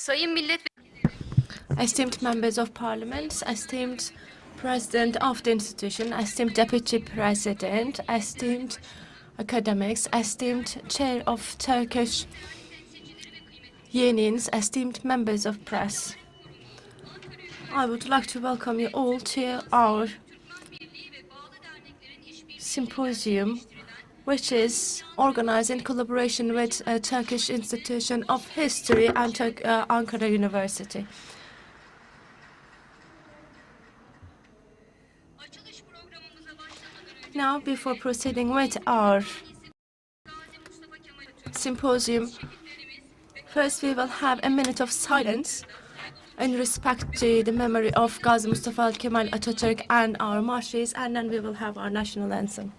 Sayın Esteemed members of parliament, esteemed president of the institution, esteemed deputy president, esteemed academics, esteemed chair of Turkish unions, esteemed members of press. I would like to welcome you all to our symposium, which is organized in collaboration with a Turkish Institution of History and Ankara University. Now, before proceeding with our symposium, first we will have a minute of silence in respect to the memory of Gazi Mustafa Kemal Atatürk and our martyrs, and then we will have our national anthem.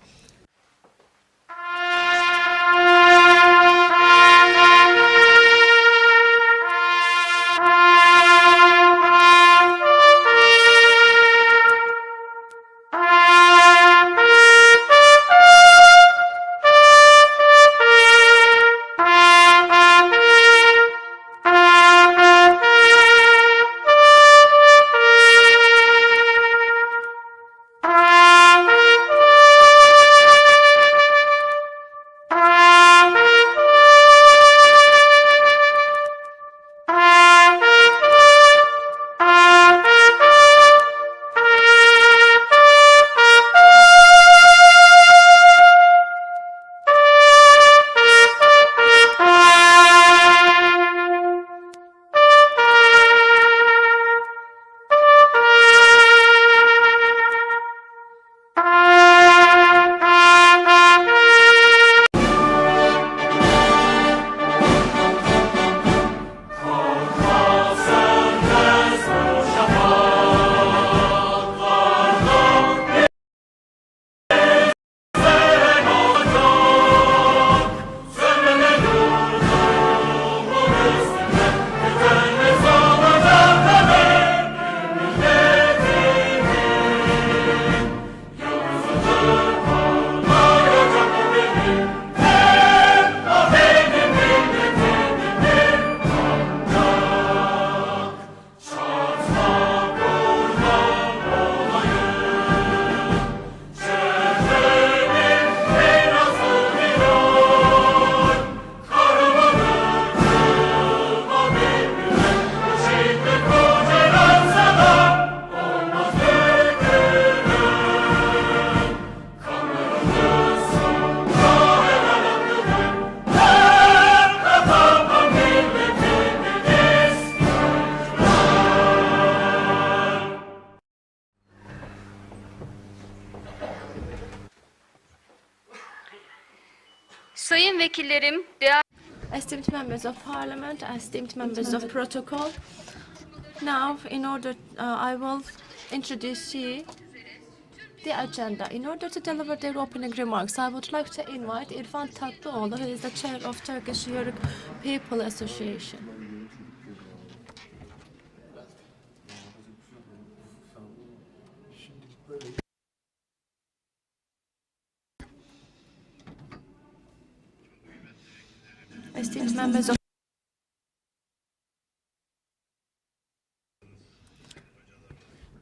Sayın vekillerim, esteemed members of parliament, esteemed members of protocol. Now, in order, I will introduce you the agenda. In order to deliver their opening remarks, I would like to invite İrfan Tatlıoğlu, who is the chair of Turkish Yörük People Association. Esteemed members of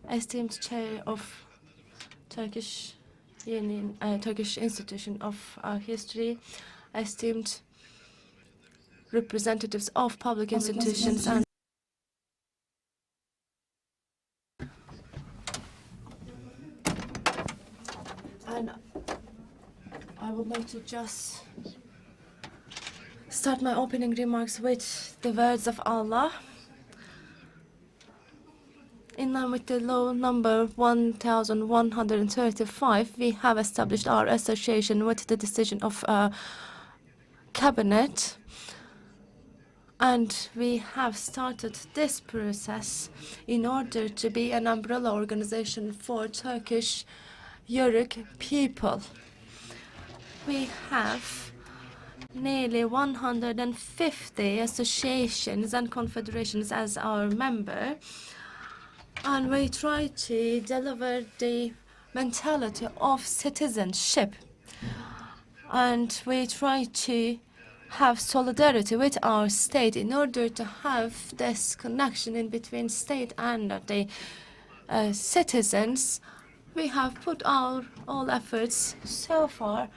esteemed chair of Turkish Union, Turkish Institution of History, esteemed representatives of public institutions and I would like to just start my opening remarks with the words of Allah. In line with the law number 1135, we have established our association with the decision of cabinet, and we have started this process in order to be an umbrella organization for Turkish Yörük people. We have nearly 150 associations and confederations as our member, and we try to deliver the mentality of citizenship, and we try to have solidarity with our state in order to have this connection in between state and the citizens. We have put our all efforts so far.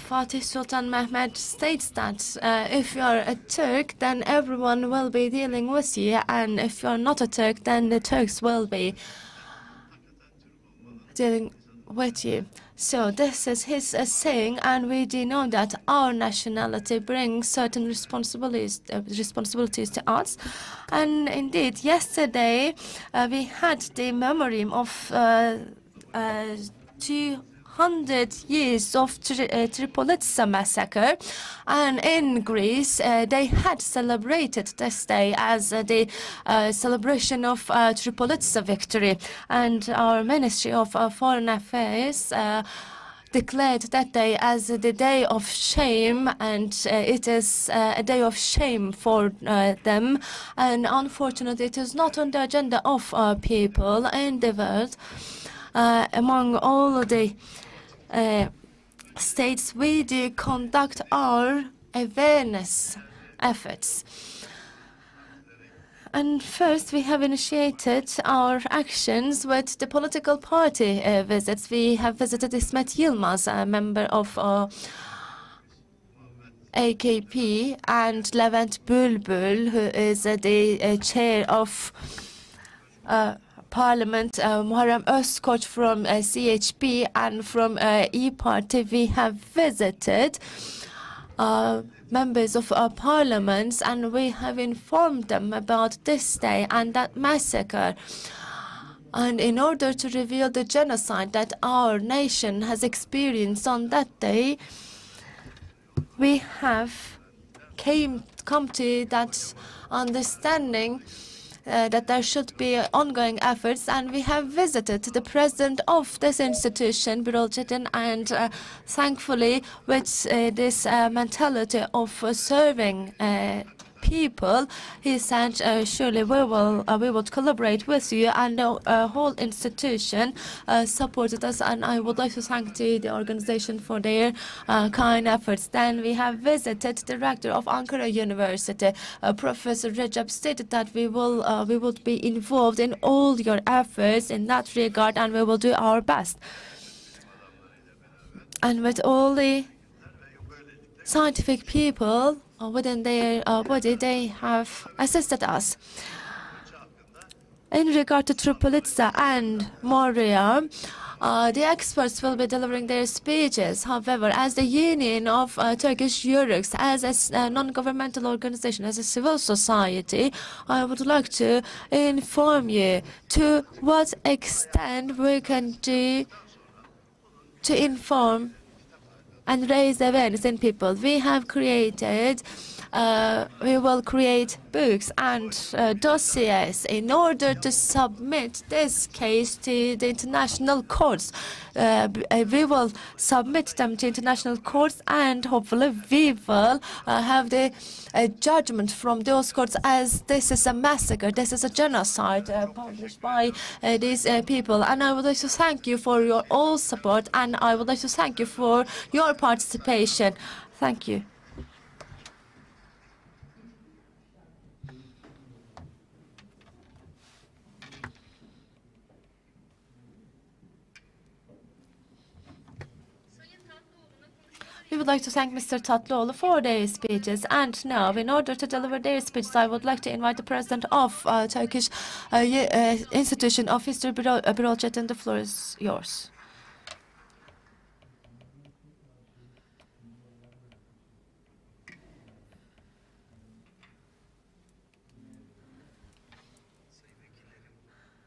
Fatih Sultan Mehmed states that if you are a Turk, then everyone will be dealing with you, and if you are not a Turk, then the Turks will be dealing with you. So this is his saying, and we do know that our nationality brings certain responsibilities to us. And indeed, yesterday we had the memoriam of 200 years of Tripolitsa Massacre, and in Greece they had celebrated this day as the celebration of Tripolitsa victory, and our Ministry of Foreign Affairs declared that day as the day of shame, and it is a day of shame for them, and unfortunately it is not on the agenda of people in the world. Among all of the states, we do conduct our awareness efforts. And first, we have initiated our actions with the political party visits. We have visited Ismet Yilmaz, a member of AKP, and Levent Bülbül, who is the chair of Parliament, Muharrem Özkoç from CHP, and from E-Party. We have visited members of our parliaments, and we have informed them about this day and that massacre. And in order to reveal the genocide that our nation has experienced on that day, we have come to that understanding that there should be ongoing efforts, and we have visited the president of this institution, Birol Çetin, and thankfully with this mentality of serving people, he said, surely we will collaborate with you, and the whole institution supported us, and I would like to thank the organization for their kind efforts. Then we have visited the rector of Ankara University, Professor Recep, stated that we would be involved in all your efforts in that regard, and we will do our best. And with all the scientific people within their body, they have assisted us. In regard to Tripolitsa and Morea, the experts will be delivering their speeches. However, as the Union of Turkish Yuruks, as a non-governmental organization, as a civil society, I would like to inform you to what extent we can do to inform and raise awareness in people. We have created, we will create books and dossiers in order to submit this case to the international courts. We will submit them to international courts, and hopefully we will have the judgment from those courts, as this is a massacre, this is a genocide published by these people. And I would like to thank you for your all support, and I would like to thank you for your participation. Thank you. We would like to thank Mr. Tatlıoğlu for their speeches. And now, in order to deliver their speeches, I would like to invite the president of Turkish Institution of History, Birol Çetin. The floor is yours.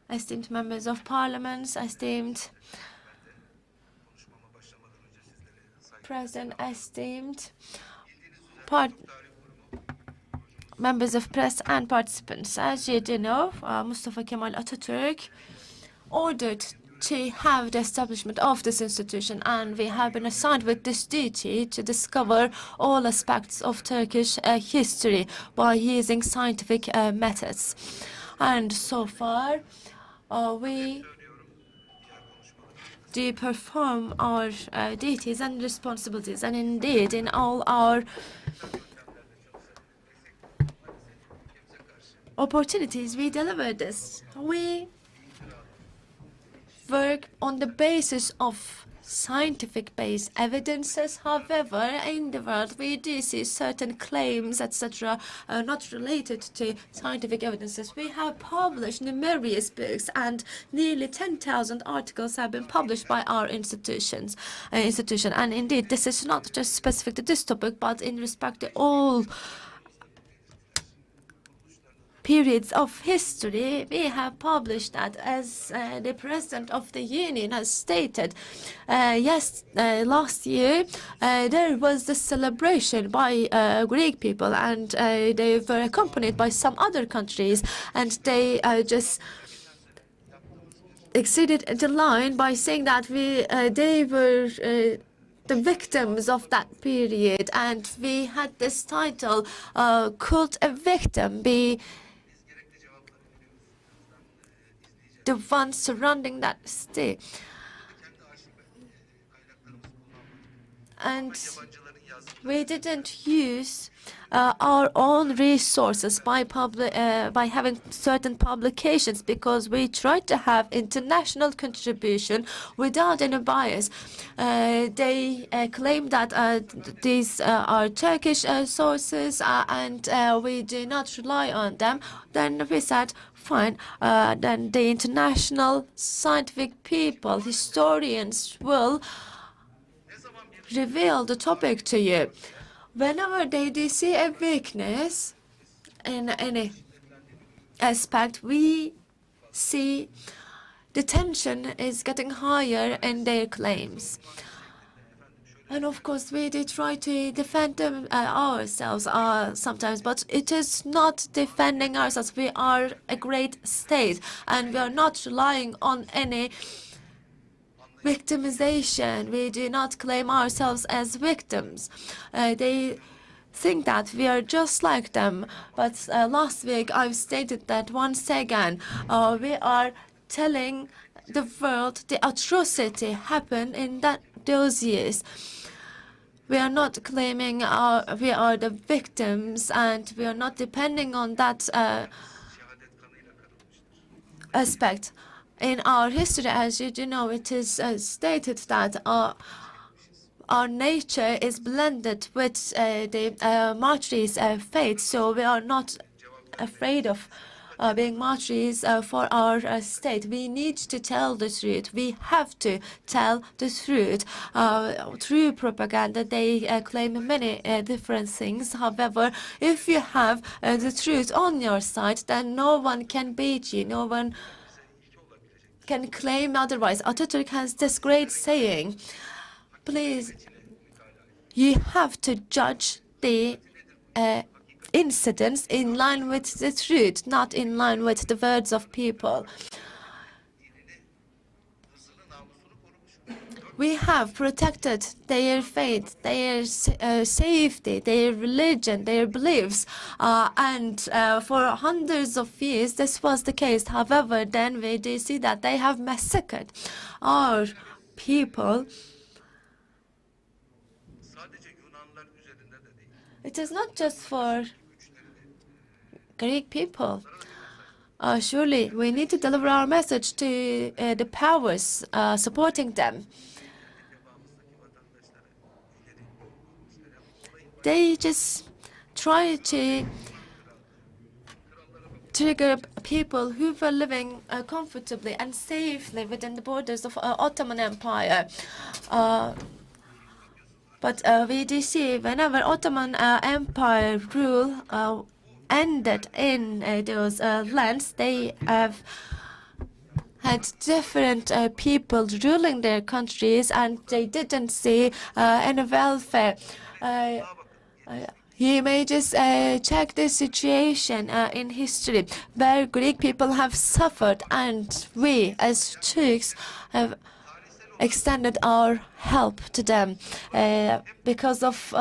Esteemed members of parliament, esteemed President, esteemed members of press and participants. As you do know, Mustafa Kemal Atatürk ordered to have the establishment of this institution, and we have been assigned with this duty to discover all aspects of Turkish history by using scientific methods. And so far, we to perform our duties and responsibilities. And indeed, in all our opportunities, we deliver this. We work on the basis of scientific-based evidences. However, in the world, we do see certain claims, etc., not related to scientific evidences. We have published numerous books, and nearly 10,000 articles have been published by our institution. And indeed, this is not just specific to this topic, but in respect to all periods of history. We have published that, as the President of the Union has stated. Last year, there was the celebration by Greek people, and they were accompanied by some other countries, and they just exceeded the line by saying that they were the victims of that period, and we had this title, "Could a victim be the one surrounding that state?" And we didn't use our own resources by having certain publications, because we tried to have international contribution without any bias. They claim that these are Turkish sources, and we do not rely on them. Then we said, fine, then the international scientific people, historians, will reveal the topic to you. Whenever they do see a weakness in any aspect, we see the tension is getting higher in their claims. And of course, we do try to defend them ourselves sometimes, but it is not defending ourselves. We are a great state, and we are not relying on any victimization. We do not claim ourselves as victims. They think that we are just like them. But last week, I've stated that once again, we are telling the world the atrocity happened in those years. We are not claiming we are the victims, and we are not depending on that aspect. In our history, as you do know, it is stated that our nature is blended with the martyrs' fate, so we are not afraid of being martyrs for our state. We need to tell the truth. We have to tell the truth. Through propaganda, they claim many different things. However, if you have the truth on your side, then no one can beat you. No one can claim otherwise. Atatürk has this great saying, please, you have to judge the incidents in line with the truth, not in line with the words of people. We have protected their faith, their safety, their religion, their beliefs, and for hundreds of years this was the case. However, then we do see that they have massacred our people. It is not just for Greek people. Surely we need to deliver our message to the powers supporting them. They just try to trigger people who were living comfortably and safely within the borders of Ottoman Empire. But we do see whenever Ottoman Empire rule ended in those lands, they have had different people ruling their countries, and they didn't see any welfare. You may just check the situation in history where Greek people have suffered, and we as Turks have extended our help to them because of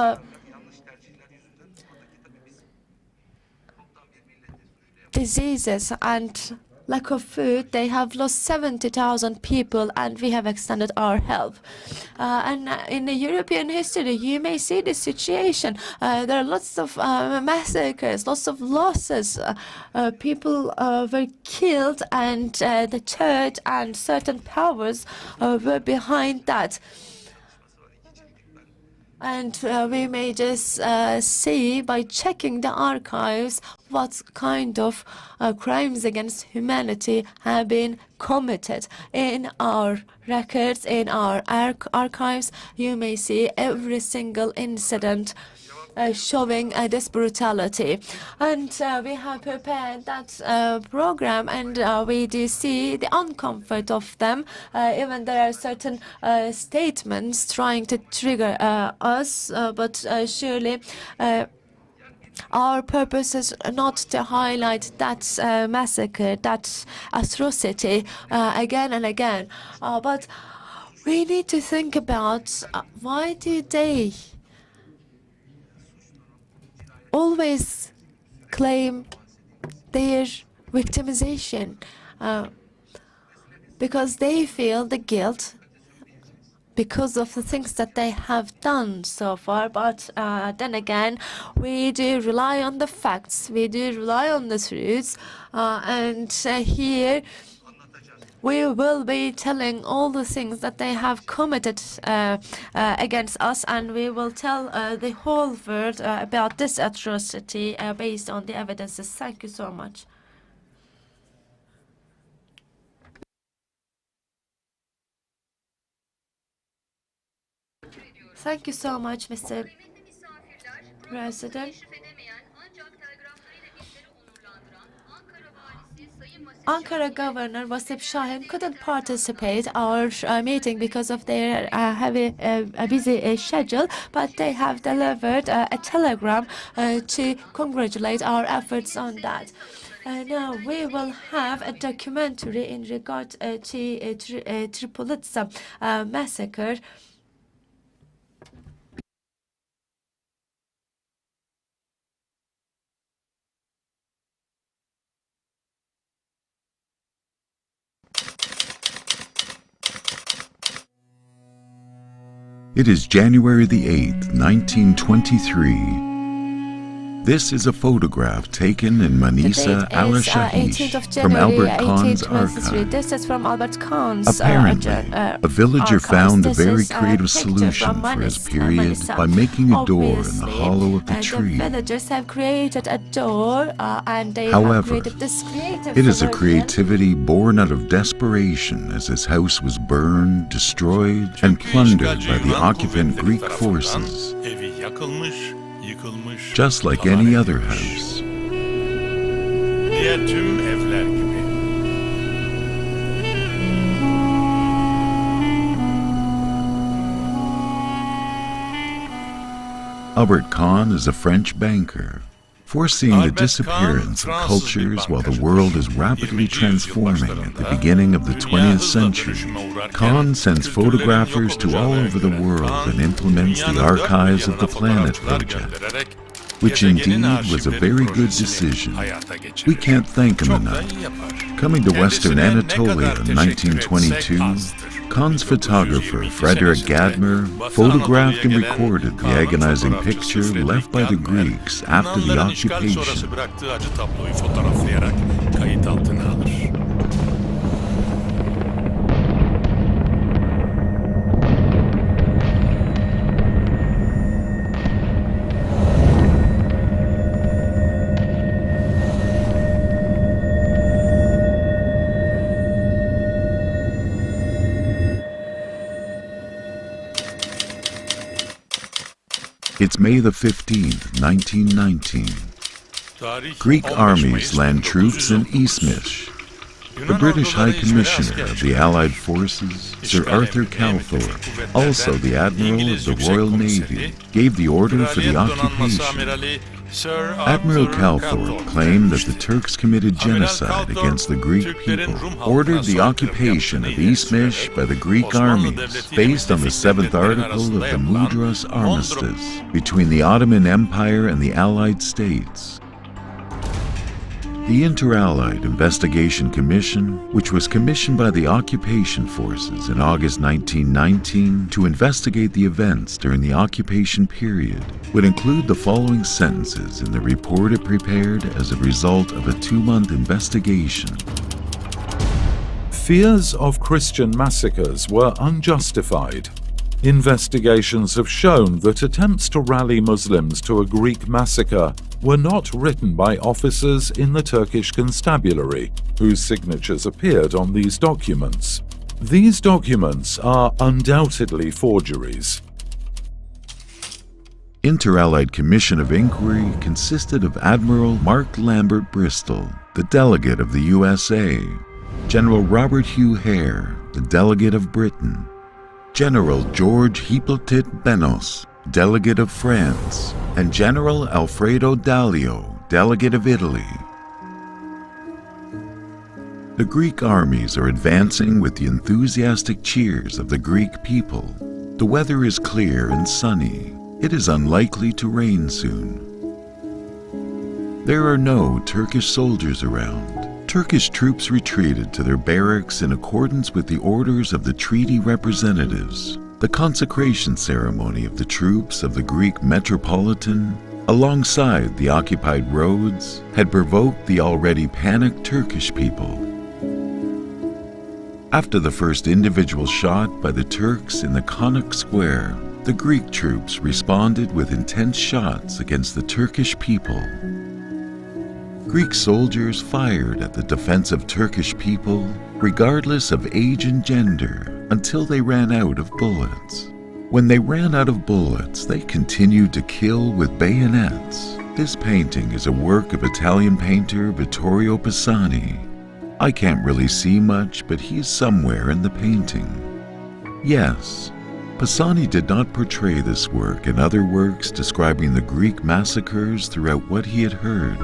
diseases and lack of food. They have lost 70,000 people, and we have extended our help. And in the European history, you may see this situation. There are lots of massacres, lots of losses. People were killed, and the church and certain powers were behind that. And we may just see by checking the archives what kind of crimes against humanity have been committed. In our records, in our archives, you may see every single incident showing this brutality. And we have prepared that program, and we do see the uncomfort of them. Even there are certain statements trying to trigger us, but surely our purpose is not to highlight that massacre, that atrocity again and again. But we need to think about why do they always claim their victimization, because they feel the guilt because of the things that they have done so far. But then again, we do rely on the facts, we do rely on the truths, and here we will be telling all the things that they have committed against us, and we will tell the whole world about this atrocity based on the evidences. Thank you so much. Thank you so much, Mr. President. Ankara Governor Vasip Şahin couldn't participate our meeting because of their busy schedule, but they have delivered a telegram to congratulate our efforts on that. Now we will have a documentary in regard to Tripolitsa massacre. It is January the 8th, 1923. This is a photograph taken in Manisa, al-Shahish, from Albert Khan's archive. This is from Albert Khan's Apparently, a villager found a very creative solution for his period by making a door in the hollow of the tree. The villagers have created a door, and they However, have created this creative it is a solution. creativity born out of desperation as his house was burned, destroyed, and plundered by the occupant Greek forces, just like any other house. Diğer tüm evler gibi. Albert Khan is a French banker. Foreseeing the disappearance of cultures while the world is rapidly transforming at the beginning of the 20th century, Khan sends photographers to all over the world and implements the Archives of the Planet project, which indeed was a very good decision. We can't thank him enough. Coming to Western Anatolia in 1922, Khan's photographer, Frederick Gadmer, photographed and recorded the agonizing picture left by the Greeks after the occupation. It's May the 15th, 1919. Greek armies land troops in Izmir. The British High Commissioner of the Allied Forces, Sir Arthur Calthorpe, also the Admiral of the Royal Navy, gave the order for the occupation. Admiral Calthorpe claimed that the Turks committed genocide against the Greek people, ordered the occupation of Izmir by the Greek armies based on the 7th article of the Mudras Armistice between the Ottoman Empire and the Allied States. The Inter-Allied Investigation Commission, which was commissioned by the occupation forces in August 1919 to investigate the events during the occupation period, would include the following sentences in the report it prepared as a result of a 2-month investigation. Fears of Christian massacres were unjustified. Investigations have shown that attempts to rally Muslims to a Greek massacre were not written by officers in the Turkish constabulary, whose signatures appeared on these documents. These documents are undoubtedly forgeries. Inter-Allied Commission of Inquiry consisted of Admiral Mark Lambert Bristol, the delegate of the USA, General Robert Hugh Hare, the delegate of Britain, General George Hippolyte Benos, delegate of France, and General Alfredo Dallio, delegate of Italy. The Greek armies are advancing with the enthusiastic cheers of the Greek people. The weather is clear and sunny. It is unlikely to rain soon. There are no Turkish soldiers around. Turkish troops retreated to their barracks in accordance with the orders of the treaty representatives. The consecration ceremony of the troops of the Greek Metropolitan, alongside the occupied roads, had provoked the already panicked Turkish people. After the first individual shot by the Turks in the Konak Square, the Greek troops responded with intense shots against the Turkish people. Greek soldiers fired at the defensive Turkish people, regardless of age and gender, until they ran out of bullets. When they ran out of bullets, they continued to kill with bayonets. This painting is a work of Italian painter Vittorio Pisani. I can't really see much, but he is somewhere in the painting. Yes, Pisani did not portray this work in other works describing the Greek massacres throughout what he had heard.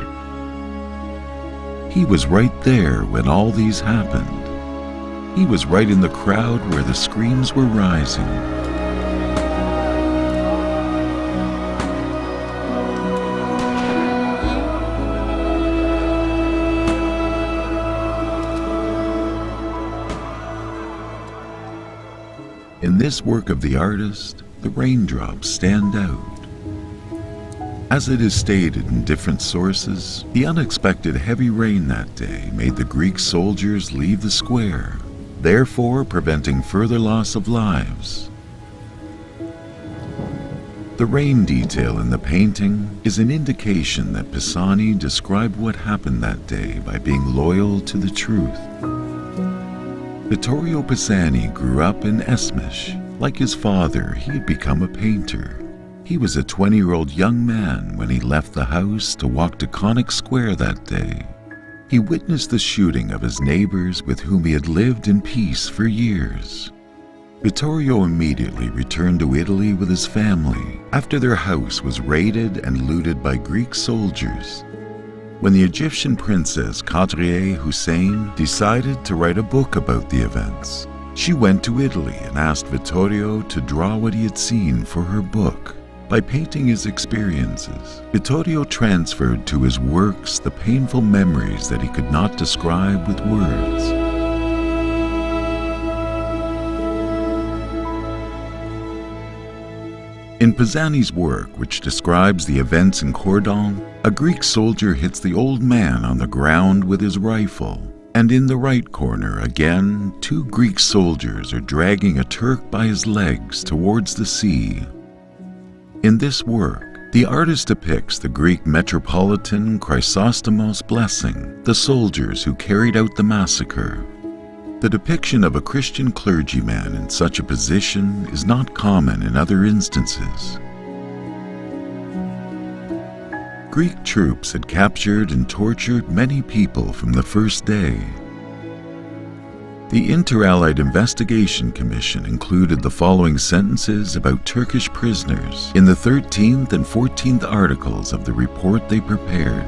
He was right there when all these happened. He was right in the crowd where the screams were rising. In this work of the artist, the raindrops stand out. As it is stated in different sources, the unexpected heavy rain that day made the Greek soldiers leave the square, therefore preventing further loss of lives. The rain detail in the painting is an indication that Pisani described what happened that day by being loyal to the truth. Vittorio Pisani grew up in Esmish. Like his father, he had become a painter. He was a 20-year-old young man when he left the house to walk to Konak Square that day. He witnessed the shooting of his neighbors with whom he had lived in peace for years. Vittorio immediately returned to Italy with his family after their house was raided and looted by Greek soldiers. When the Egyptian princess Kadriye Hussein decided to write a book about the events, she went to Italy and asked Vittorio to draw what he had seen for her book. By painting his experiences, Vittorio transferred to his works the painful memories that he could not describe with words. In Pisani's work, which describes the events in Cordon, a Greek soldier hits the old man on the ground with his rifle, and in the right corner again, 2 Greek soldiers are dragging a Turk by his legs towards the sea. In this work, the artist depicts the Greek Metropolitan Chrysostomos blessing the soldiers who carried out the massacre. The depiction of a Christian clergyman in such a position is not common in other instances. Greek troops had captured and tortured many people from the first day. The Inter-Allied Investigation Commission included the following sentences about Turkish prisoners in the 13th and 14th articles of the report they prepared.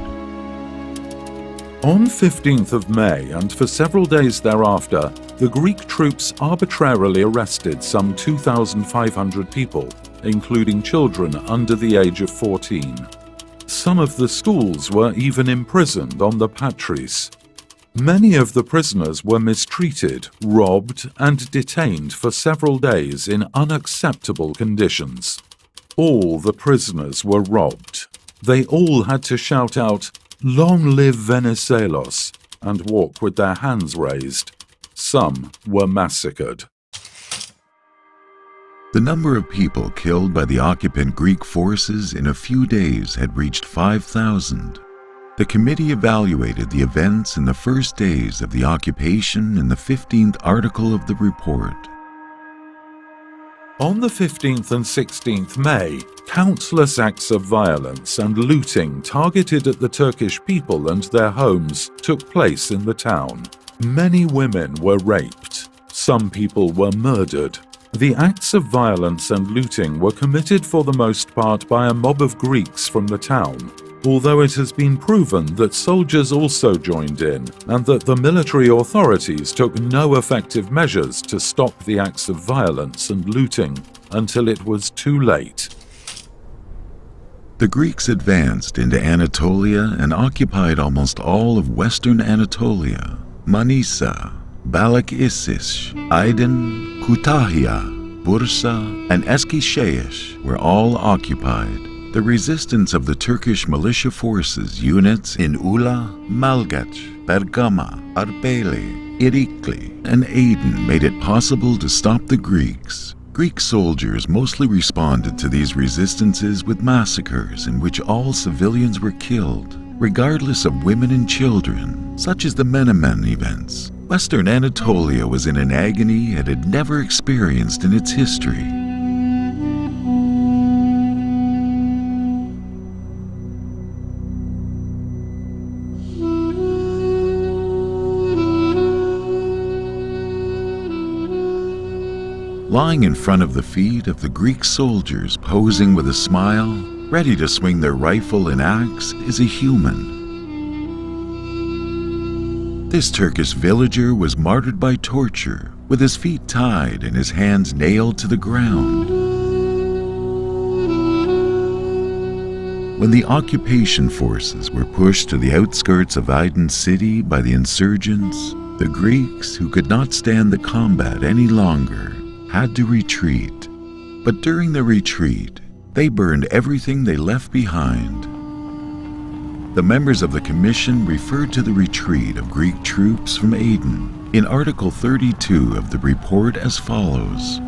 On 15th of May and for several days thereafter, the Greek troops arbitrarily arrested some 2,500 people, including children under the age of 14. Some of the schools were even imprisoned on the Patris. Many of the prisoners were mistreated, robbed, and detained for several days in unacceptable conditions. All the prisoners were robbed. They all had to shout out, "Long live Venizelos," and walk with their hands raised. Some were massacred. The number of people killed by the occupant Greek forces in a few days had reached 5,000. The committee evaluated the events in the first days of the occupation in the 15th article of the report. On the 15th and 16th May, countless acts of violence and looting targeted at the Turkish people and their homes took place in the town. Many women were raped. Some people were murdered. The acts of violence and looting were committed for the most part by a mob of Greeks from the town, although it has been proven that soldiers also joined in and that the military authorities took no effective measures to stop the acts of violence and looting until it was too late. The Greeks advanced into Anatolia and occupied almost all of western Anatolia. Manisa, Balıkesir, Aydın, Kütahya, Bursa, and Eskişehir were all occupied. The resistance of the Turkish militia forces units in Ula, Malgaç, Bergama, Arbeli, İrikli, and Aydın made it possible to stop the Greeks. Greek soldiers mostly responded to these resistances with massacres in which all civilians were killed, regardless of women and children, such as the Menemen events. Western Anatolia was in an agony it had never experienced in its history. Lying in front of the feet of the Greek soldiers posing with a smile, ready to swing their rifle and axe, is a human. This Turkish villager was martyred by torture, with his feet tied and his hands nailed to the ground. When the occupation forces were pushed to the outskirts of Aydın city by the insurgents, the Greeks, who could not stand the combat any longer, had to retreat. But during the retreat, they burned everything they left behind. The members of the commission referred to the retreat of Greek troops from Aydın in Article 32 of the report as follows.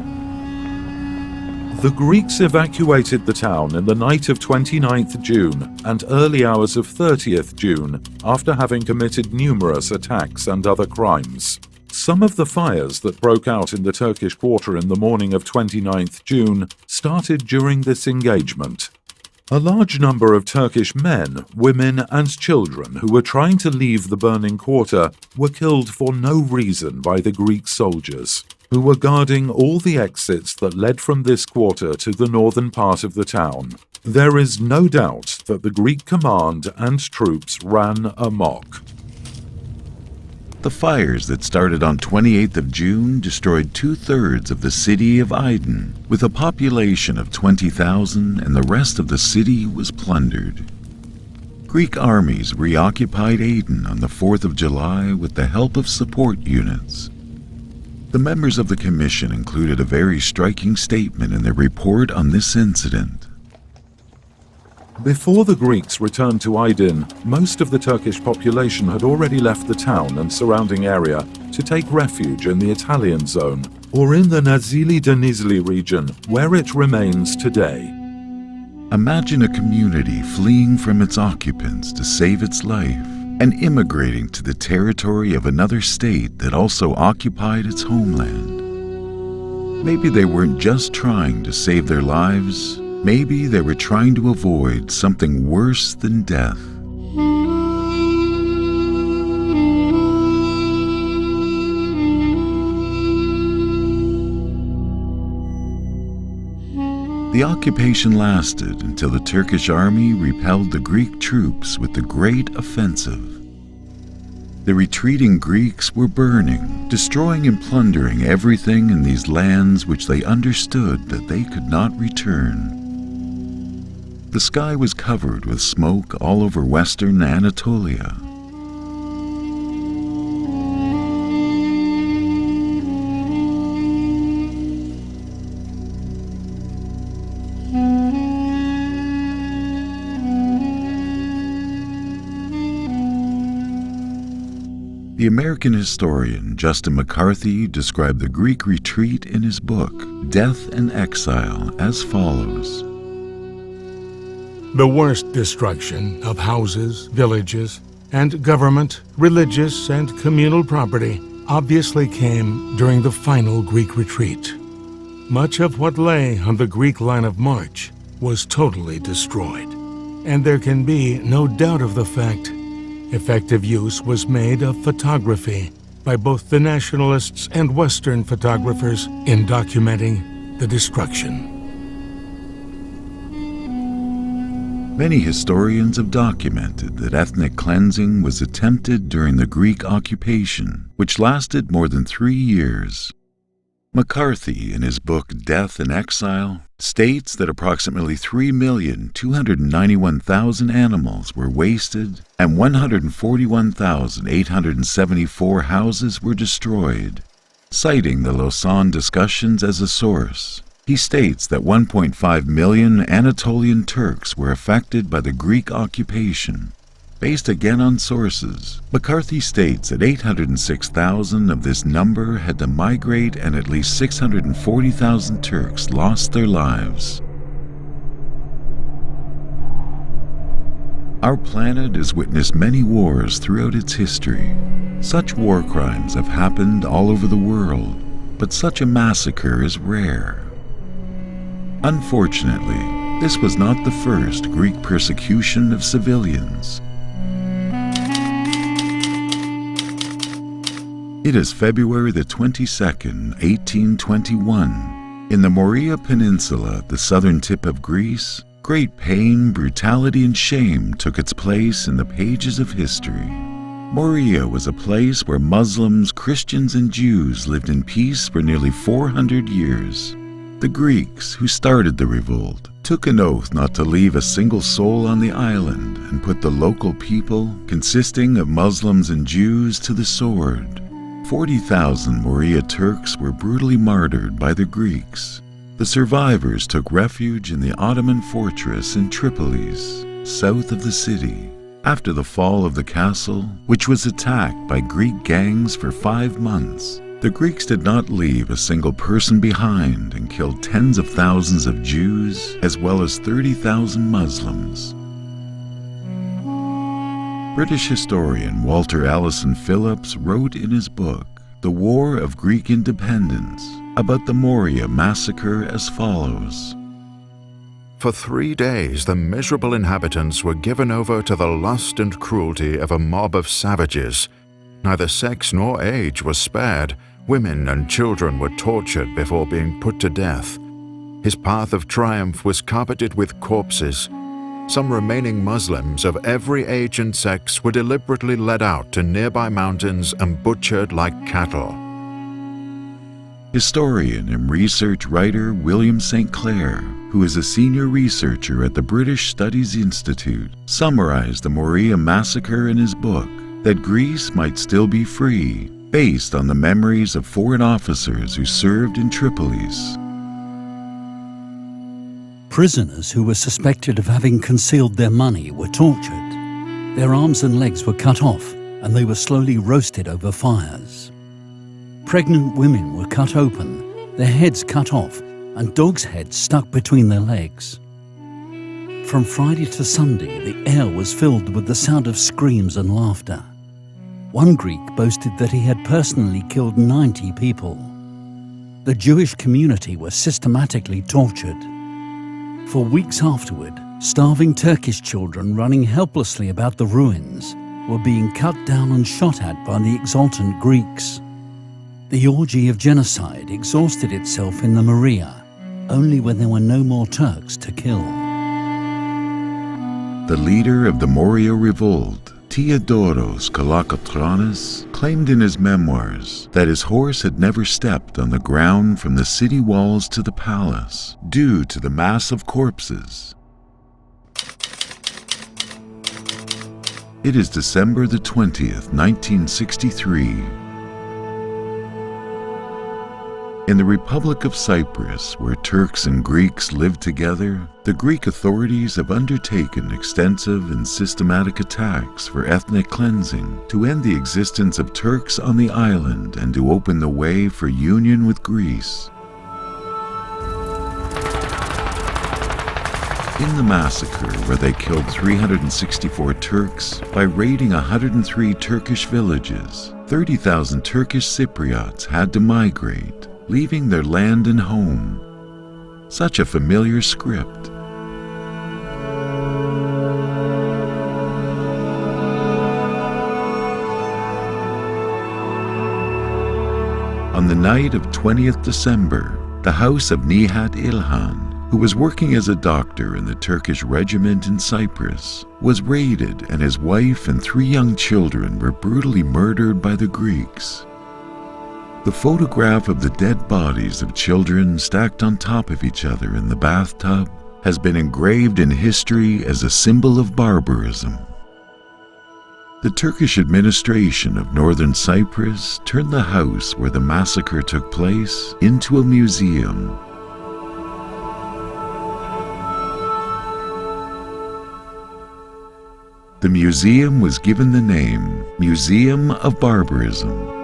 The Greeks evacuated the town in the night of 29th June and early hours of 30th June after having committed numerous attacks and other crimes. Some of the fires that broke out in the Turkish quarter in the morning of 29th June started during this engagement. A large number of Turkish men, women, and children who were trying to leave the burning quarter were killed for no reason by the Greek soldiers, who were guarding all the exits that led from this quarter to the northern part of the town. There is no doubt that the Greek command and troops ran amok. The fires that started on 28th of June destroyed 2/3 of the city of Aydın, with a population of 20,000, and the rest of the city was plundered. Greek armies reoccupied Aydın on the 4th of July with the help of support units. The members of the commission included a very striking statement in their report on this incident. Before the Greeks returned to Aydın, most of the Turkish population had already left the town and surrounding area to take refuge in the Italian zone or in the Nazilli Denizli region, where it remains today. Imagine a community fleeing from its occupants to save its life and immigrating to the territory of another state that also occupied its homeland. Maybe they weren't just trying to save their lives. Maybe they were trying to avoid something worse than death. The occupation lasted until the Turkish army repelled the Greek troops with the Great Offensive. The retreating Greeks were burning, destroying and plundering everything in these lands which they understood that they could not return. the sky was covered with smoke all over western Anatolia. The American historian Justin McCarthy described the Greek retreat in his book, Death and Exile, as follows. The worst destruction of houses, villages, and government, religious, and communal property obviously came during the final Greek retreat. Much of what lay on the Greek line of march was totally destroyed, and there can be no doubt of the fact effective use was made of photography by both the nationalists and Western photographers in documenting the destruction. Many historians have documented that ethnic cleansing was attempted during the Greek occupation, which lasted more than 3 years. McCarthy, in his book Death and Exile, states that approximately 3,291,000 animals were wasted and 141,874 houses were destroyed. Citing the Lausanne discussions as a source, he states that 1.5 million Anatolian Turks were affected by the Greek occupation. Based again on sources, McCarthy states that 806,000 of this number had to migrate and at least 640,000 Turks lost their lives. Our planet has witnessed many wars throughout its history. Such war crimes have happened all over the world, but such a massacre is rare. Unfortunately, this was not the first Greek persecution of civilians. It is February the 22nd, 1821. In the Morea Peninsula, the southern tip of Greece, great pain, brutality, and shame took its place in the pages of history. Morea was a place where Muslims, Christians, and Jews lived in peace for nearly 400 years. The Greeks, who started the revolt, took an oath not to leave a single soul on the island and put the local people, consisting of Muslims and Jews, to the sword. 40,000 Morea Turks were brutally martyred by the Greeks. The survivors took refuge in the Ottoman fortress in Tripolis, south of the city. After the fall of the castle, which was attacked by Greek gangs for 5 months, the Greeks did not leave a single person behind and killed tens of thousands of Jews as well as 30,000 Muslims. British historian Walter Allison Phillips wrote in his book, The War of Greek Independence, about the Morea massacre as follows. For 3 days the miserable inhabitants were given over to the lust and cruelty of a mob of savages. Neither sex nor age was spared. Women and children were tortured before being put to death. His path of triumph was carpeted with corpses. Some remaining Muslims of every age and sex were deliberately led out to nearby mountains and butchered like cattle. Historian and research writer William St. Clair, who is a senior researcher at the British Studies Institute, summarized the Morea massacre in his book, That Greece Might Still Be Free, based on the memories of foreign officers who served in Tripolis. Prisoners who were suspected of having concealed their money were tortured. Their arms and legs were cut off, and they were slowly roasted over fires. Pregnant women were cut open, their heads cut off, and dogs' heads stuck between their legs. From Friday to Sunday, the air was filled with the sound of screams and laughter. One Greek boasted that he had personally killed 90 people. The Jewish community were systematically tortured. For weeks afterward, starving Turkish children running helplessly about the ruins were being cut down and shot at by the exultant Greeks. The orgy of genocide exhausted itself in the Morea, only when there were no more Turks to kill. The leader of the Morea Revolt, Theodoros Kalokotronis, claimed in his memoirs that his horse had never stepped on the ground from the city walls to the palace due to the mass of corpses. It is December the 20th, 1963. In the Republic of Cyprus, where Turks and Greeks live together, the Greek authorities have undertaken extensive and systematic attacks for ethnic cleansing to end the existence of Turks on the island and to open the way for union with Greece. In the massacre, where they killed 364 Turks by raiding 103 Turkish villages, 30,000 Turkish Cypriots had to migrate, leaving their land and home. Such a familiar script. On the night of 20th December, the house of Nihat İlhan, who was working as a doctor in the Turkish regiment in Cyprus, was raided, and his wife and 3 young children were brutally murdered by the Greeks. The photograph of the dead bodies of children stacked on top of each other in the bathtub has been engraved in history as a symbol of barbarism. The Turkish administration of northern Cyprus turned the house where the massacre took place into a museum. The museum was given the name Museum of Barbarism.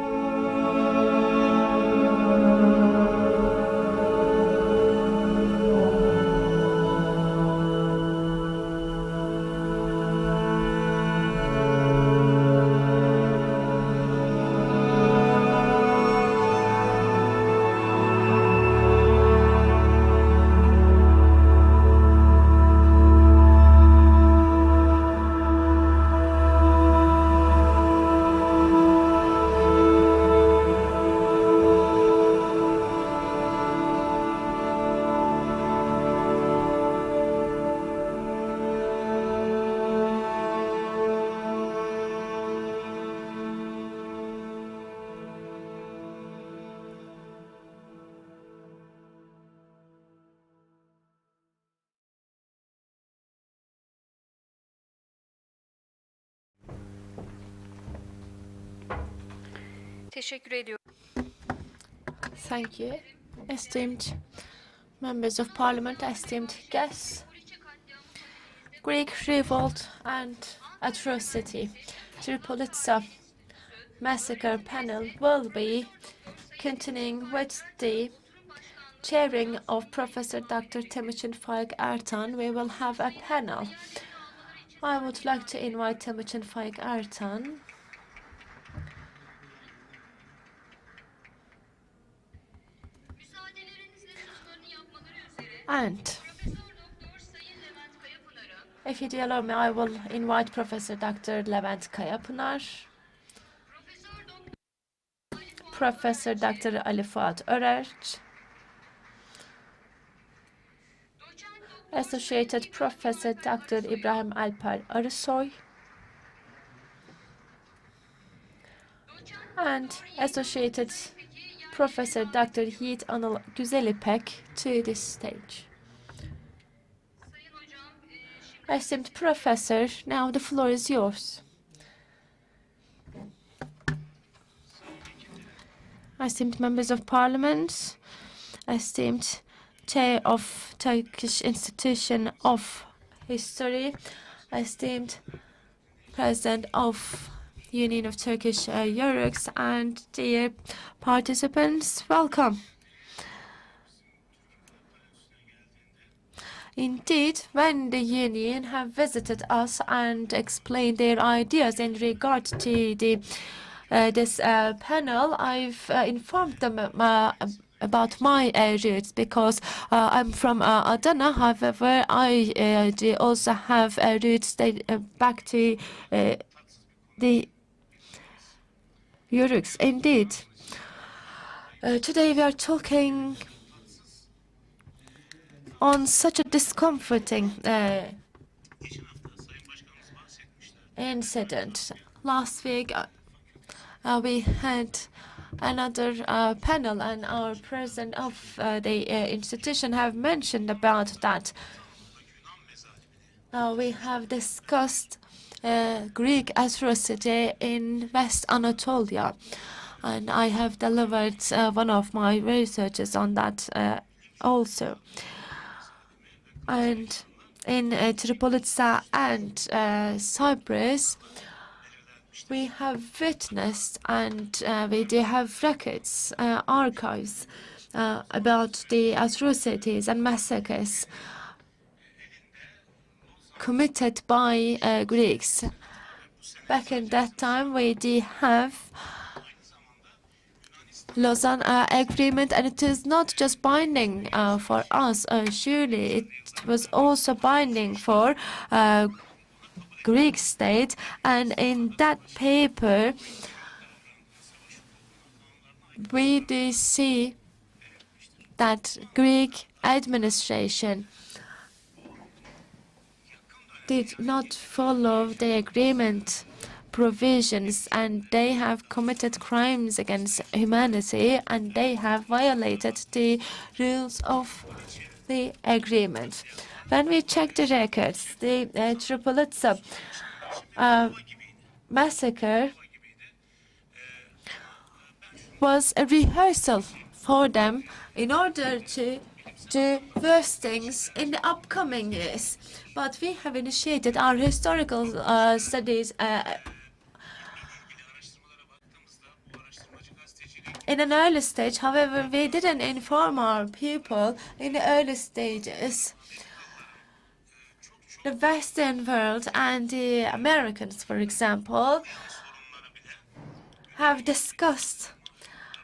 Teşekkür ediyorum. Thank you, esteemed members of parliament, esteemed guests. Greek Revolt and Atrocity, Tripolitsa Massacre panel will be continuing with the chairing of Professor Dr. Timuçin Faik Ertan. We will have a panel. I would like to invite Timuçin Faik Ertan. And if you do allow me, I will invite Professor Dr. Levent Kayapınar, Professor Dr. Ali Fuat Örenç, Associated Professor Dr. İbrahim Alper Arısoy, and Associated Professor Dr. Yiğit Anıl Güzelipek to this stage. Esteemed Professor, now the floor is yours. Esteemed members of Parliament, esteemed Chair of Turkish Institution of History, esteemed President of Union of Turkish Turks, and dear participants, welcome. Indeed, when the Union have visited us and explained their ideas in regard to the this panel, I've informed them about my roots, because I'm from Adana. However, I do also have roots back to the Turks. Indeed, today we are talking on such a discomforting incident. Last week we had another panel, and our president of the institution have mentioned about that. We have discussed Greek atrocity in West Anatolia. And I have delivered one of my researches on that also. And in Tripolitsa and Cyprus, we have witnessed and we do have records, archives about the atrocities and massacres committed by Greeks. Back in that time, we did have Lausanne Agreement, and it is not just binding for us. Surely it was also binding for Greek state, and in that paper, we do see that Greek administration did not follow the agreement provisions, and they have committed crimes against humanity, and they have violated the rules of the agreement. When we check the records, the Tripolitsa massacre was a rehearsal for them in order to do worse things in the upcoming years. But we have initiated our historical studies in an early stage. However, we didn't inform our people in the early stages. The Western world and the Americans, for example, have discussed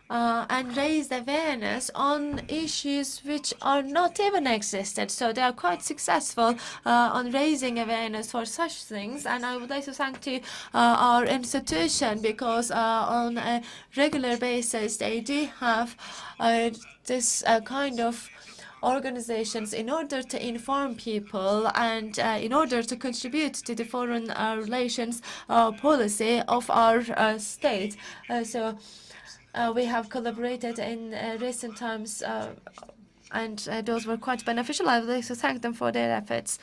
and raised awareness on issues which are not even existed. So they are quite successful on raising awareness for such things. And I would like to thank to our institution, because on a regular basis they do have this kind of organizations in order to inform people and in order to contribute to the foreign relations policy of our state. We have collaborated in recent times, and those were quite beneficial. I would like to thank them for their efforts.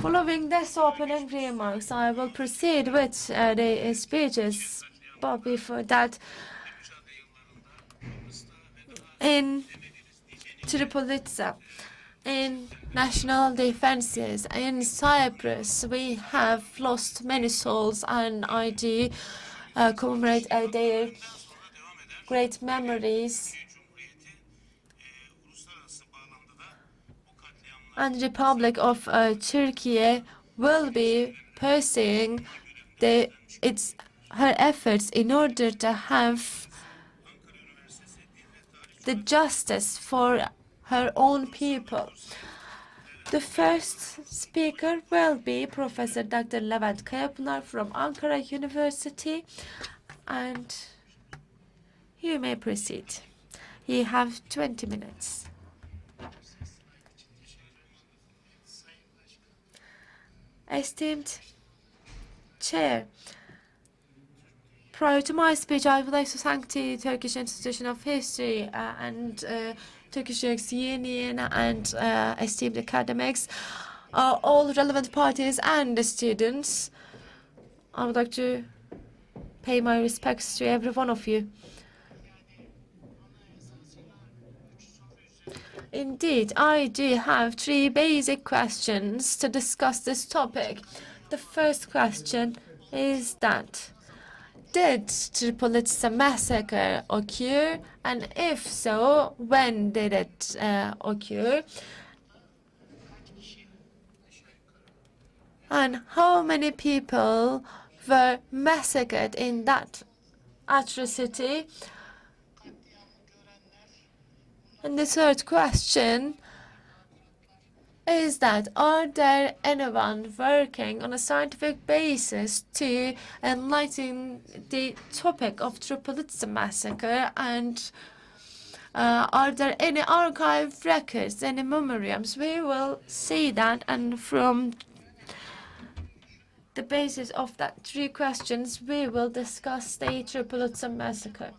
Following this opening remarks, I will proceed with the speeches. But before that, in Tripolitsa, in national defenses, in Cyprus, we have lost many souls, and I do commemorate their great memories. And the Republic of Turkey will be pursuing her efforts in order to have the justice for her own people. The first speaker will be Professor Dr. Levent Kayapınar from Ankara University, and you may proceed. You have 20 minutes. Esteemed Chair, prior to my speech, I would like to thank the Turkish Institution of History and Turkish Union and esteemed academics, all relevant parties and the students. I would like to pay my respects to every one of you. Indeed, I do have 3 basic questions to discuss this topic. The first question is that, did Tripolitsa massacre occur, and if so, when did it occur? And how many people were massacred in that atrocity? And the third question is that, are there anyone working on a scientific basis to enlighten the topic of Tripolitsa massacre, and are there any archive records, any memoriams? We will see that, and from the basis of that 3 questions, we will discuss the Tripolitsa massacre.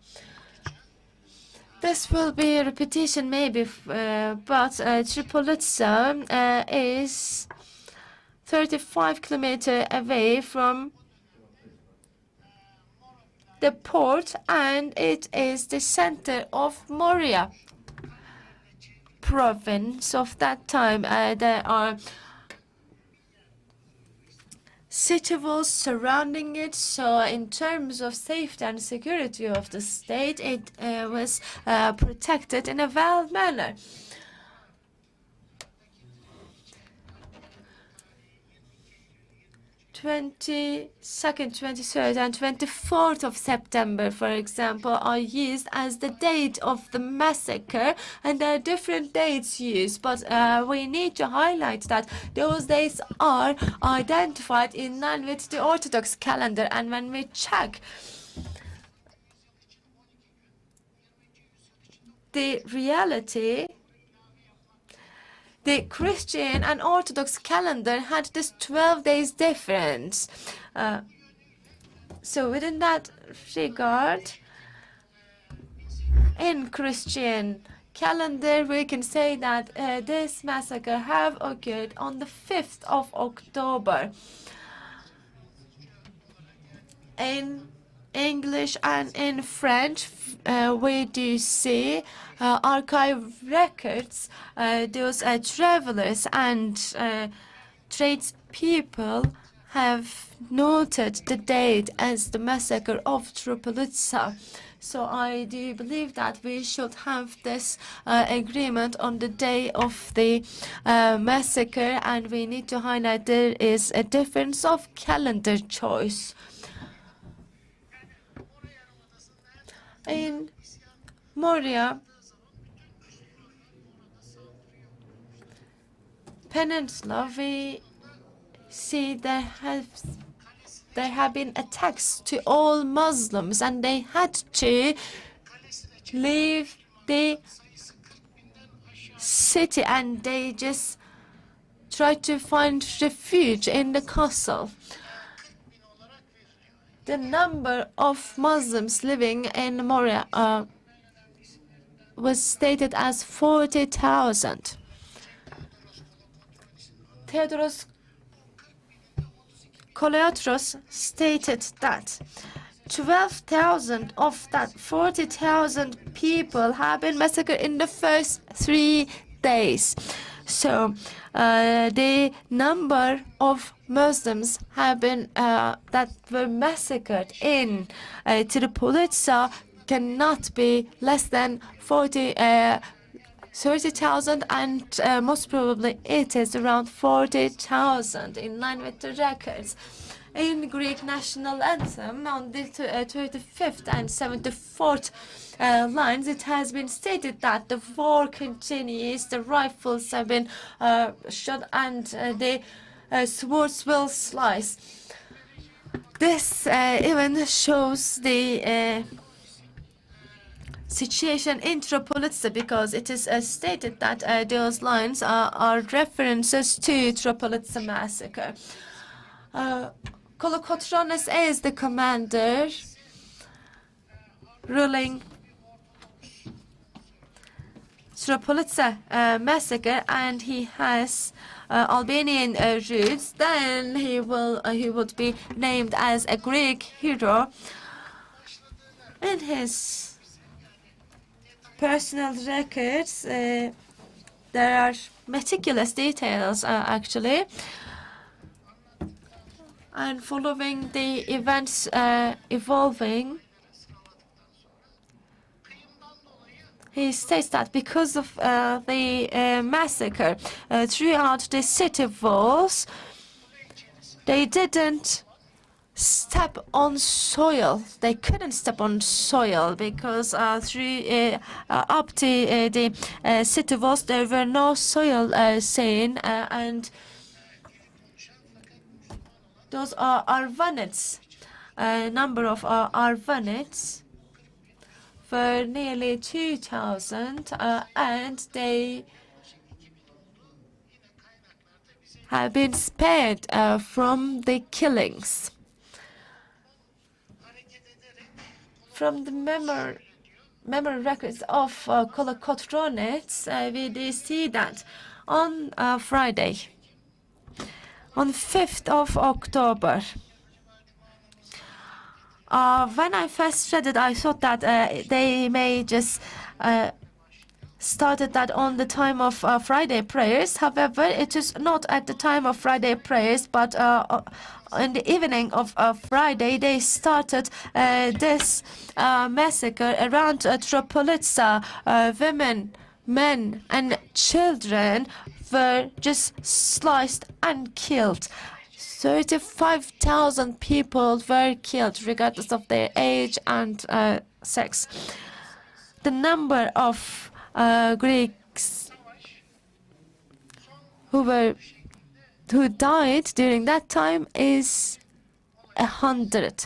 This will be a repetition maybe, but Tripolitsa is 35 kilometers away from the port, and it is the center of Morea province of that time. There are city walls surrounding it, so in terms of safety and security of the state, it was protected in a well manner. 22nd, 23rd, and 24th of September, for example, are used as the date of the massacre, and there are different dates used, but we need to highlight that those dates are identified in line with the Orthodox calendar, and when we check the reality, the Christian and Orthodox calendar had this 12 days difference. So within that regard, in Christian calendar, we can say that this massacre have occurred on the 5th of October. In English and in French, we do see archive records. Those travelers and tradespeople have noted the date as the massacre of Tripolitsa. So I do believe that we should have this agreement on the day of the massacre, and we need to highlight there is a difference of calendar choice. In Morea Peninsula, we see there have been attacks to all Muslims, and they had to leave the city, and they just tried to find refuge in the castle. The number of Muslims living in Morea was stated as 40,000. Theodoros Koleotros stated that 12,000 of that 40,000 people have been massacred in the first 3 days. So the number of Muslims have been that were massacred in Tripolitsa cannot be less than 30,000, and most probably it is around 40,000 in line with the records. In Greek national anthem on the 35th and 74th lines, it has been stated that the war continues, the rifles have been shot, and the swords will slice. This even shows the situation in Tripolitsa, because it is stated that those lines are references to Tripolitsa massacre. Kolokotrones is the commander ruling Tripolitsa massacre, and he has Albanian roots. Then he would be named as a Greek hero. In his personal records, there are meticulous details actually. And following the events evolving, he states that because of the massacre throughout the city walls, they didn't step on soil. They couldn't step on soil because through up to the city walls there were no soil seen, and those are Arvanites. Number of Arvanites were nearly 2,000, and they have been spared from the killings. From the memory records of Kolokotrones, we do see that on Friday, on 5th of October. When I first read it, I thought that they may just started that on the time of Friday prayers. However, it is not at the time of Friday prayers, but in the evening of Friday, they started this massacre around Tripolitsa. Women, men, and children were just sliced and killed. 35,000 people were killed, regardless of their age and sex. The number of Greeks who died during that time is 100.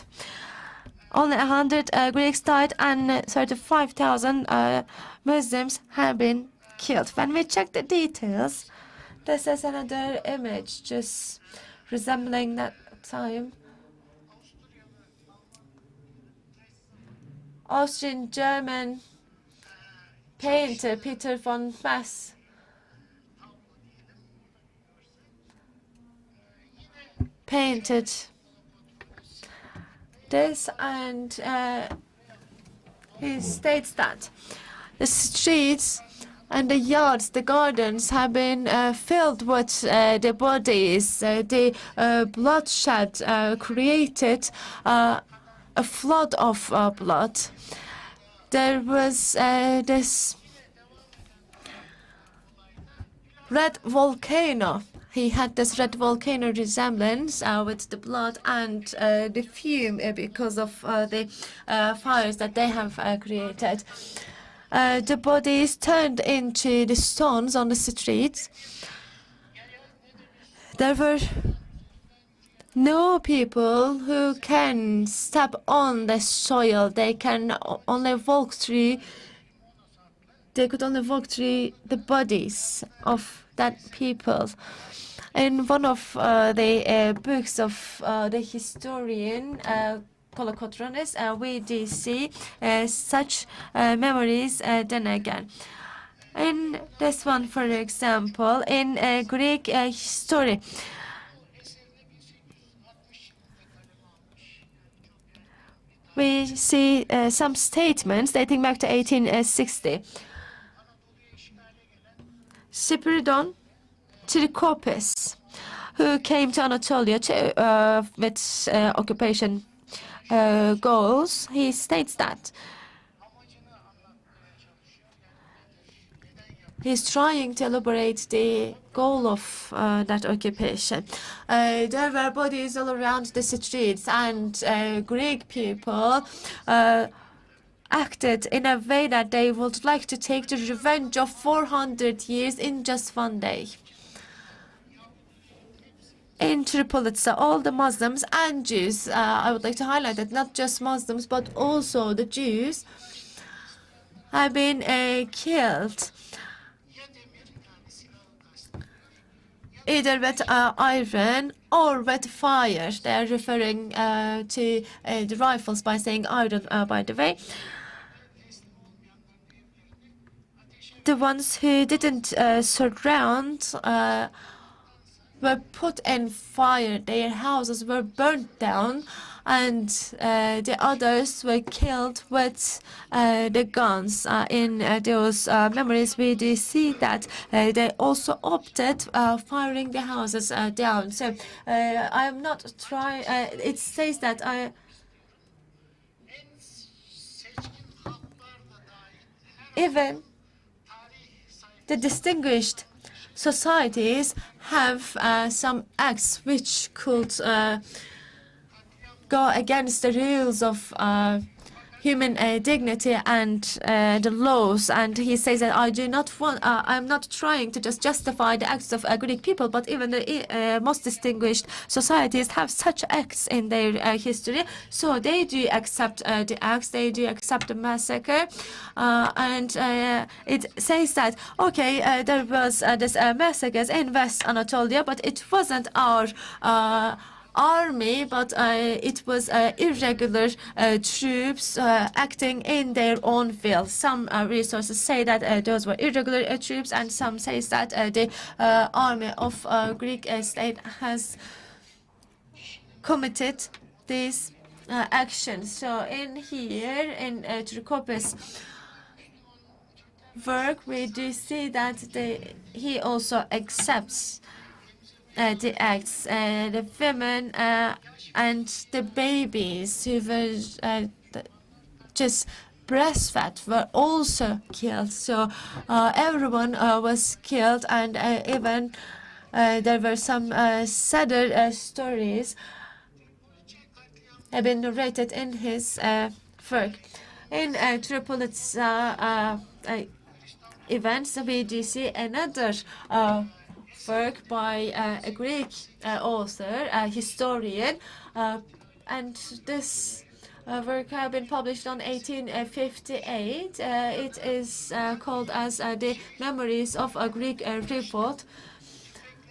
Only 100 Greeks died, and 35,000 Muslims have been killed. When we check the details, this is another image just resembling that time. Austrian German painter Peter von Mass painted this, and he states that the streets and the yards, the gardens have been filled with the bodies. The bloodshed created a flood of blood. There was this red volcano. He had this red volcano resemblance with the blood and the fume because of the fires that they have created. The bodies turned into the stones on the streets. There were no people who can step on the soil. They can only walk through. They could only walk through the bodies of that people. In one of the books of the historian Kolokotronis, we do see such memories then again. In this one, for example, in Greek history, we see some statements dating back to 1860. Spiridon Trikopis, who came to Anatolia with occupation goals, he states that he's trying to elaborate the goal of that occupation. There were bodies all around the streets, and Greek people acted in a way that they would like to take the revenge of 400 years in just one day. In Tripolitsa, all the Muslims and Jews, I would like to highlight that not just Muslims, but also the Jews, have been killed, either with iron or with fire. They are referring to the rifles by saying iron, by the way. The ones who didn't surround were put in fire. Their houses were burnt down, and the others were killed with the guns. In those memories, we do see that they also opted firing the houses down. So I am not trying. It says that even the distinguished societies have some acts which could go against the rules of human dignity and the laws. And he says that I'm not trying to just justify the acts of Greek people, but even the most distinguished societies have such acts in their history. So they do accept the acts, they do accept the massacre. And it says that, okay, there was this massacres in West Anatolia, but it wasn't our army, but it was irregular troops acting in their own will. Some resources say that those were irregular troops, and some say that the army of Greek state has committed these actions. So in here, in Trikopis' work, we do see that he also accepts the acts. The women and the babies who were just breastfed were also killed. So everyone was killed, and even there were some sadder stories have been narrated in his work. In Tripolitsa events, we do see another work by a Greek author, a historian, and this work has been published in 1858. It is called as The Memories of a Greek Revolt.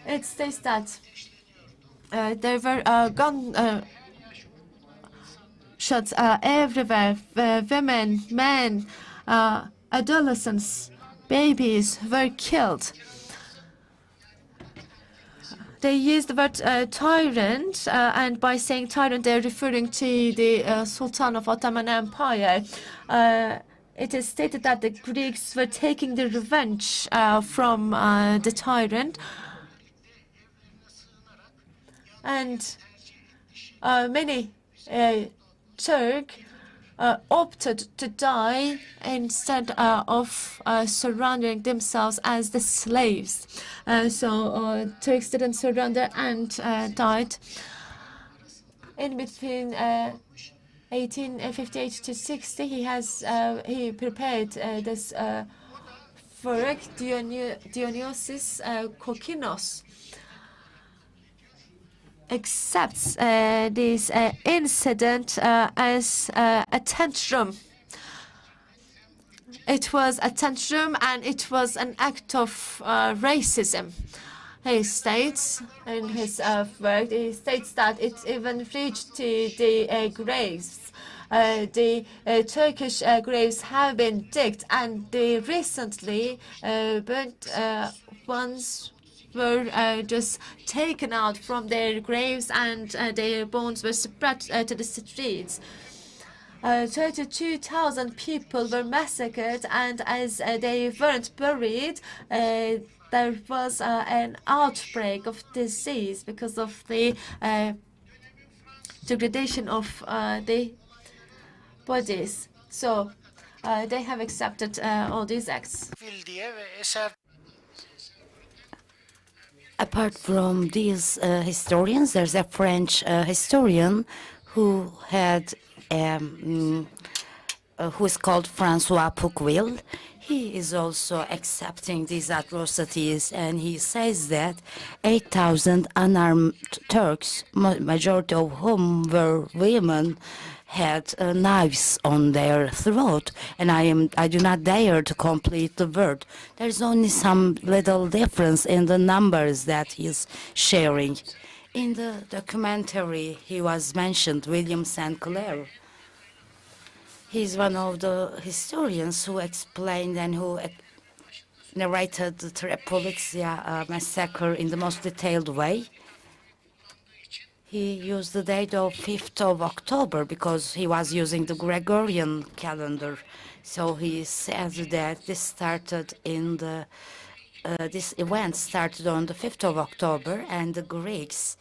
It states that there were gun shots everywhere. Women, men, adolescents, babies were killed. They used the word tyrant, and by saying tyrant, they're referring to the Sultan of Ottoman Empire. It is stated that the Greeks were taking the revenge from the tyrant, and many Turks opted to die instead of surrendering themselves as the slaves. So Turks didn't surrender and died. In between 1858 to 60, he prepared this work, Dionysius Kokinos accepts this incident as a tantrum. It was a tantrum, and it was an act of racism. He states in his work, he states that it even reached to the graves. The Turkish graves have been digged, and the recently burnt ones were just taken out from their graves, and their bones were spread to the streets. 32,000 people were massacred, and as they weren't buried, there was an outbreak of disease because of the degradation of the bodies. So they have accepted all these acts. Apart from these historians, there's a French historian who had who is called François Pouqueville. He is also accepting these atrocities, and he says that 8,000 unarmed Turks, majority of whom were women, had knives on their throat, and I do not dare to complete the word. There's only some little difference in the numbers that he's sharing. In the documentary, he was mentioned, William St. Clair. He's one of the historians who explained and who narrated the Tripolitsa massacre in the most detailed way. He used the date of 5th of October because he was using the Gregorian calendar. So he says that this started in the this event started on the 5th of October, and the Greeks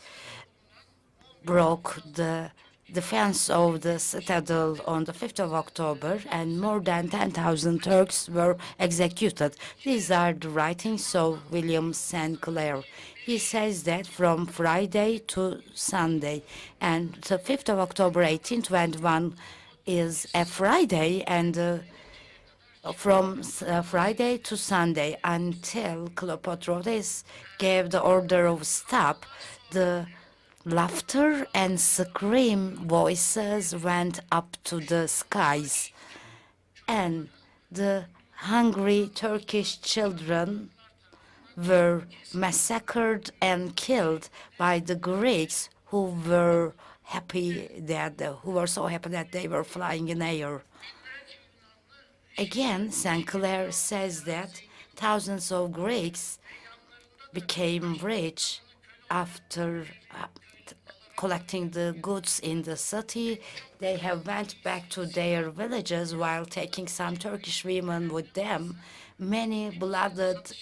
broke the defense of the citadel on the 5th of October, and more than 10,000 Turks were executed. These are the writings of William St. Clair. He says that from Friday to Sunday, and the 5th of October 1821 is a Friday, and from Friday to Sunday until Cleopatra gave the order of stop, the laughter and scream voices went up to the skies, and the hungry Turkish children were massacred and killed by the Greeks who were so happy that they were flying in air. Again, St. Clair says that thousands of Greeks became rich after collecting the goods in the city. They have went back to their villages while taking some Turkish women with them. Many blooded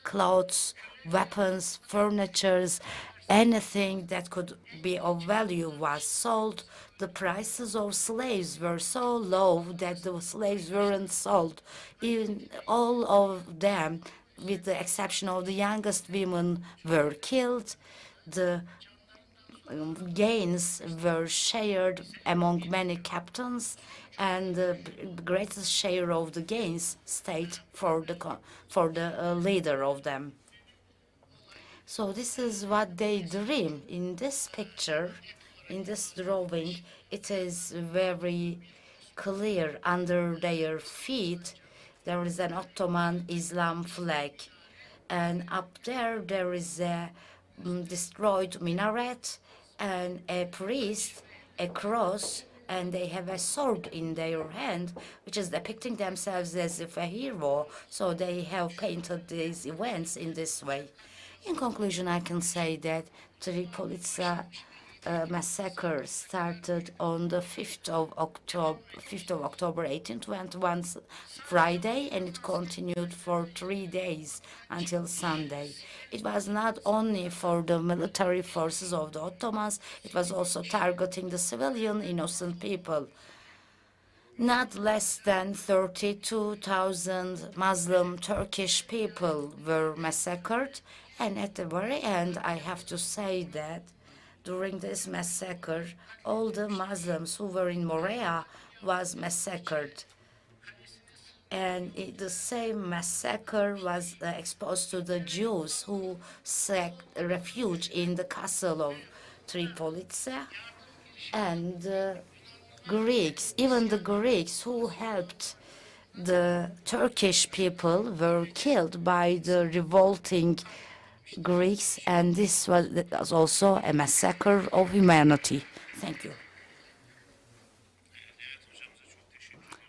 clothes, weapons, furnitures, anything that could be of value was sold. The prices of slaves were so low that the slaves weren't sold. Even all of them, with the exception of the youngest women, were killed. The gains were shared among many captains, and the greatest share of the gains stayed for the leader of them. So this is what they dream. In this picture, in this drawing, it is very clear. Under their feet, there is an Ottoman Islam flag. And up there is a destroyed minaret and a priest, a cross, and they have a sword in their hand, which is depicting themselves as if a hero. So they have painted these events in this way. In conclusion, I can say that Tripolitsa massacre started on the 5th of October 1821, Friday, and it continued for 3 days until Sunday. It was not only for the military forces of the Ottomans, it was also targeting the civilian innocent people. Not less than 32,000 Muslim Turkish people were massacred, and at the very end, I have to say that during this massacre, all the Muslims who were in Morea was massacred. And the same massacre was exposed to the Jews who sought refuge in the castle of Tripolitsa, and the Greeks, even the Greeks who helped the Turkish people were killed by the revolting Greeks, and this was also a massacre of humanity. Thank you.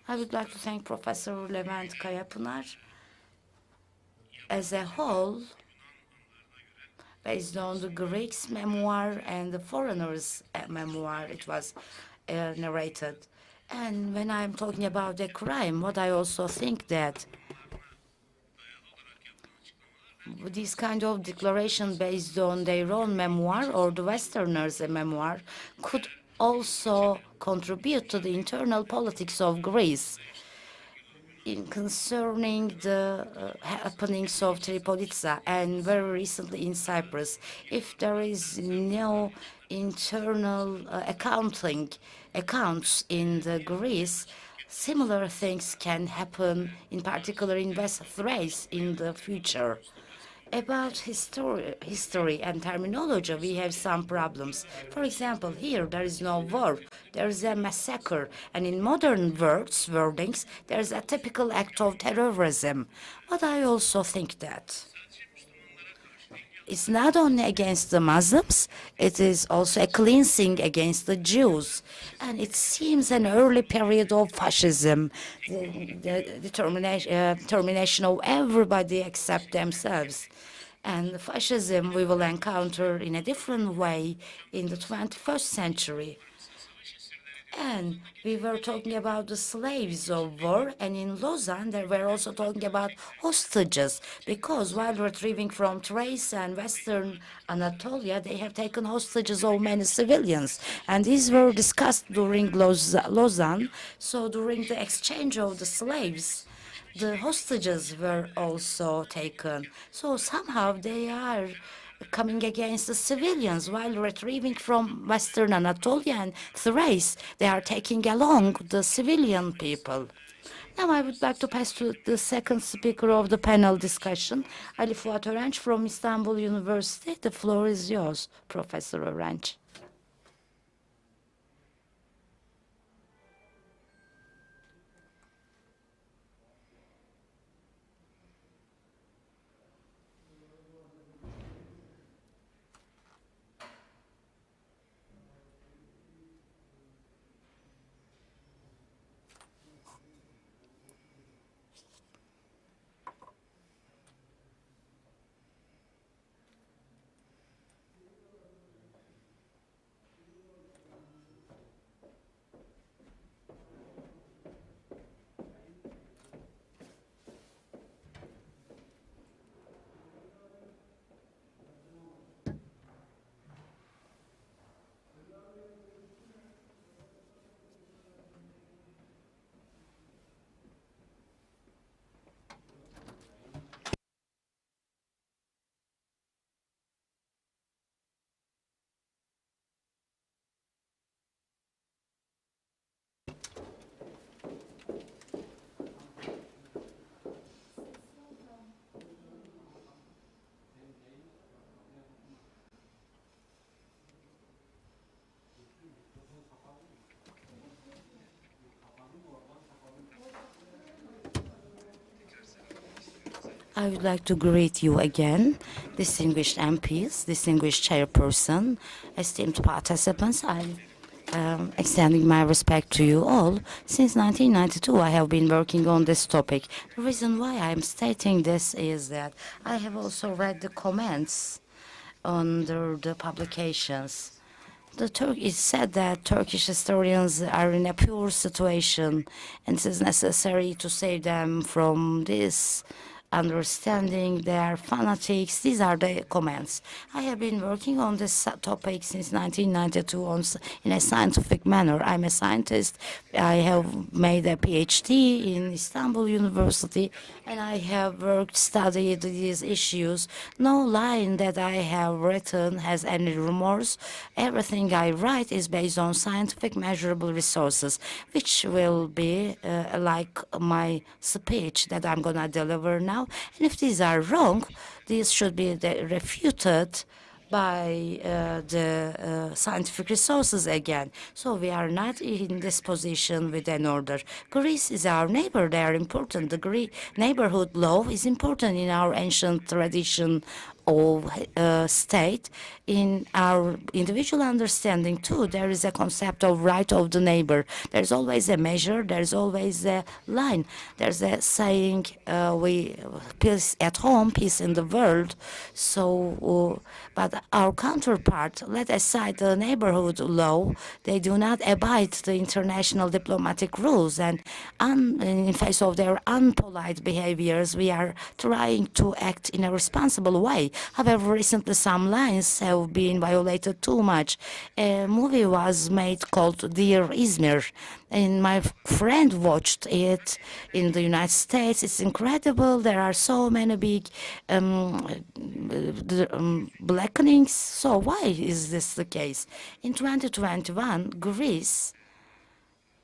I would like to thank Professor Levent Kayapınar. As a whole, based on the Greeks' memoir and the foreigners' memoir, it was narrated. And when I'm talking about the crime, what I also think that this kind of declaration based on their own memoir or the Westerners' memoir could also contribute to the internal politics of Greece. In concerning the happenings of Tripolitsa and very recently in Cyprus, if there is no internal accounts in the Greece, similar things can happen, in particular in West Thrace in the future. About history and terminology, we have some problems. For example, here there is no war, there is a massacre, and in modern wordings, there is a typical act of terrorism. But I also think that it's not only against the Muslims, it is also a cleansing against the Jews. And it seems an early period of fascism, the determination of everybody except themselves. And fascism we will encounter in a different way in the 21st century. And we were talking about the slaves of war, and in Lausanne, they were also talking about hostages, because while retrieving from Thrace and Western Anatolia, they have taken hostages of many civilians. And these were discussed during Lausanne. So during the exchange of the slaves, the hostages were also taken. So somehow they are coming against the civilians while retrieving from Western Anatolia and Thrace. They are taking along the civilian people. Now I would like to pass to the second speaker of the panel discussion, Ali Fuat Örenç from Istanbul University. The floor is yours, Professor Örenç. I would like to greet you again, distinguished MPs, distinguished chairperson, esteemed participants. I'm extending my respect to you all. Since 1992, I have been working on this topic. The reason why I'm stating this is that I have also read the comments under the publications. It said that Turkish historians are in a poor situation, and it is necessary to save them from this understanding. They are fanatics. These are the comments. I have been working on this topic since 1992 in a scientific manner. I'm a scientist. I have made a PhD in Istanbul University, and I have studied these issues. No line that I have written has any remorse. Everything I write is based on scientific measurable resources, which will be like my speech that I'm going to deliver now. And if these are wrong, these should be refuted by the scientific resources again. So we are not in this position with an order. Greece is our neighbor. They are important. The Greek neighborhood law is important in our ancient tradition of state. In our individual understanding too, there is a concept of right of the neighbor. There's always a measure, there's always a line. There's a saying, peace at home, peace in the world. So, but our counterpart, let aside the neighborhood law, they do not abide the international diplomatic rules, and in face of their unpolite behaviors, we are trying to act in a responsible way. However, recently some lines have been violated too much. A movie was made called Dear Izmir, and my friend watched it in the United States. It's incredible. There are so many big blackenings. So why is this the case? In 2021, Greece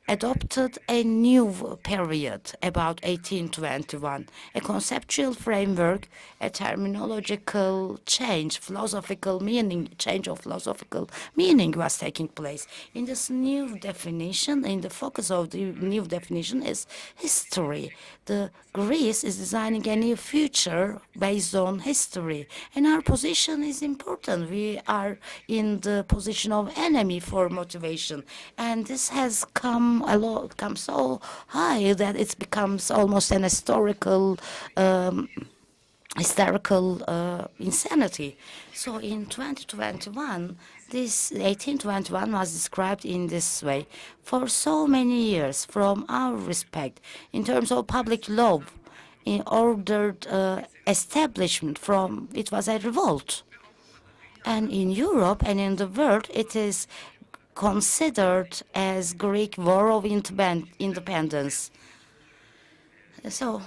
adopted a new period about 1821, a conceptual framework, a terminological change, change of philosophical meaning was taking place. In this new definition, in the focus of the new definition is history. Greece is designing a new future based on history, and our position is important. We are in the position of enemy for motivation, and this has come so high that it becomes almost an hysterical insanity. So in 2021, this 1821 was described in this way. For so many years, from our respect, in terms of public law, in ordered establishment, it was a revolt. And in Europe and in the world, it is considered as Greek War of Independence. So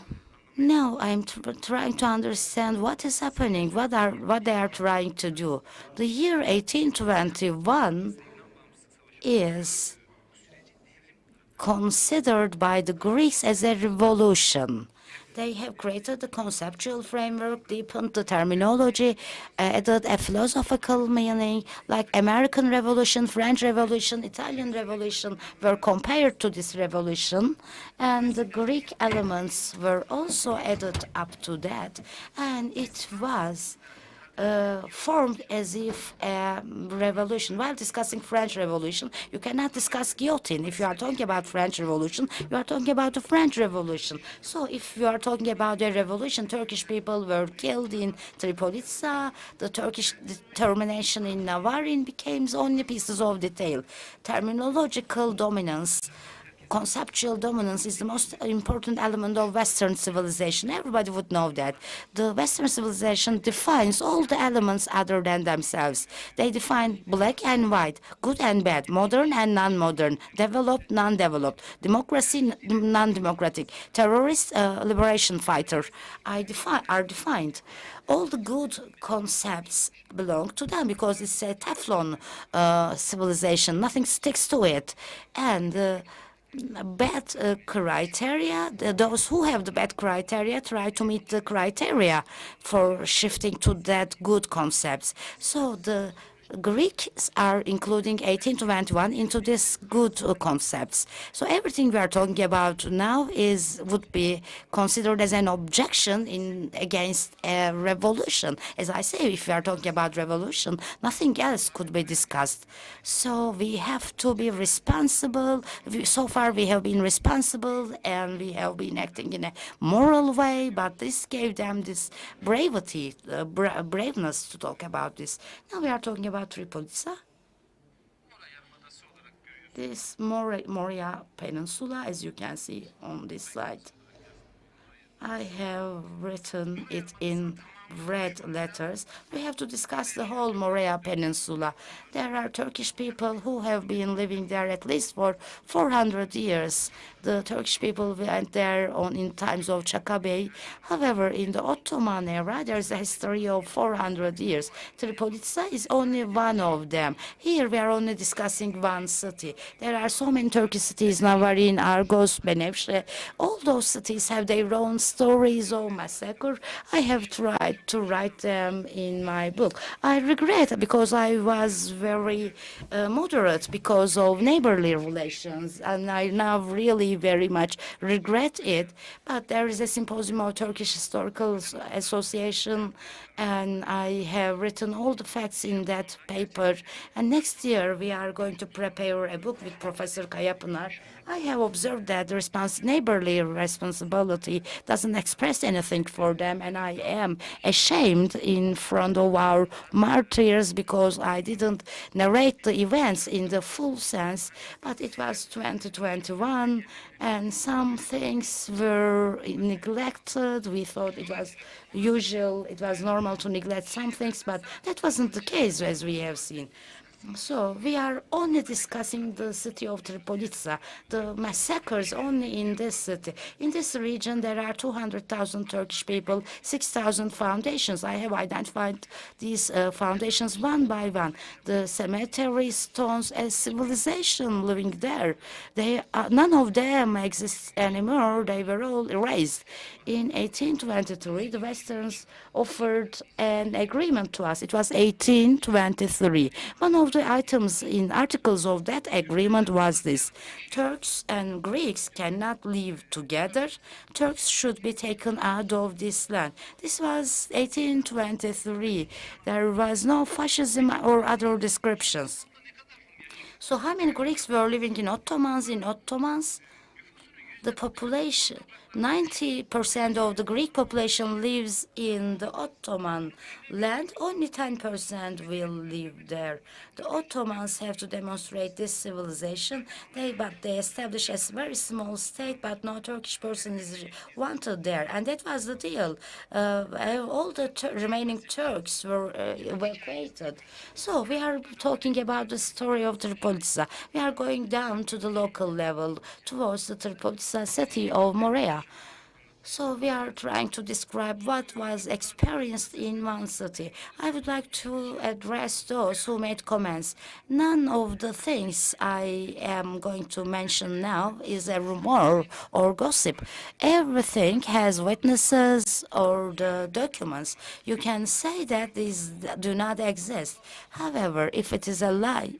now I'm trying to understand what is happening, what they are trying to do. The year 1821 is considered by the Greeks as a revolution. They have created the conceptual framework, deepened the terminology, added a philosophical meaning, like American Revolution, French Revolution, Italian Revolution were compared to this revolution, and the Greek elements were also added up to that, and it was formed as if a revolution. While discussing French Revolution, you cannot discuss guillotine. If you are talking about French Revolution, you are talking about the French Revolution. So if you are talking about a revolution, Turkish people were killed in Tripolitsa, the Turkish determination in Navarin became only pieces of detail. Terminological dominance, conceptual dominance is the most important element of Western civilization. Everybody would know that. The Western civilization defines all the elements other than themselves. They define black and white, good and bad, modern and non-modern, developed, non-developed, democracy, non-democratic, terrorist, liberation fighter are defined. All the good concepts belong to them because it's a Teflon civilization. Nothing sticks to it. And bad criteria, those who have the bad criteria try to meet the criteria for shifting to that good concepts. So the Greeks are including 1821 into these good concepts. So everything we are talking about now would be considered as an objection against a revolution. As I say, if we are talking about revolution, nothing else could be discussed. So we have to be responsible. So far we have been responsible and we have been acting in a moral way, but this gave them this braveness to talk about this. Now we are talking about Tripolitsa. This Morea Peninsula, as you can see on this slide. I have written it in red letters. We have to discuss the whole Morea Peninsula. There are Turkish people who have been living there at least for 400 years. The Turkish people went there in times of Chaka Bey. However, in the Ottoman era, there's a history of 400 years. Tripolitsa is only one of them. Here we are only discussing one city. There are so many Turkish cities, Navarin, Argos, Benevşe. All those cities have their own stories of massacre. I have tried to write them in my book. I regret because I was very moderate because of neighborly relations, and I now really very much regret it. But there is a symposium of Turkish Historical Association, and I have written all the facts in that paper. And next year we are going to prepare a book with Professor Kayapınar. I have observed that the neighborly responsibility doesn't express anything for them, and I am ashamed in front of our martyrs because I didn't narrate the events in the full sense, but it was 2021, and some things were neglected. We thought it was usual, it was normal to neglect some things, but that wasn't the case, as we have seen. So we are only discussing the city of Tripolitsa, the massacres only in this city. In this region, there are 200,000 Turkish people, 6,000 foundations. I have identified these foundations one by one. The cemetery stones, a civilization living there. None of them exist anymore. They were all erased. In 1823, the Westerns offered an agreement to us. It was 1823. One of the items in articles of that agreement was this: Turks and Greeks cannot live together. Turks should be taken out of this land. This was 1823. There was no fascism or other descriptions. So how many Greeks were living in Ottomans? The population, 90% of the Greek population lives in the Ottoman land. Only 10% will live there. The Ottomans have to demonstrate this civilization. But they establish a very small state, but no Turkish person is wanted there. And that was the deal. All the remaining Turks were evacuated. So we are talking about the story of Tripolitsa. We are going down to the local level towards the Tripolitsa city of Morea. So we are trying to describe what was experienced in one city. I would like to address those who made comments. None of the things I am going to mention now is a rumor or gossip. Everything has witnesses or the documents. You can say that these do not exist. However, if it is a lie,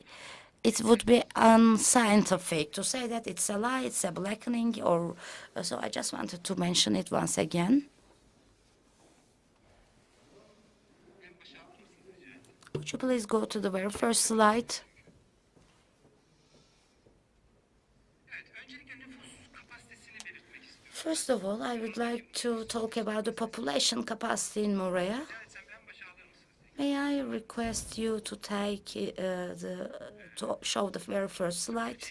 it would be unscientific to say that it's a lie, it's a blackening, or so I just wanted to mention it once again. Would you please go to the very first slide? First of all, I would like to talk about the population capacity in Morea. May I request you to take to show the very first slide?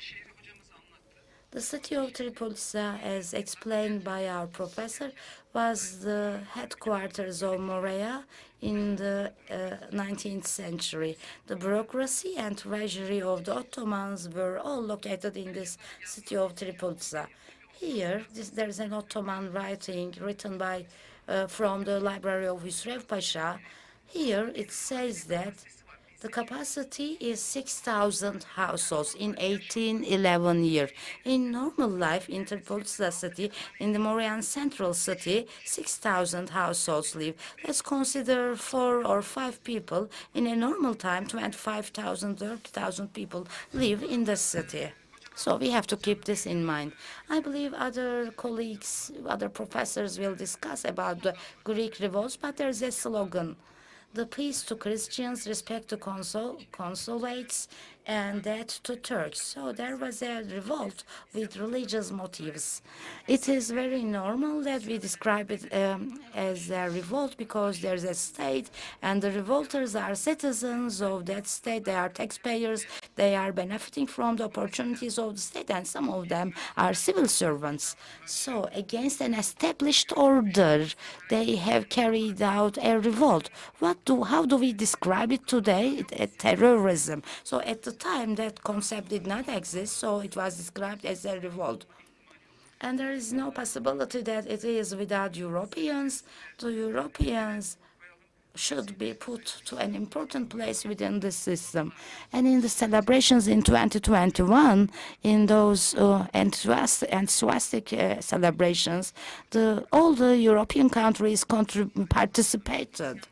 The city of Tripolitsa, as explained by our professor, was the headquarters of Morea in the 19th century. The bureaucracy and treasury of the Ottomans were all located in this city of Tripolitsa. Here, there's an Ottoman writing written by from the library of Hüsrev Pasha. Here it says that The capacity is 6,000 households in 1811 year. In normal life, in Tripolitsa city, in the Morean central city, 6,000 households live. Let's consider 4 or 5 people. In a normal time, 25,000, 30,000 people live in the city. So we have to keep this in mind. I believe other colleagues, other professors will discuss about the Greek revolts, but there's a slogan: the peace to Christians, respect to consulates, and that to Turks. So there was a revolt with religious motives. It is very normal that we describe it as a revolt because there's a state and the revolters are citizens of that state. They are taxpayers. They are benefiting from the opportunities of the state, and some of them are civil servants. So against an established order, they have carried out a revolt. How do we describe it today? Terrorism. So at the time, that concept did not exist, so it was described as a revolt. And there is no possibility that it is without Europeans. The Europeans should be put to an important place within the system. And in the celebrations in 2021, in those enthusiastic celebrations, all the European countries participated.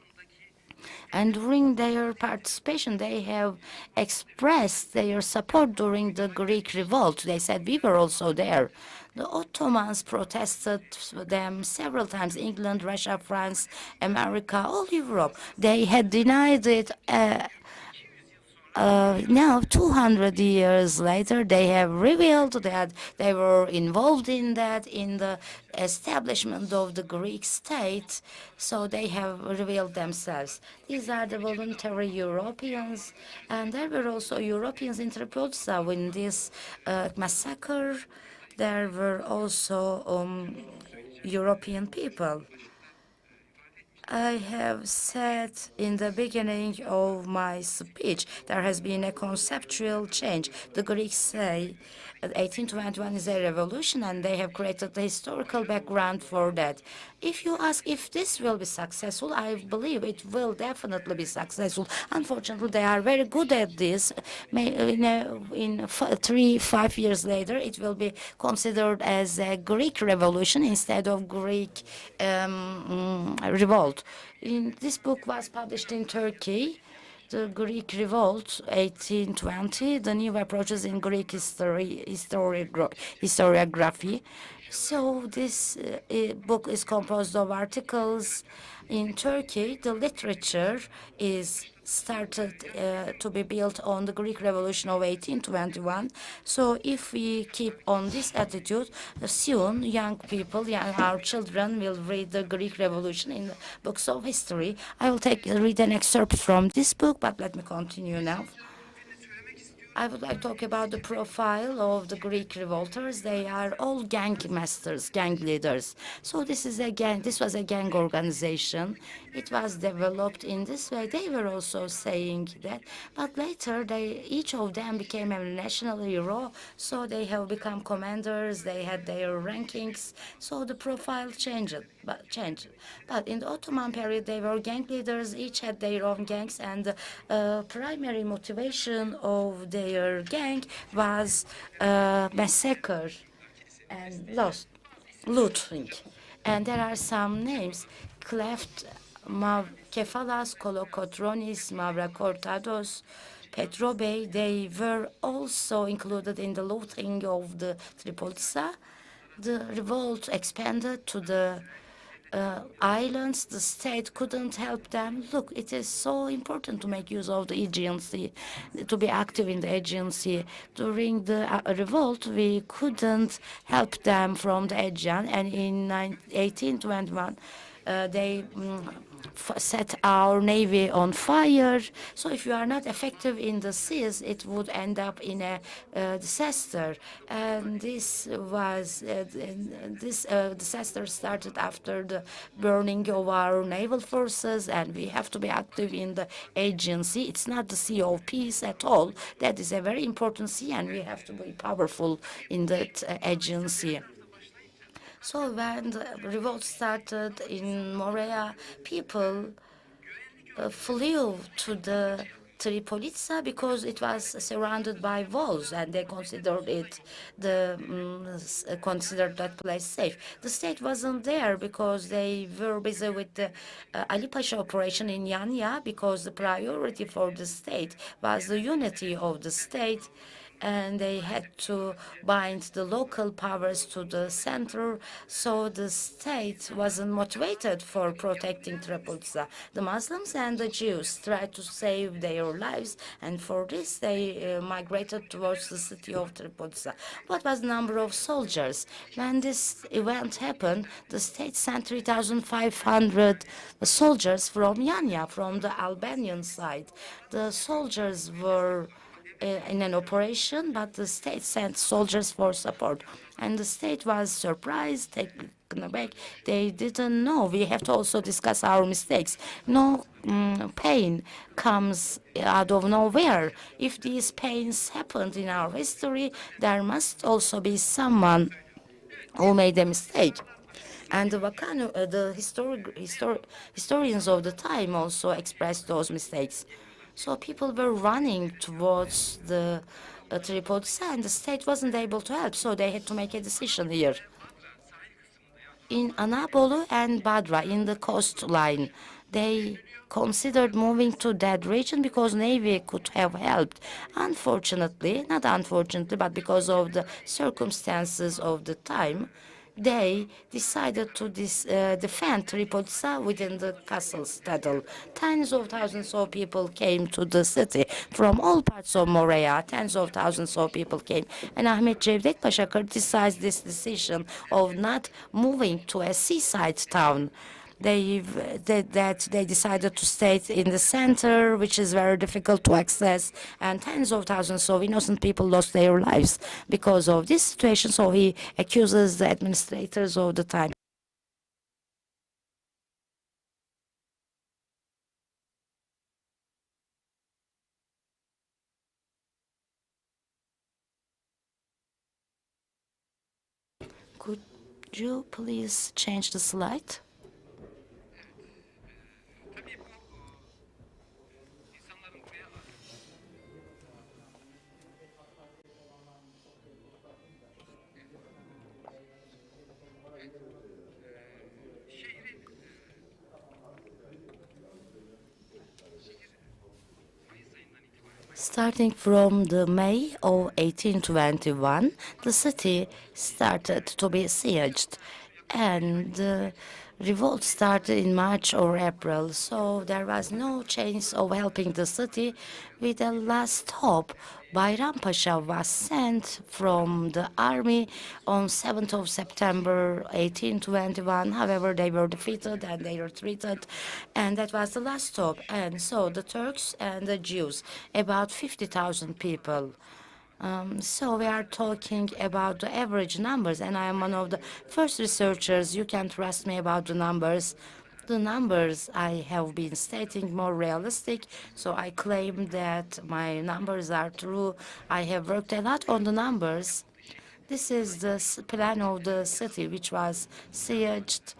And during their participation, they have expressed their support during the Greek Revolt. They said we were also there. The Ottomans protested them several times: England, Russia, France, America, all Europe. They had denied it. Now, 200 years later, they have revealed that they were involved in that, in the establishment of the Greek state, so they have revealed themselves. These are the voluntary Europeans, and there were also Europeans in Tripolitsa in this massacre. There were also European people. I have said in the beginning of my speech, there has been a conceptual change. The Greeks say 1821 is a revolution, and they have created the historical background for that. If you ask if this will be successful, I believe it will definitely be successful. Unfortunately, they are very good at this. In 3-5 years later, it will be considered as a Greek revolution instead of Greek revolt. This book was published in Turkey. The Greek Revolt, 1820, the new approaches in Greek historiography. So this book is composed of articles. In Turkey, the literature is started to be built on the Greek Revolution of 1821. So if we keep on this attitude, soon young people, our children will read the Greek Revolution in the books of history. I will read an excerpt from this book, but let me continue now. I would like to talk about the profile of the Greek revolters. They are all gang masters, gang leaders. So this is a gang. This was a gang organization. It was developed in this way. They were also saying that, but later each of them became a national hero. So they have become commanders. They had their rankings. So the profile changed. But in the Ottoman period, they were gang leaders. Each had their own gangs, and the primary motivation of their gang was massacre and looting. And there are some names: Cleft, Kefalas, Kolokotronis, Mavrakortados, Petrobey. They were also included in the looting of the Tripolitsa. The revolt expanded to the islands. The state couldn't help them. Look, it is so important to make use of the Aegean Sea, to be active in the Aegean Sea. During the revolt, we couldn't help them from the Aegean, and in 1821, they set our navy on fire. So if you are not effective in the seas, it would end up in a disaster. And this disaster started after the burning of our naval forces, and we have to be active in the Aegean Sea. It's not the sea of peace at all. That is a very important sea, and we have to be powerful in that Aegean Sea. So when the revolt started in Morea, people flew to the Tripolitsa because it was surrounded by walls, and they considered it considered that place safe. The state wasn't there because they were busy with the Ali Pasha operation in Yanya, because the priority for the state was the unity of the state, and they had to bind the local powers to the center, so the state wasn't motivated for protecting Tripolitsa. The Muslims and the Jews tried to save their lives, and for this they migrated towards the city of Tripolitsa. What was the number of soldiers? When this event happened, the state sent 3,500 soldiers from Yanya, from the Albanian side. The soldiers were in an operation, but the state sent soldiers for support. And the state was surprised, taken aback. They didn't know. We have to also discuss our mistakes. No pain comes out of nowhere. If these pains happened in our history, there must also be someone who made a mistake. And the historians of the time also expressed those mistakes. So people were running towards the Tripolitsa, and the state wasn't able to help, so they had to make a decision here. In Anadolu and Badra, in the coastline, they considered moving to that region because Navy could have helped. Unfortunately, not unfortunately, but because of the circumstances of the time, they decided to defend Tripolitsa within the castle citadel. Tens of thousands of people came to the city from all parts of Morea. Tens of thousands of people came. And Ahmet Cevdet Pasha criticized this decision of not moving to a seaside town. They decided to stay in the center, which is very difficult to access, and tens of thousands of innocent people lost their lives because of this situation. So he accuses the administrators of the time. Could you please change the slide? Starting from the May of 1821, the city started to be sieged, and the revolt started in March or April, so there was no chance of helping the city. With a last hope, Bayram Pasha was sent from the army on 7th of September 1821. However, they were defeated and they retreated, and that was the last hope. And so the Turks and the Jews, about 50,000 people. So we are talking about the average numbers, and I am one of the first researchers. You can trust me about the numbers. The numbers I have been stating more realistic, so I claim that my numbers are true. I have worked a lot on the numbers. This is the plan of the city, which was sieged.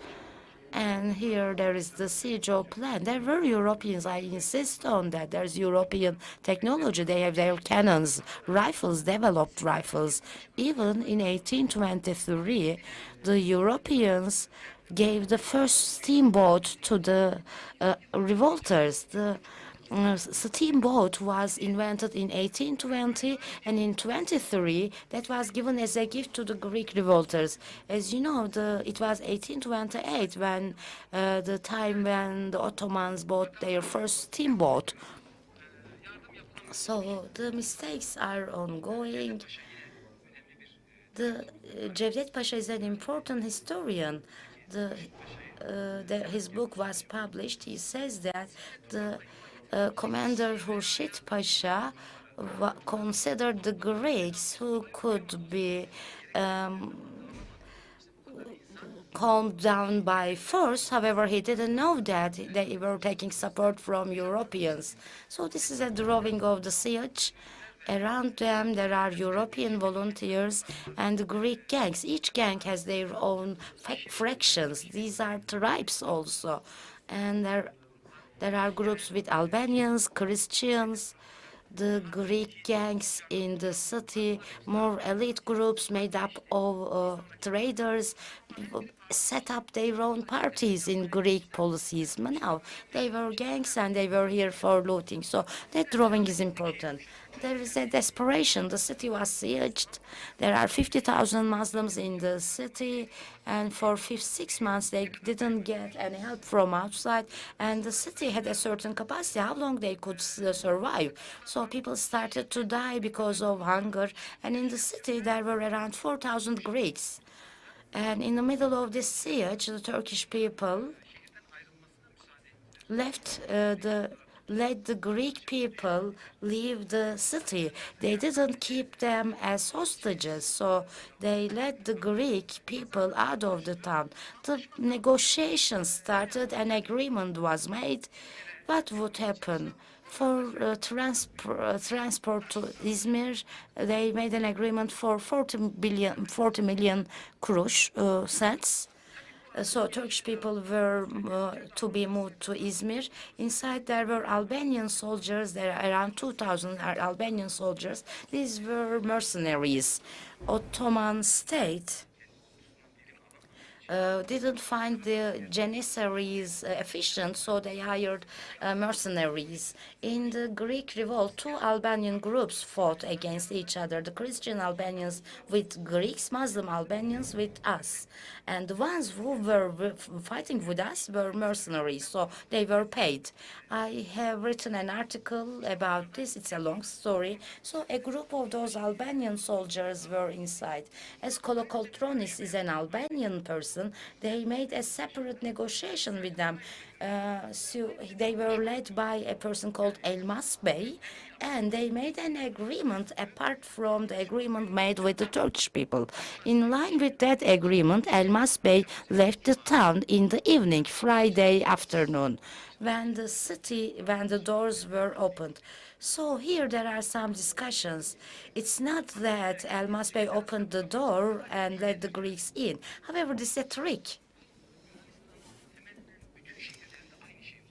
And here there is the siege of plan. There were Europeans, I insist on that. There's European technology. They have their cannons, rifles, developed rifles. Even in 1823, the Europeans gave the first steamboat to the revolters. The steamboat was invented in 1820, and in 23 that was given as a gift to the Greek revolters. As you know, it was 1828 when the time when the Ottomans bought their first steamboat. So the mistakes are ongoing. Cevdet Pasha is an important historian. His book was published. He says that the Commander Hurşit Pasha considered the Greeks who could be calmed down by force. However, he didn't know that they were taking support from Europeans. So this is a drawing of the siege. Around them, there are European volunteers and Greek gangs. Each gang has their own fractions. These are tribes also. And There are groups with Albanians, Christians, the Greek gangs in the city, more elite groups made up of traders, set up their own parties in Greek policies. But now they were gangs and they were here for looting. So that drawing is important. There is a desperation. The city was sieged. There are 50,000 Muslims in the city, and for 6 months they didn't get any help from outside. And the city had a certain capacity, how long they could survive. So people started to die because of hunger. And in the city there were around 4,000 Greeks. And in the middle of this siege, the Turkish people let the Greek people leave the city. They didn't keep them as hostages, so they let the Greek people out of the town. The negotiations started, an agreement was made. What would happen? For transport to Izmir, they made an agreement for 40 million kurush cents. So Turkish people were to be moved to Izmir. Inside there were Albanian soldiers. There are around 2,000 Albanian soldiers. These were mercenaries. Ottoman state didn't find the Janissaries efficient, so they hired mercenaries. In the Greek Revolt, 2 Albanian groups fought against each other, the Christian Albanians with Greeks, Muslim Albanians with us. And the ones who were fighting with us were mercenaries, so they were paid. I have written an article about this. It's a long story. So a group of those Albanian soldiers were inside. As Kolokotronis is an Albanian person, they made a separate negotiation with them. So they were led by a person called Elmas Bey, and they made an agreement apart from the agreement made with the Turkish people. In line with that agreement, Elmas Bey left the town in the evening, Friday afternoon, when the doors were opened. So here there are some discussions. It's not that Elmas Bey opened the door and let the Greeks in. However, this is a trick.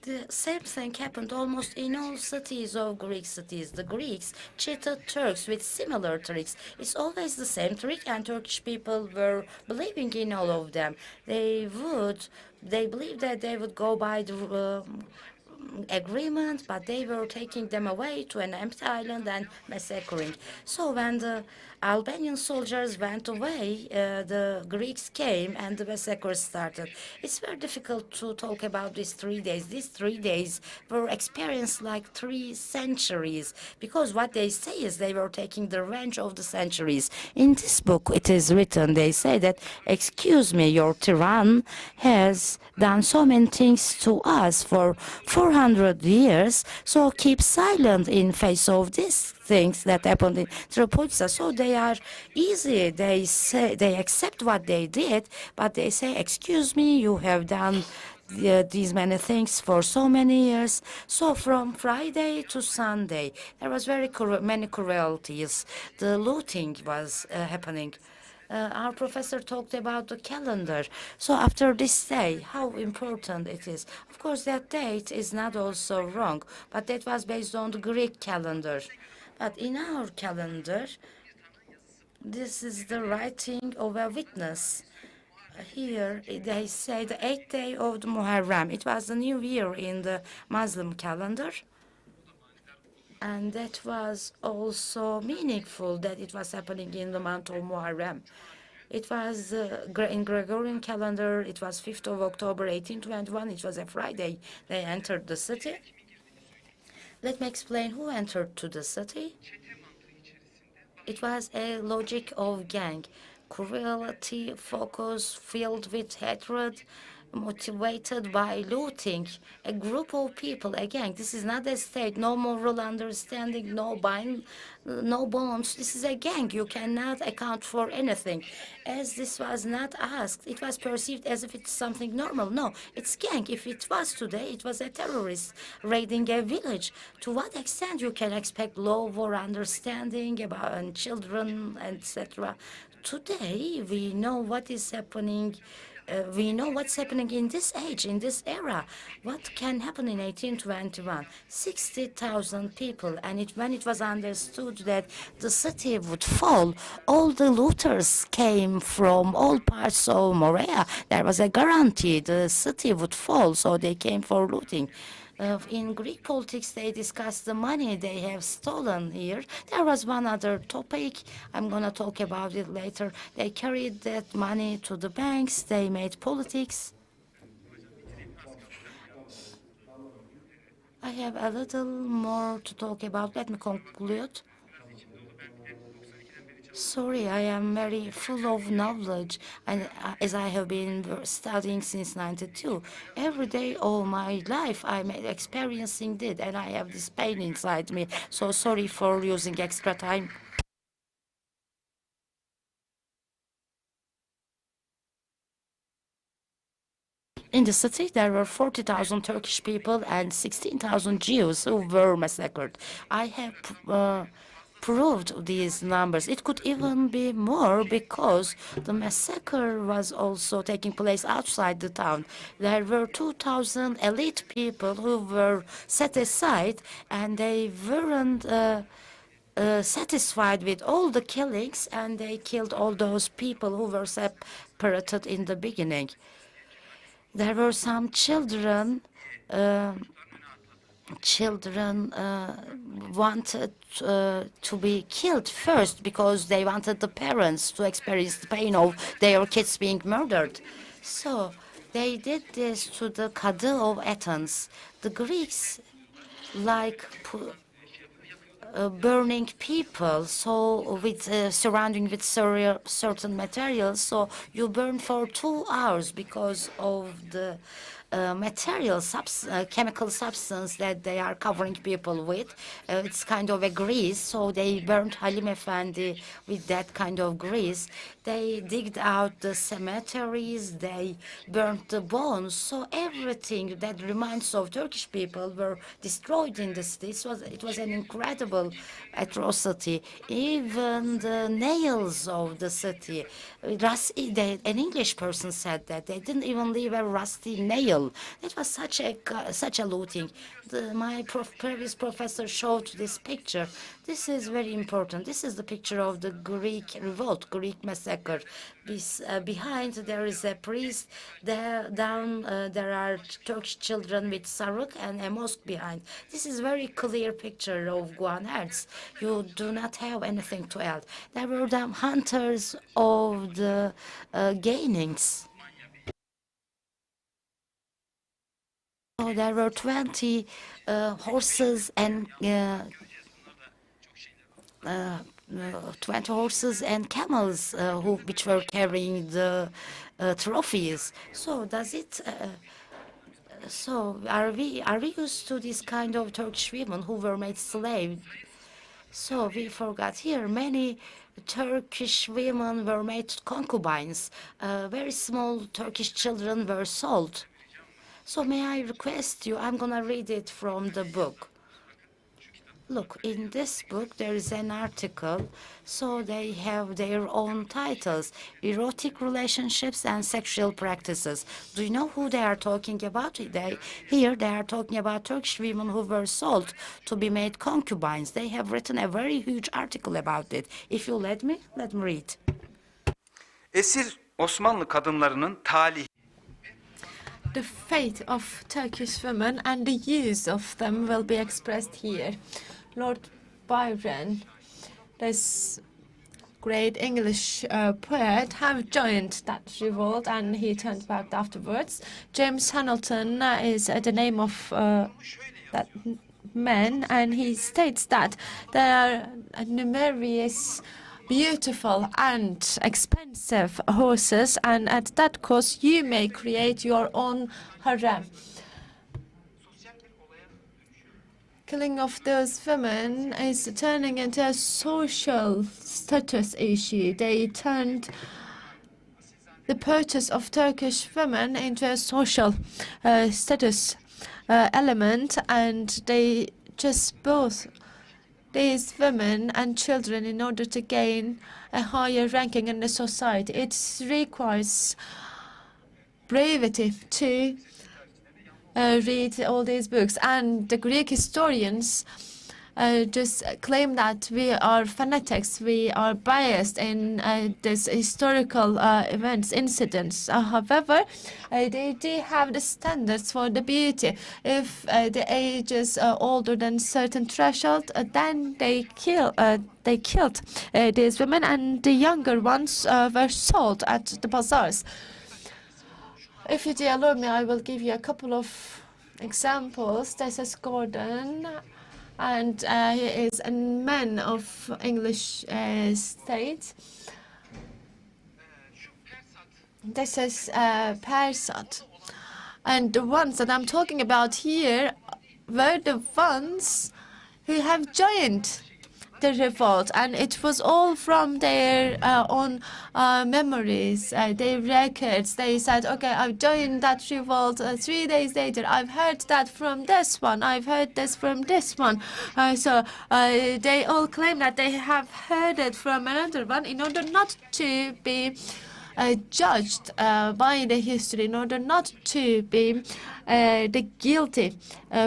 The same thing happened almost in all cities of Greek cities. The Greeks cheated Turks with similar tricks. It's always the same trick, and Turkish people were believing in all of them. They believed that they would go by the agreement, but they were taking them away to an empty island and massacring. So when the Albanian soldiers went away, the Greeks came and the massacres started. It's very difficult to talk about these 3 days. These 3 days were experienced like 3 centuries, because what they say is they were taking the revenge of the centuries. In this book, it is written, they say that, excuse me, your tyrann has done so many things to us for 400 years, so keep silent in face of these things that happened in Tripolitsa. So they are easy. They say they accept what they did, but they say, excuse me, you have done these many things for so many years. So from Friday to Sunday, there was many cruelties. The looting was happening. Our professor talked about the calendar. So after this day, how important it is. Of course, that date is not also wrong, but that was based on the Greek calendar. But in our calendar, this is the writing of a witness. Here they say the 8th day of the Muharram. It was the new year in the Muslim calendar. And that was also meaningful that it was happening in the month of Muharram. It was in Gregorian calendar, it was 5th of October, 1821. It was a Friday. They entered the city. Let me explain who entered to the city. It was a logic of gang, cruelty, focus, filled with hatred, motivated by looting. A group of people, again, this is not a state, no moral understanding, no bonds. This is a gang. You cannot account for anything. As this was not asked, it was perceived as if it's something normal. No, it's gang. If it was today, it was a terrorist raiding a village. To what extent you can expect love or understanding about children, etc.? Today, we know what is happening we know what's happening in this age, in this era. What can happen in 1821? 60,000 people, and when it was understood that the city would fall, all the looters came from all parts of Morea. There was a guarantee the city would fall, so they came for looting. In Greek politics, they discuss the money they have stolen here. There was one other topic. I'm going to talk about it later. They carried that money to the banks. They made politics. I have a little more to talk about. Let me conclude. Sorry, I am very full of knowledge, and as I have been studying since '92, every day all my life I'm experiencing it, and I have this pain inside me. So sorry for using extra time. In the city, there were 40,000 Turkish people and 16,000 Jews who were massacred. I have proved these numbers. It could even be more because the massacre was also taking place outside the town. There were 2,000 elite people who were set aside, and they weren't satisfied with all the killings, and they killed all those people who were separated in the beginning. There were some children wanted to be killed first because they wanted the parents to experience the pain of their kids being murdered. So they did this to the Kadı of Athens. The Greeks like burning people, so with surrounding with certain materials, so you burn for 2 hours because of the chemical substance that they are covering people with. It's kind of a grease, so they burned Halim Efendi with that kind of grease. They digged out the cemeteries, they burnt the bones, so everything that reminds of Turkish people were destroyed in the city. It was an incredible atrocity. Even the nails of the city, an English person said that they didn't even leave a rusty nail. It was such a looting. My previous professor showed this picture. This is very important. This is the picture of the Greek Revolt, Greek massacre. Behind there is a priest. There are Turkish children with sarık and a mosque behind. This is very clear picture of Guan Hertz. You do not have anything to add. There were the hunters of the gainings. So there were 20 horses and 20 horses and camels which were carrying the trophies. So does it? So are we used to this kind of Turkish women who were made slaves? So we forgot here many Turkish women were made concubines. Very small Turkish children were sold. So may I request you, I'm going to read it from the book. Look, in this book there is an article, so they have their own titles, erotic relationships and sexual practices. Do you know who they are talking about? Here they are talking about Turkish women who were sold to be made concubines. They have written a very huge article about it. If you let me read. Esir Osmanlı kadınlarının talihi. The fate of Turkish women and the use of them will be expressed here. Lord Byron, this great English poet, have joined that revolt, and he turned back afterwards. James Hamilton is the name of that man, and he states that there are numerous beautiful and expensive horses, and at that cost you may create your own harem. Killing of those women is turning into a social status issue. They turned the purchase of Turkish women into a social status element, and they just both these women and children in order to gain a higher ranking in the society. It requires bravery to read all these books. And the Greek historians just claim that we are fanatics, we are biased in this historical events, incidents. However, they do have the standards for the beauty. If the age is older than certain threshold, then they killed these women, and the younger ones were sold at the bazaars. If you do allow me, I will give you a couple of examples. This is Gordon, and he is a man of English state. This is Persat. And the ones that I'm talking about here were the ones who have joined the revolt, and it was all from their own memories, their records. They said, okay, I've joined that revolt 3 days later. I've heard that from this one. I've heard this from this one. So they all claim that they have heard it from another one in order not to be judged by the history, in order not to be the guilty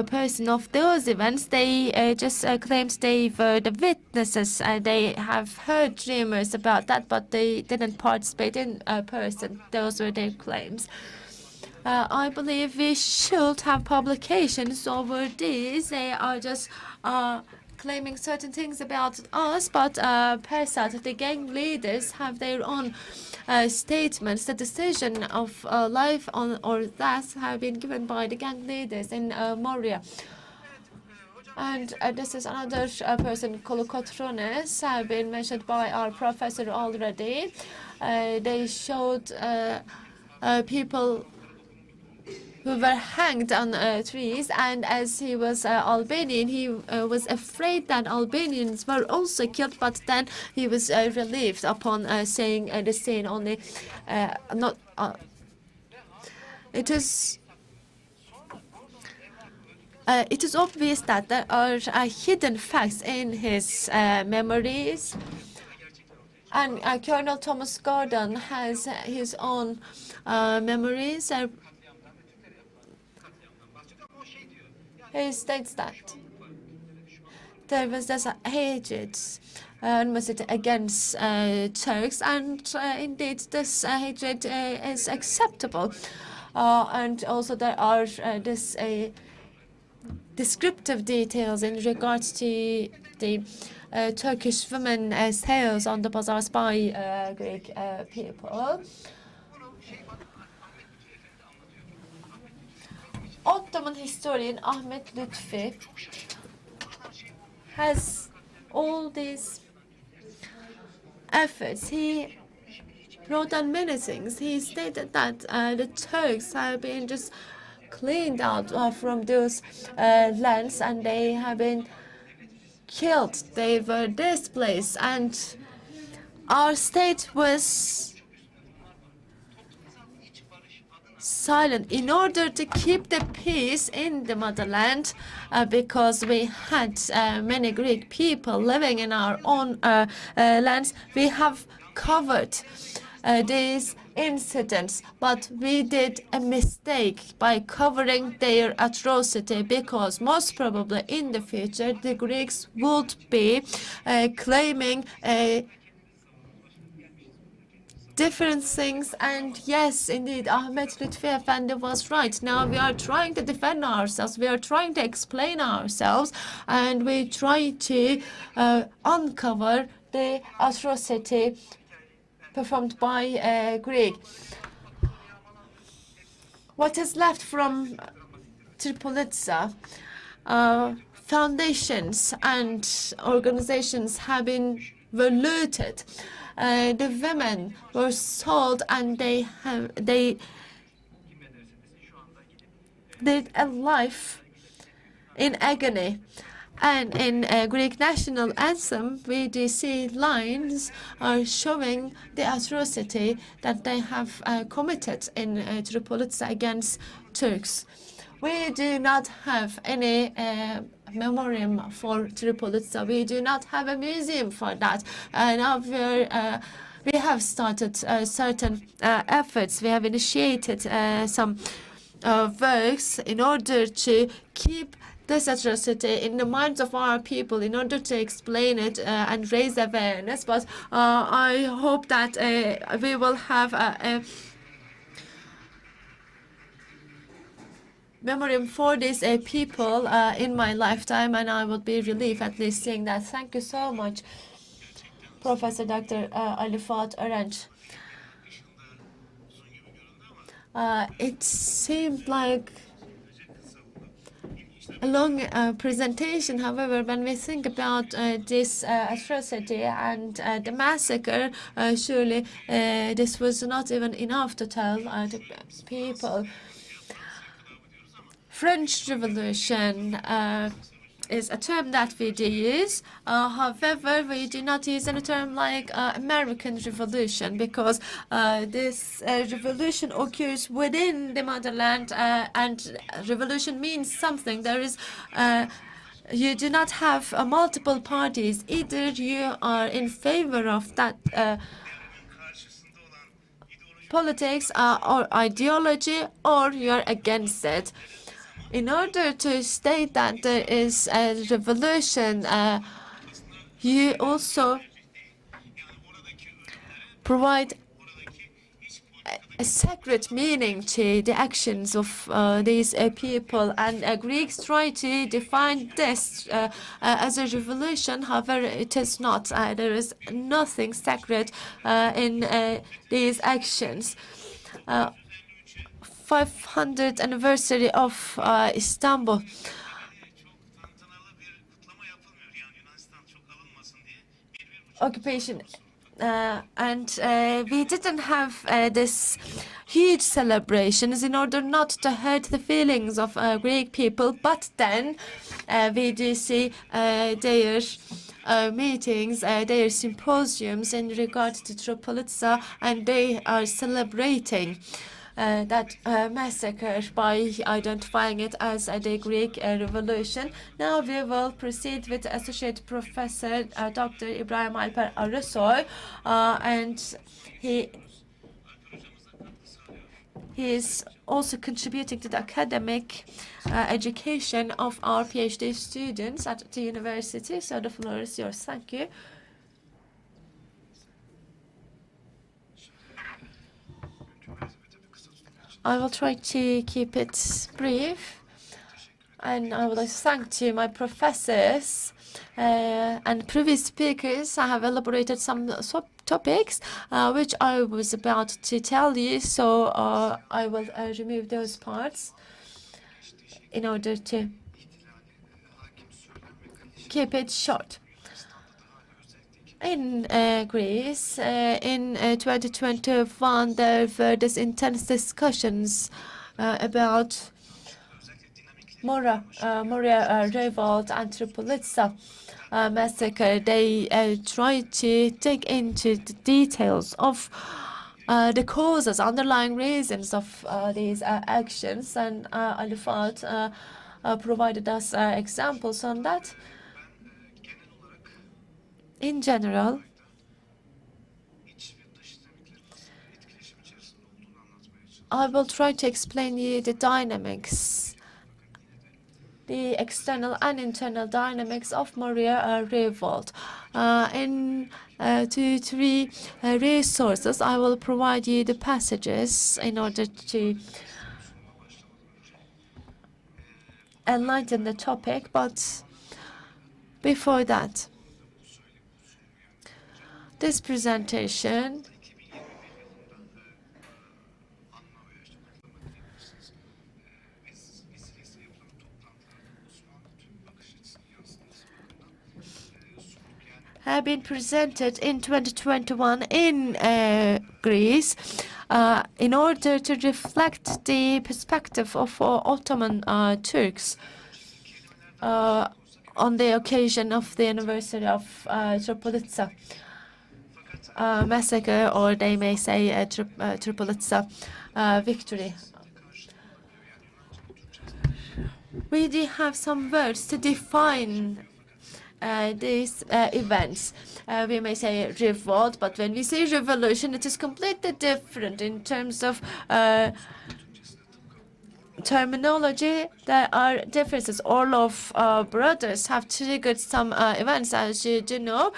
person of those events. They just claimed they were the witnesses. They have heard rumors about that, but they didn't participate in person. Those were their claims. I believe we should have publications over these. They are just claiming certain things about us, but Persat, the gang leaders, have their own statements. The decision of life on or death have been given by the gang leaders in Morea. And this is another person, Kolokotrones, have been mentioned by our professor already. They showed people who were hanged on trees, and as he was Albanian, he was afraid that Albanians were also killed, but then he was relieved upon seeing the scene. Only not it is obvious that there are hidden facts in his memories, and Colonel Thomas Gordon has his own memories. He states that there was this hatred animosity against Turks, and indeed this hatred is acceptable. And also there are this descriptive details in regards to the Turkish women sales on the bazaars by Greek people. Ottoman historian Ahmet Lütfi has all these efforts. He wrote on many things. He stated that the Turks have been just cleaned out from those lands, and they have been killed. They were displaced, and our state was silent in order to keep the peace in the motherland, because we had many Greek people living in our own lands. We have covered these incidents, but we did a mistake by covering their atrocity, because most probably in the future the Greeks would be claiming different things. And yes, indeed, Ahmet Lütfi Efendi was right. Now we are trying to defend ourselves, we are trying to explain ourselves, and we try to uncover the atrocity performed by Greek. What is left from Tripolitsa? Foundations and organizations were looted. The women were sold, and they did a life in agony. And in Greek national anthem, we do see lines showing the atrocity that they have committed in Tripolitsa against Turks. We do not have any memoriam for Tripolitsa. We do not have a museum for that. Now we're We have started certain efforts. We have initiated some works in order to keep this atrocity in the minds of our people, in order to explain it and raise awareness. But I hope that we will have a memoriam for these people in my lifetime, and I would be relieved at least seeing that. Thank you so much, Professor Dr. Ali Fuat Örenç. It seemed like a long presentation. However, when we think about this atrocity and the massacre, surely this was not even enough to tell the people. French Revolution is a term that we do use. However, we do not use any term like American Revolution, because this revolution occurs within the motherland, and revolution means something. There is you do not have multiple parties. Either you are in favor of that politics or ideology, or you're against it. In order to state that there is a revolution, you also provide a sacred meaning to the actions of these people, and Greeks try to define this as a revolution. However, it is not. There is nothing sacred in these actions. 500th anniversary of Istanbul. Occupation. And we didn't have this huge celebrations in order not to hurt the feelings of Greek people, but then we do see their meetings, their symposiums in regard to Tripolitsa, and they are celebrating that massacre by identifying it as the Greek Revolution. Now we will proceed with Associate Professor Dr. İbrahim Alper Arısoy, and he is also contributing to the academic education of our PhD students at the university. So the floor is yours. Thank you. I will try to keep it brief, and I would like to thank to my professors and previous speakers. I have elaborated some topics which I was about to tell you, so I will remove those parts in order to keep it short. In Greece, in 2021, there were these intense discussions about Morea Revolt and Tripolitsa Massacre. They tried to dig into the details of the causes, underlying reasons of these actions, and Ali Fuat provided us examples on that. In general, I will try to explain you the dynamics, the external and internal dynamics of Morea Revolt. In 2-3 resources, I will provide you the passages in order to enlighten the topic, but before that, this presentation have been presented in 2021 in Greece in order to reflect the perspective of Ottoman Turks on the occasion of the anniversary of Tripolitsa Massacre, or they may say Tripolitsa victory. We do have some words to define these events. We may say revolt, but when we say revolution, it is completely different in terms of terminology. There are differences. All of our brothers have triggered some events, as you do know.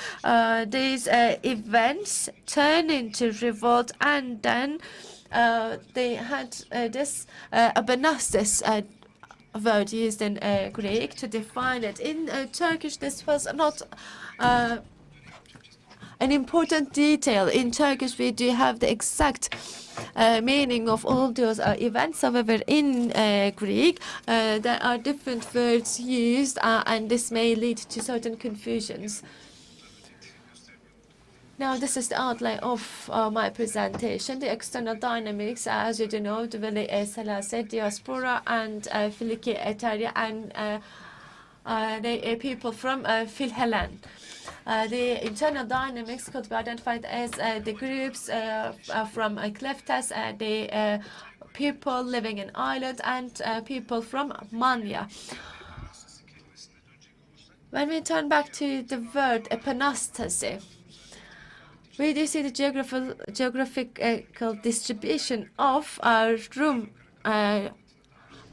These events turn into revolt, and then they had this abenasis word used in Greek to define it. In Turkish, this was not an important detail. In Turkish, we do have the exact meaning of all those events. However, in Greek, there are different words used, and this may lead to certain confusions. Now, this is the outline of my presentation. The external dynamics, as you do know, the Veli Selase, diaspora, and Filiki Eteria, and the people from Philhellen. The internal dynamics could be identified as the groups from Kleftas, the people living in Ireland, and people from Manya. When we turn back to the word epanastasy, we do see the geographical distribution of our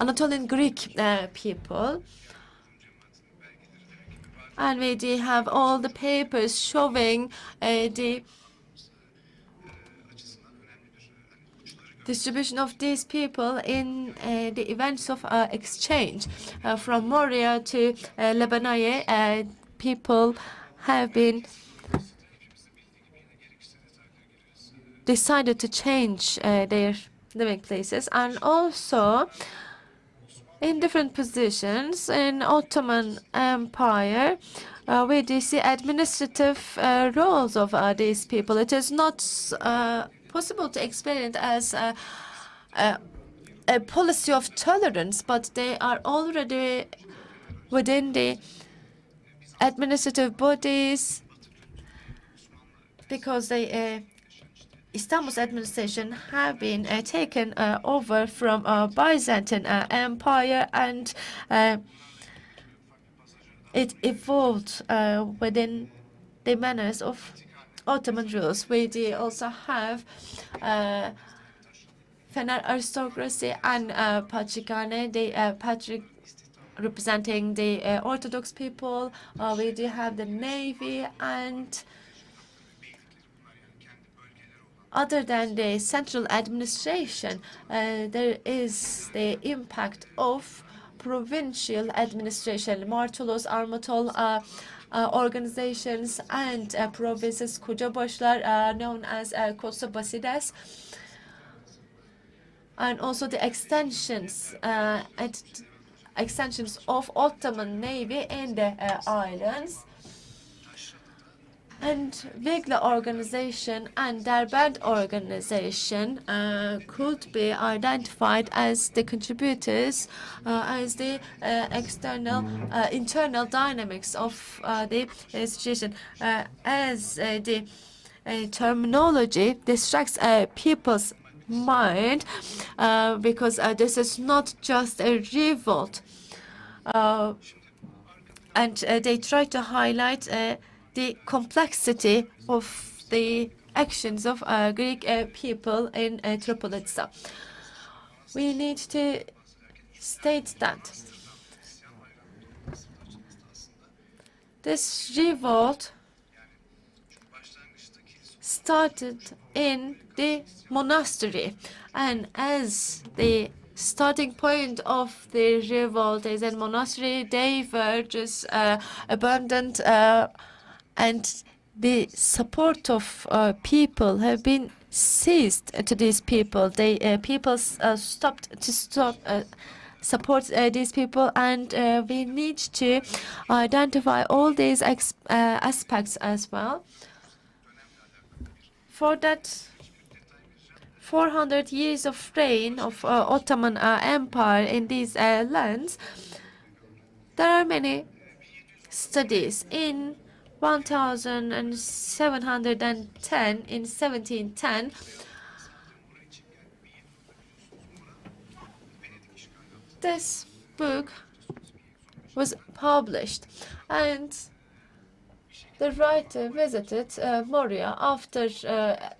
Anatolian Greek people. And we do have all the papers showing the distribution of these people in the events of exchange. From Morea to Lebanon, people have been decided to change their living places, and also in different positions in Ottoman Empire, we do see administrative roles of these people. It is not possible to explain it as a policy of tolerance, but they are already within the administrative bodies because they Istanbul's administration have been taken over from Byzantine Empire, and it evolved within the manners of Ottoman rules. We do also have Fener aristocracy and Patrikhane, the Patrick representing the Orthodox people. We do have the navy, and other than the central administration, there is the impact of provincial administration, Martulos, Armatol organizations, and provinces, Kocabaşlar, known as Kossobasides, and also the extensions of Ottoman Navy in the islands. And Vigla organization and Derbent organization could be identified as the contributors, as the internal dynamics of the situation, as the terminology distracts people's mind, because this is not just a revolt, and they try to highlight the complexity of the actions of Greek people in Tripolitsa. We need to state that this revolt started in the monastery, and as the starting point of the revolt is in monastery, they were just abandoned, and the support of people have been seized to these people. The people stopped to support these people, and we need to identify all these aspects as well. For that 400 years of reign of Ottoman Empire in these lands, there are many studies. In 1710, in 1710, this book was published, and the writer visited Morea after there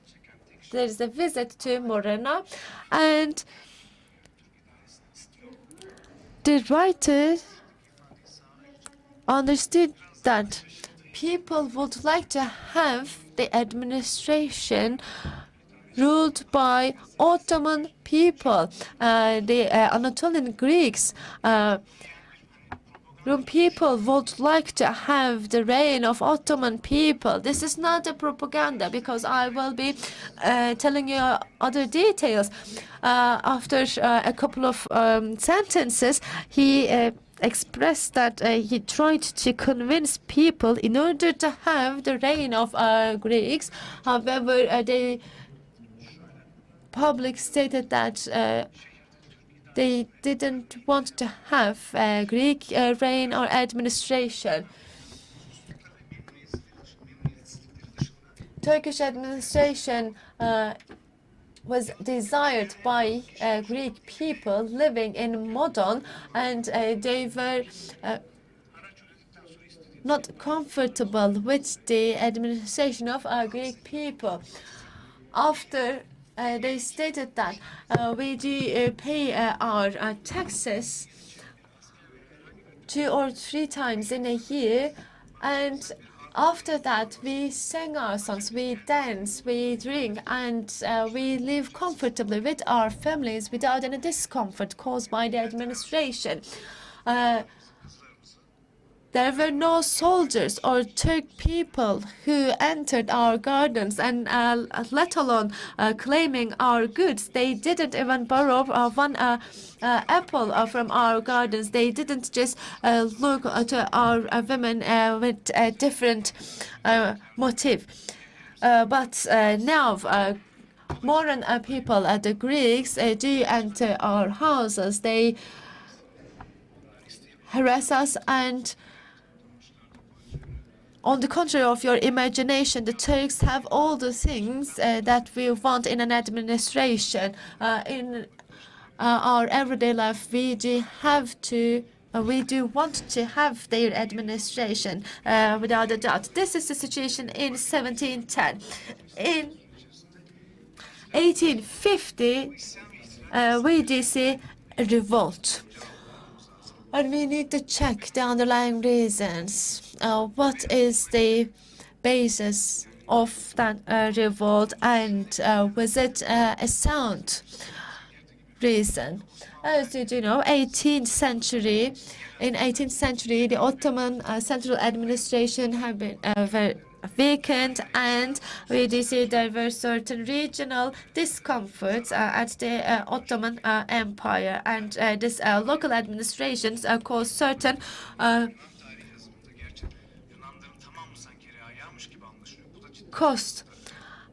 is a visit to Morena, and the writer understood that people would like to have the administration ruled by Ottoman people, the Anatolian Greeks. Roman people would like to have the reign of Ottoman people. This is not a propaganda, because I will be telling you other details. After a couple of sentences, he expressed that he tried to convince people in order to have the reign of Greeks. However, the public stated that they didn't want to have Greek reign or administration. Turkish administration was desired by Greek people living in Modon, and they were not comfortable with the administration of Greek people. After they stated that we do pay our taxes 2 or 3 times in a year, and after that we sing our songs, we dance, we drink, and we live comfortably with our families without any discomfort caused by the administration. There were no soldiers or Turk people who entered our gardens, and let alone claiming our goods. They didn't even borrow one apple from our gardens. They didn't just look at our women with a different motive. But now modern people, the Greeks, do enter our houses. They harass us, and on the contrary of your imagination, the Turks have all the things that we want in an administration. In our everyday life, we do want to have their administration, without a doubt. This is the situation in 1710. In 1850, we do see a revolt. And we need to check the underlying reasons. What is the basis of that revolt, and was it a sound reason? As you do know, in 18th century, the Ottoman central administration had been vacant, and we do see there were certain regional discomforts at the Ottoman Empire, and this local administrations caused certain cost.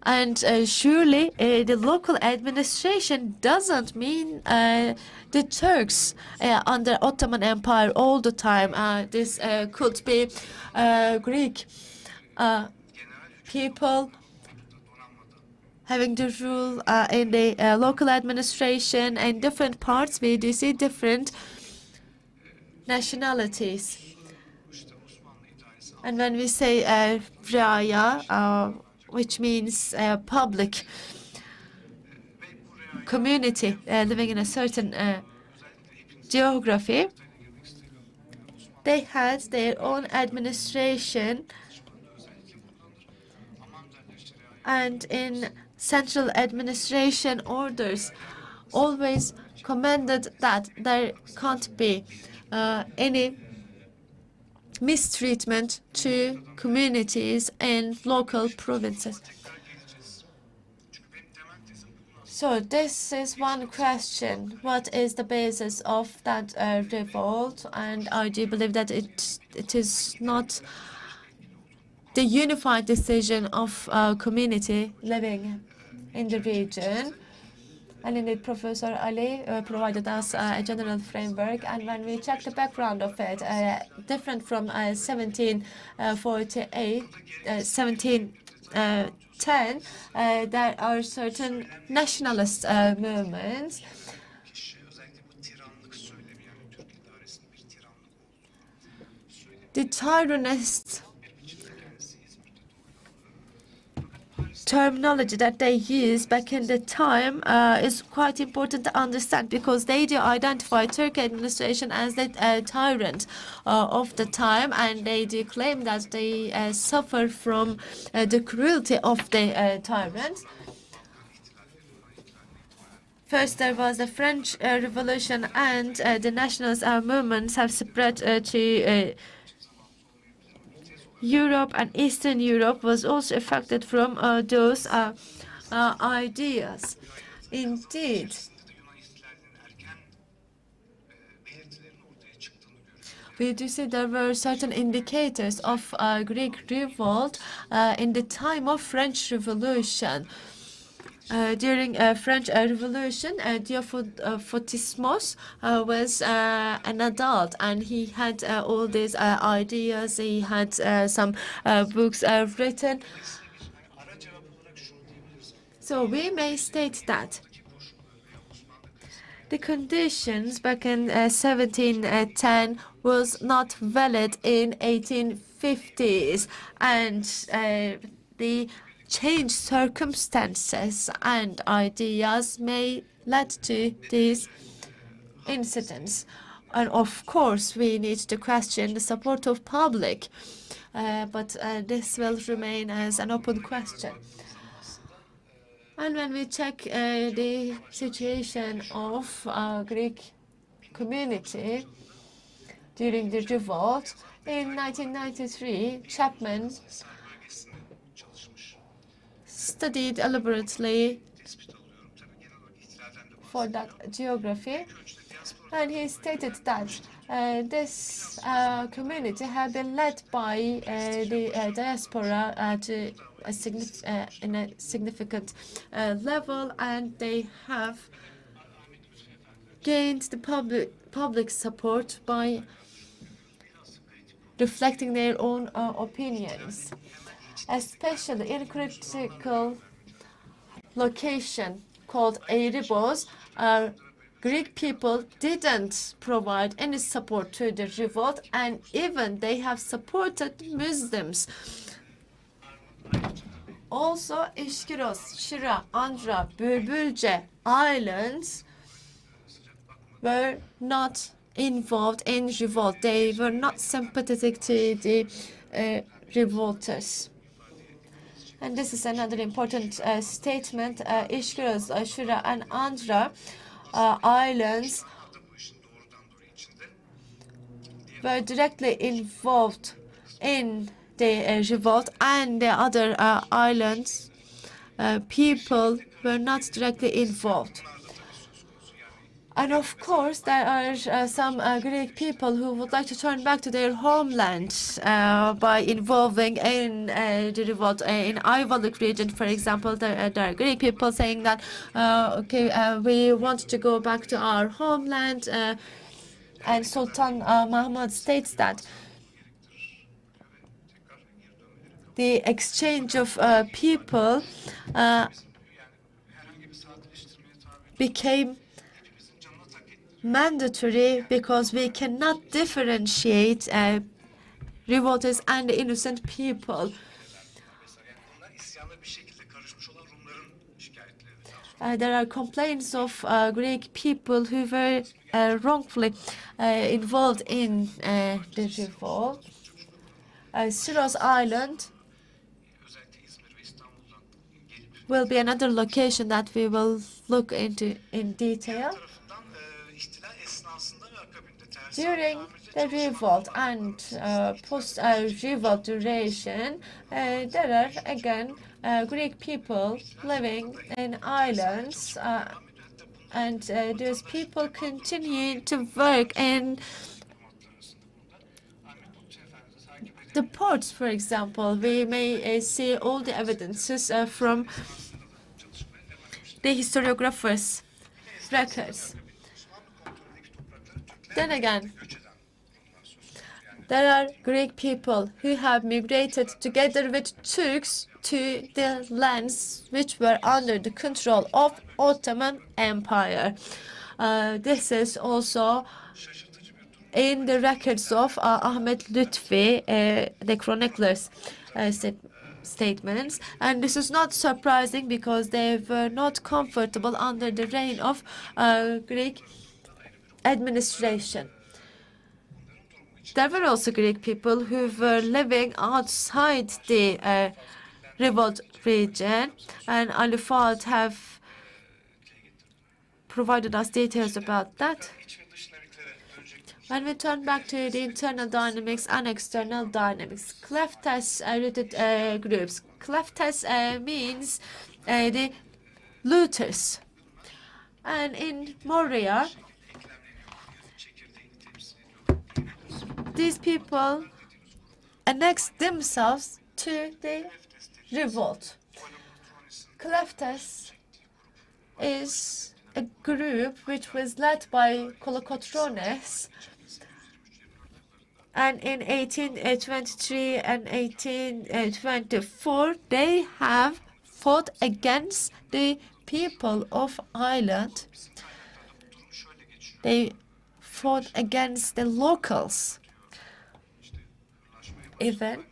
And surely the local administration doesn't mean the Turks under Ottoman Empire all the time. This could be Greek people having the rule in the local administration. In different parts, we do see different nationalities. And when we say Raya, which means public community living in a certain geography, they had their own administration, and in central administration orders always commanded that there can't be any mistreatment to communities in local provinces. So this is one question. What is the basis of that revolt? And I do believe that it is not the unified decision of a community living in the region. And indeed, Professor Ali provided us a general framework. And when we check the background of it, different from 1710, there are certain nationalist movements. The tyrannist terminology that they used back in the time is quite important to understand, because they do identify Turkey administration as the tyrant of the time, and they do claim that they suffer from the cruelty of the tyrant. First, there was the French Revolution, and the nationalist movements have spread to Europe, and Eastern Europe was also affected from those ideas. Indeed, we do see there were certain indicators of Greek Revolt in the time of French Revolution. During French Revolution, Diophontismos was an adult, and he had all these ideas. He had some books written. So we may state that the conditions back in 1710 was not valid in 1850s, and the changed circumstances and ideas may lead to these incidents. And of course, we need to question the support of public, but this will remain as an open question. And when we check the situation of Greek community during the revolt, in 1993, Chapman studied elaborately for that geography, and he stated that this community had been led by the diaspora to in a significant level, and they have gained the public support by reflecting their own opinions. Especially in critical location called Erebos, Greek people didn't provide any support to the revolt, and even they have supported Muslims. Also, Ischyros, Şira, Andra, Bülbülce islands were not involved in revolt. They were not sympathetic to the revolters. And this is another important statement. Ischyros, Şira, and Andra islands were directly involved in the revolt, and the other islands people were not directly involved. And of course, there are some Greek people who would like to turn back to their homeland by involving in the revolt. In Ayvalık region, for example, there are Greek people saying that, we want to go back to our homeland, and Sultan Mahmud states that the exchange of people became mandatory because we cannot differentiate revolters and the innocent people. There are complaints of Greek people who were wrongfully involved in the revolt. Syros Island will be another location that we will look into in detail. During the revolt and post-revolt duration, there are again Greek people living in islands, and those people continue to work in the ports, for example. We may see all the evidences from the historiographers' records. Then again, there are Greek people who have migrated together with Turks to the lands which were under the control of Ottoman Empire. This is also in the records of Ahmet Lütfi, the chroniclers. statements, and this is not surprising because they were not comfortable under the reign of Greek administration. There were also Greek people who were living outside the revolt region, and Ali Fuat have provided us details about that. When we turn back to the internal dynamics and external dynamics, Cleftes rooted groups. Cleftes means the looters. And in Morea, these people annexed themselves to the revolt. Cleftes is a group which was led by Kolokotrones, and in 1823 and 1824 they have fought against the people of Ireland. They fought against the locals. Even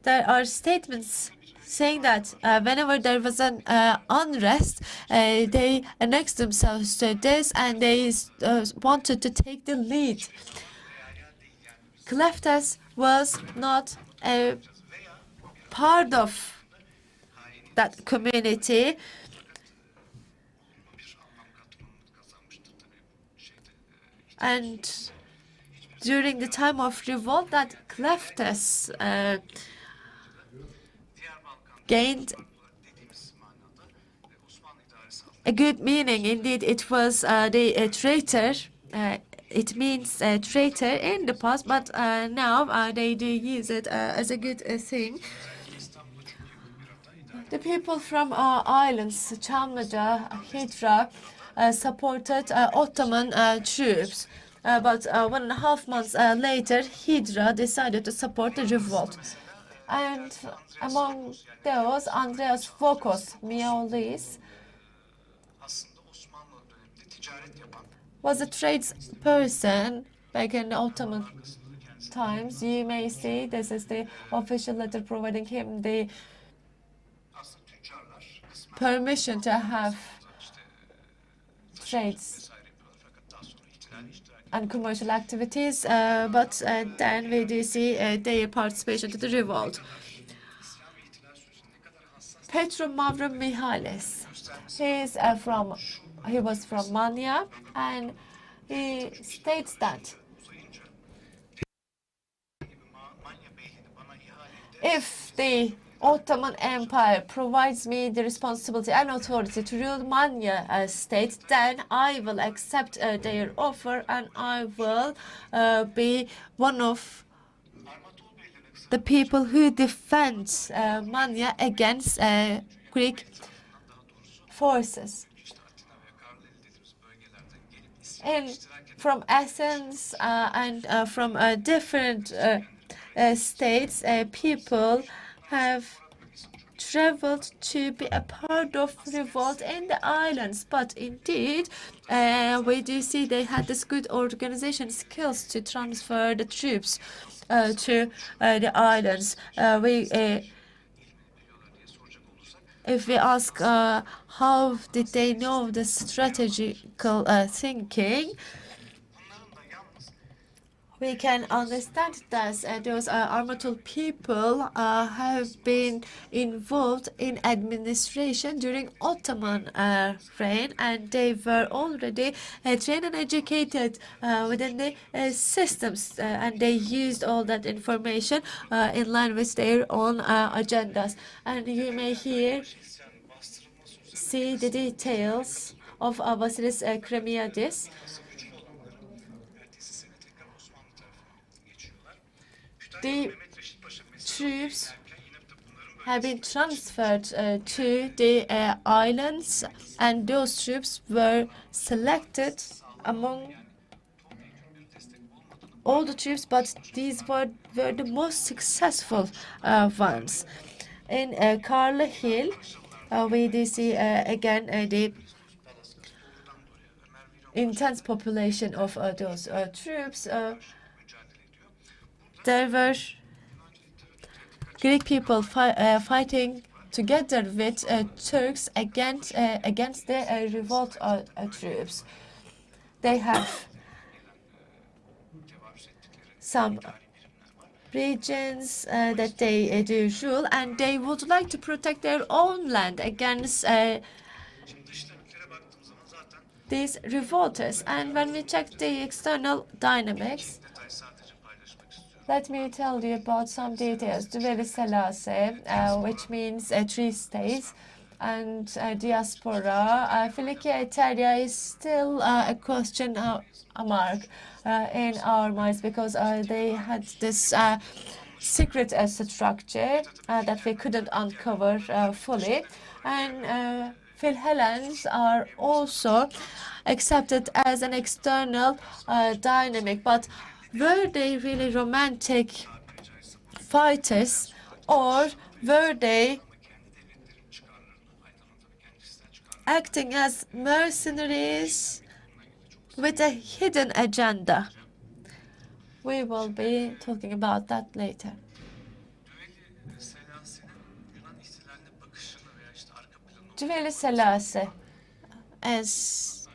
there are statements saying that whenever there was an unrest, they annexed themselves to this and they wanted to take the lead. Cleftes was not a part of that community. And during the time of revolt, that Cleftes gained a good meaning. Indeed, it was the traitor. It means traitor in the past, but now they do use it as a good thing. The people from islands, Çamlıca, Hydra, supported Ottoman troops. But 1.5 months later, Hydra decided to support the revolt. And among those, Andreas Vokos Miaulis was a tradesperson back in the Ottoman times. You may see this is the official letter providing him the permission to have trades and commercial activities, but then we do see their participation to the revolt. Petru Mavro Mihalis, he was from Mania, and he states that if the Ottoman Empire provides me the responsibility and authority to rule Manya state, then I will accept their offer and I will be one of the people who defend Manya against Greek forces. And from Athens and from different states, people have traveled to be a part of revolt in the islands, but indeed we do see they had this good organization skills to transfer the troops to the islands. If we ask how did they know the strategical thinking, we can understand that those Armatul people have been involved in administration during Ottoman reign, and they were already trained and educated within the systems, and they used all that information in line with their own agendas. And you may here see the details of Vasilis Kremiadis. The troops have been transferred to the islands, and those troops were selected among all the troops, but these were the most successful ones. In Carlehill, we do see again the intense population of those troops. there were Greek people fighting together with Turks against the revolt troops. They have some regions that they do rule, and they would like to protect their own land against these revolters. And when we check the external dynamics, let me tell you about some details. Düveli Selassie, which means 3 states, and diaspora. Filikia Italia is still a question mark in our minds, because they had this secret structure that we couldn't uncover fully. And Philhellenes are also accepted as an external dynamic, but were they really romantic fighters, or were they acting as mercenaries with a hidden agenda? We will be talking about that later. Düveli Selassie, as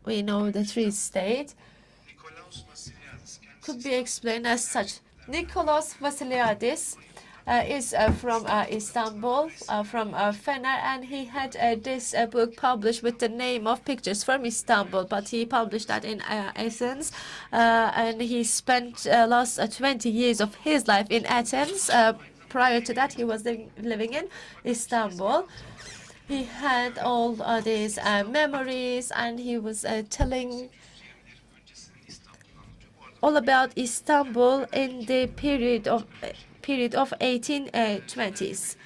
we know, the 3 states, could be explained as such. Nikolaos Vasiliadis is from Istanbul, from Fener, and he had this book published with the name of Pictures from Istanbul, but he published that in Athens, and he spent last 20 years of his life in Athens. Prior to that, he was living in Istanbul. He had all these memories, and he was telling all about Istanbul in the period of 1820s,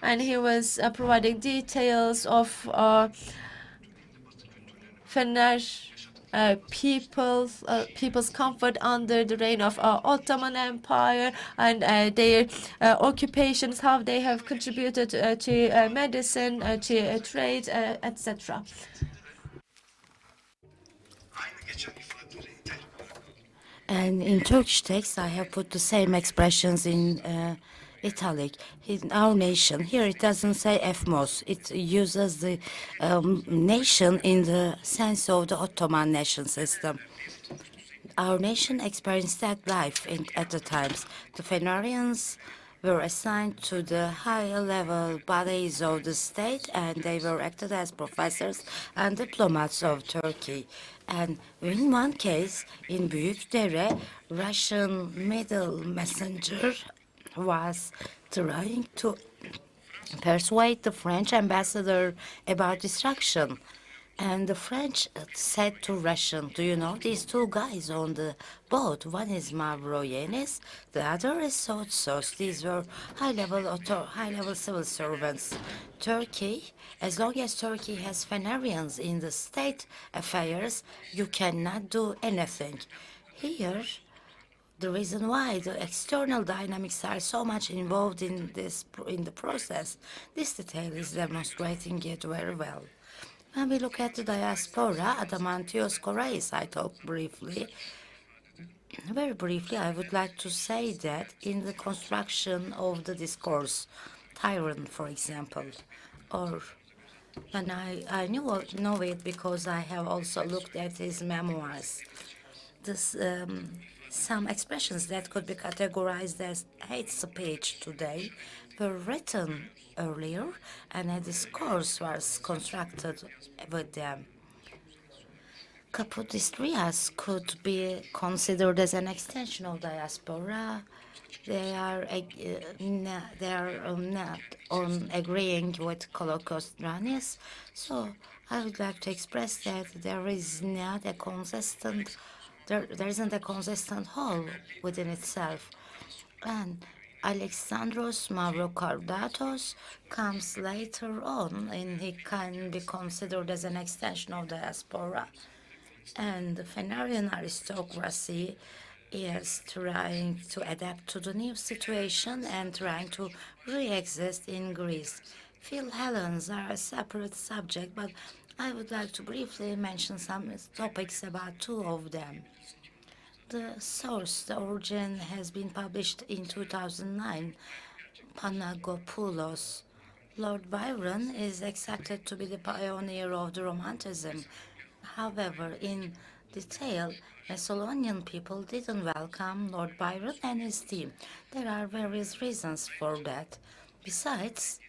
and he was providing details of Fener people's comfort under the reign of Ottoman Empire, and their occupations, how they have contributed to medicine, to trade, etc. And in Turkish text, I have put the same expressions in italic. In our nation, here it doesn't say ethnos. It uses the nation in the sense of the Ottoman nation system. Our nation experienced that life at the times. The Fenarians were assigned to the higher level bodies of the state, and they were acted as professors and diplomats of Turkey. And in one case, in Büyükdere, Russian middle messenger was trying to persuade the French ambassador about destruction. And the French said to Russian, do you know these 2 guys on the boat? One is Mavroyenis, the other is Sootsos. These were high-level civil servants. Turkey, as long as Turkey has Fenarians in the state affairs, you cannot do anything. Here, the reason why the external dynamics are so much involved in the process, this detail is demonstrating it very well. When we look at the diaspora, Adamantios Korais, I talked briefly. Very briefly, I would like to say that in the construction of the discourse, Tyrant, for example, and I know it because I have also looked at his memoirs. Some expressions that could be categorized as hate speech today were written earlier, and a discourse was constructed with them. Kapodistrias could be considered as an extension of diaspora. They are not on agreeing with Kolokostranis. So I would like to express that there isn't a consistent whole within itself. And Alexandros Mavrokordatos comes later on, and he can be considered as an extension of diaspora. And the Fenarian aristocracy is trying to adapt to the new situation and trying to re-exist in Greece. Philhellenes are a separate subject, but I would like to briefly mention some topics about 2 of them. The source, the origin, has been published in 2009. Panagopoulos. Lord Byron is accepted to be the pioneer of the Romanticism. However, in detail, Macedonian people didn't welcome Lord Byron and his team. There are various reasons for that. Besides,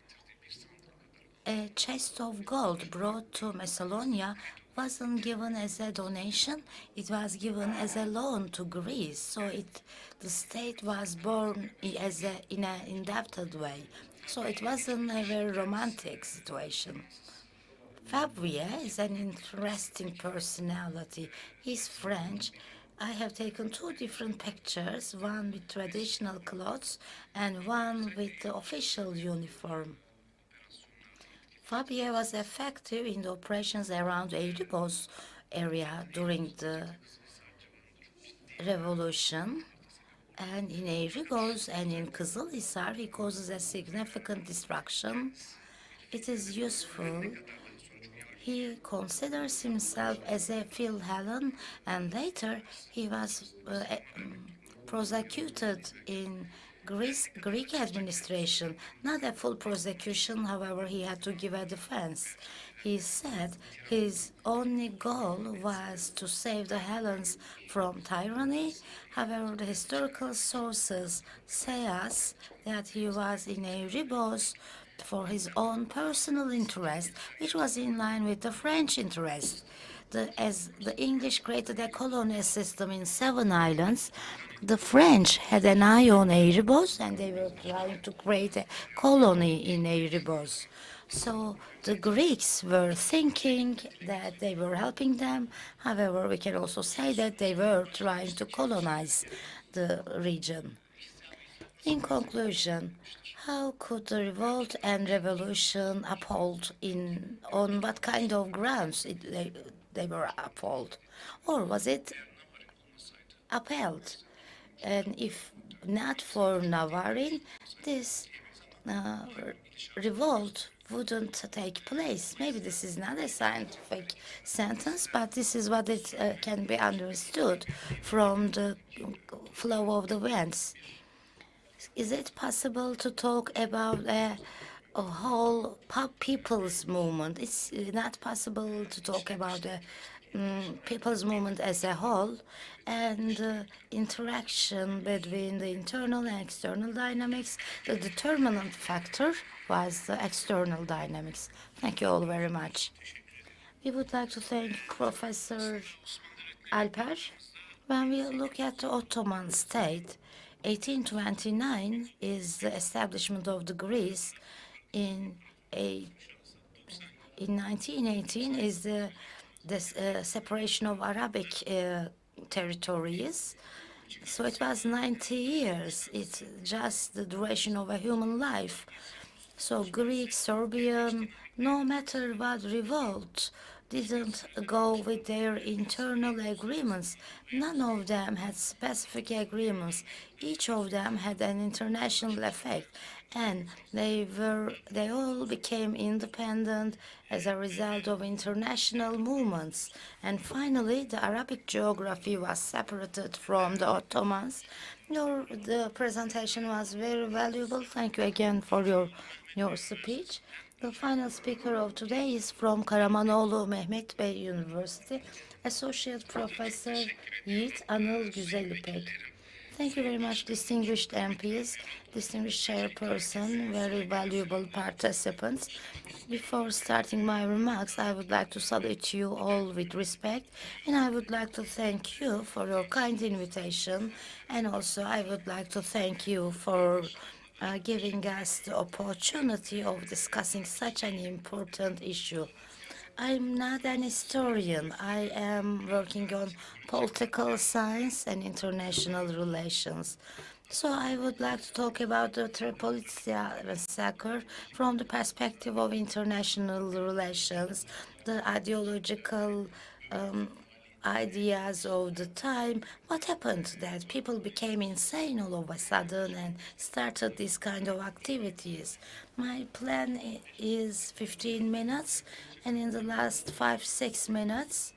a chest of gold brought to Macedonia wasn't given as a donation, it was given as a loan to Greece. So the state was born in an indebted way. So it wasn't a very romantic situation. Fabrier is an interesting personality. He's French. I have taken two different pictures, one with traditional clothes and one with the official uniform. Fabrier was effective in the operations around Eğriboz area during the revolution. And in Eğriboz and in Kızılhisar, he causes a significant destruction. It is useful. He considers himself as a Philhellene, and later he was prosecuted in Greek administration. Not a full prosecution, however, he had to give a defense. He said his only goal was to save the Hellenes from tyranny. However, the historical sources say us that he was in Eğriboz for his own personal interest, which was in line with the French interest. As the English created a colonial system in 7 islands, the French had an eye on Eğriboz, and they were trying to create a colony in Eğriboz. So the Greeks were thinking that they were helping them. However, we can also say that they were trying to colonize the region. In conclusion, how could the revolt and revolution uphold on what kind of grounds they were upheld? Or was it upheld? And if not for Navarin, this revolt wouldn't take place. Maybe this is not a scientific sentence, but this is what it can be understood from the flow of the events. Is it possible to talk about a whole people's movement? It's not possible to talk about the people's movement as a whole, and interaction between the internal and external dynamics. The determinant factor was the external dynamics. Thank you all very much. We would like to thank Professor Alper. When we look at the Ottoman state, 1829 is the establishment of the Greece. In 1918 is the separation of Arabic territories. So it was 90 years. It's just the duration of a human life. So Greek, Serbian, no matter what revolt, didn't go with their internal agreements. None of them had specific agreements. Each of them had an international effect, and they all became independent as a result of international movements. And finally, the Arabic geography was separated from the Ottomans. The presentation was very valuable. Thank you again for your speech. The final speaker of today is from Karamanoğlu Mehmet Bey University, Associate Professor Yiğit Anıl Güzelipek. Thank you very much, distinguished MPs, distinguished chairperson, very valuable participants. Before starting my remarks, I would like to salute you all with respect, and I would like to thank you for your kind invitation, and also I would like to thank you for giving us the opportunity of discussing such an important issue. I'm not an historian. I am working on political science and international relations. So I would like to talk about the Tripolitsa Massacre from the perspective of international relations, the ideological ideas of the time. What happened that people became insane all of a sudden and started these kind of activities? My plan is 15 minutes, and in the last 5-6 minutes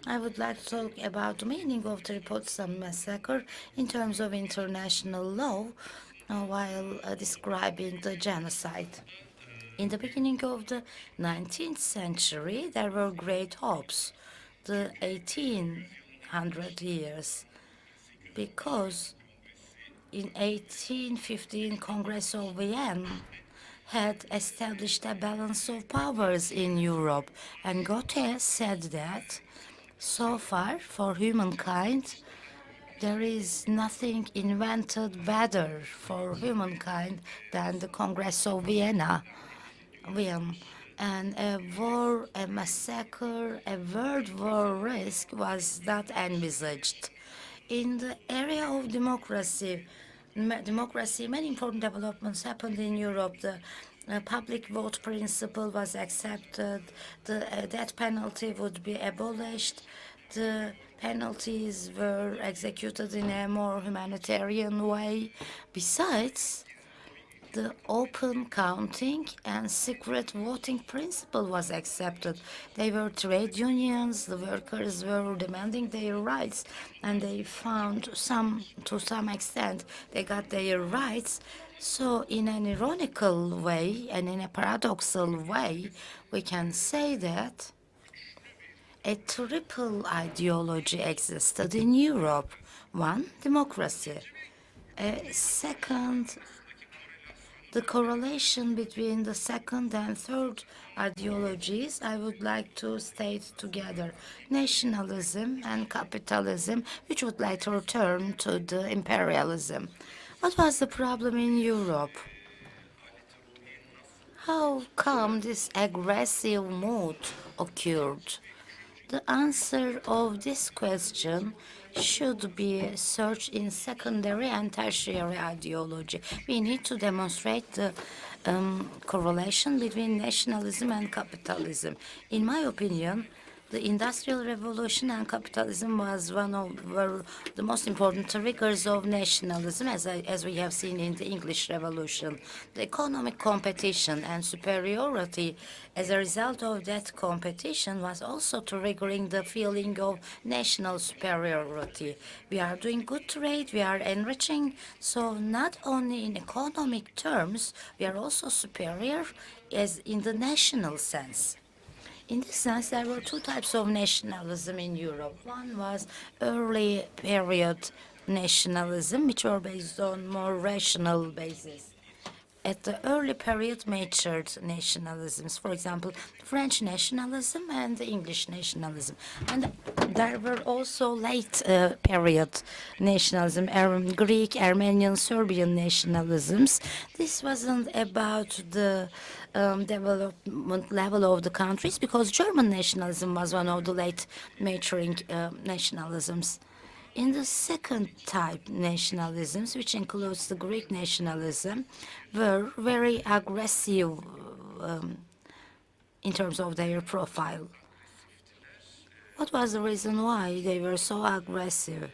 I would like to talk about the meaning of Tripolitsa massacre in terms of international law while describing the genocide. In the beginning of the 19th century, there were great hopes, the 1800 years, because in 1815, Congress of Vienna had established a balance of powers in Europe, and Goethe said that so far for humankind, there is nothing invented better for humankind than the Congress of Vienna. And a war, a massacre, a world war risk was not envisaged. In the area of democracy, many important developments happened in Europe. The public vote principle was accepted. The death penalty would be abolished. The penalties were executed in a more humanitarian way. Besides, the open counting and secret voting principle was accepted. They were trade unions, the workers were demanding their rights, and they found to some extent, they got their rights. So in an ironical way and in a paradoxical way, we can say that a triple ideology existed in Europe. One, democracy. Second, the correlation between the second and third ideologies, I would like to state together. Nationalism and capitalism, which would later turn to the imperialism. What was the problem in Europe? How come this aggressive mood occurred? The answer of this question should be searched in secondary and tertiary ideology. We need to demonstrate the correlation between nationalism and capitalism. In my opinion, the Industrial Revolution and capitalism were the most important triggers of nationalism, as we have seen in the English Revolution. The economic competition and superiority as a result of that competition was also triggering the feeling of national superiority. We are doing good trade, we are enriching, so not only in economic terms, we are also superior as in the national sense. In this sense, there were two types of nationalism in Europe. One was early period nationalism, which were based on more rational basis. At the early period matured nationalisms, for example, French nationalism and the English nationalism. And there were also late period nationalism, Greek, Armenian, Serbian nationalisms. This wasn't about the development level of the countries, because German nationalism was one of the late maturing nationalisms. In the second type nationalisms, which includes the Greek nationalism, were very aggressive in terms of their profile. What was the reason why they were so aggressive?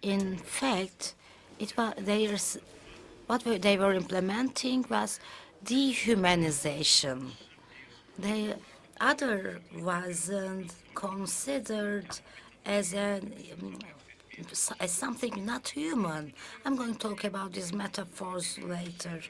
In fact, what they were implementing was dehumanization. The other wasn't considered as something not human. I'm going to talk about these metaphors later.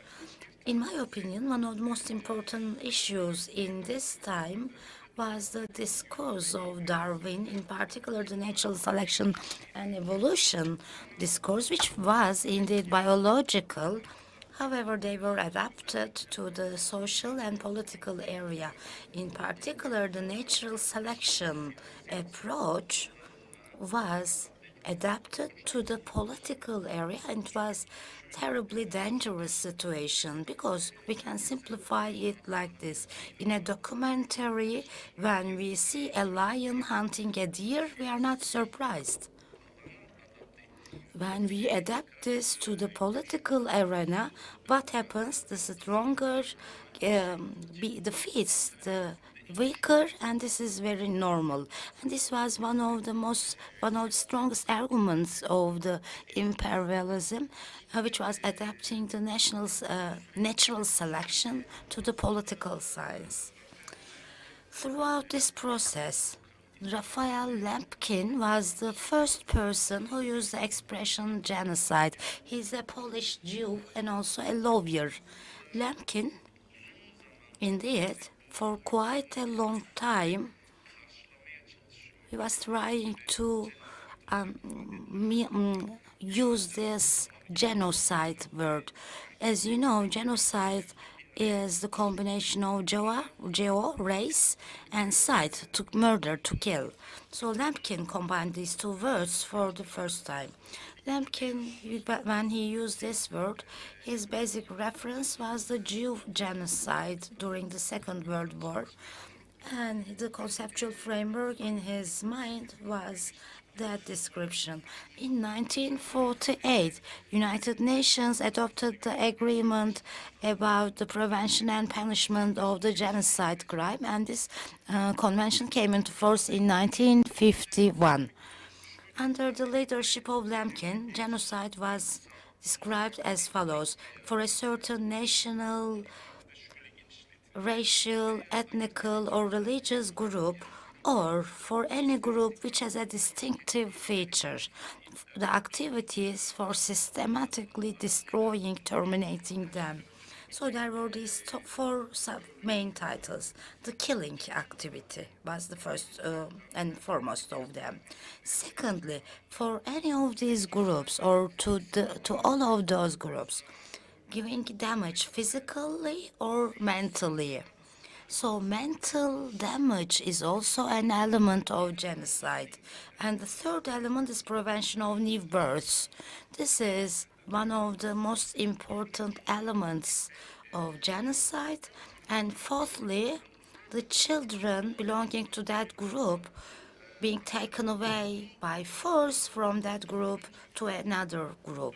In my opinion, one of the most important issues in this time was the discourse of Darwin, in particular the natural selection and evolution discourse, which was indeed biological. However, they were adapted to the social and political area. In particular, the natural selection approach was adapted to the political area, and it was terribly dangerous situation, because we can simplify it like this. In a documentary, when we see a lion hunting a deer, we are not surprised. When we adapt this to the political arena, what happens? The stronger defeats the weaker, and this is very normal. And this was one of the strongest arguments of the imperialism, which was adapting the natural selection to the political science. Throughout this process, Raphael Lemkin was the first person who used the expression genocide. He's a Polish Jew and also a lawyer. Lemkin, indeed, for quite a long time, he was trying to use this genocide word. As you know, genocide is the combination of geo, race, and side, to murder, to kill. So Lemkin combined these two words for the first time. Lemkin, when he used this word, his basic reference was the Jew genocide during the Second World War. And the conceptual framework in his mind was that description. In 1948, United Nations adopted the agreement about the prevention and punishment of the genocide crime, and this convention came into force in 1951. Under the leadership of Lemkin, genocide was described as follows: for a certain national, racial, ethnical, or religious group, or for any group which has a distinctive feature, the activities for systematically destroying, terminating them. So there were these four main titles. The killing activity was the first and foremost of them. Secondly, for any of these groups, or to all of those groups, giving damage physically or mentally. So mental damage is also an element of genocide. And the third element is prevention of new births. This is one of the most important elements of genocide. And fourthly, the children belonging to that group being taken away by force from that group to another group.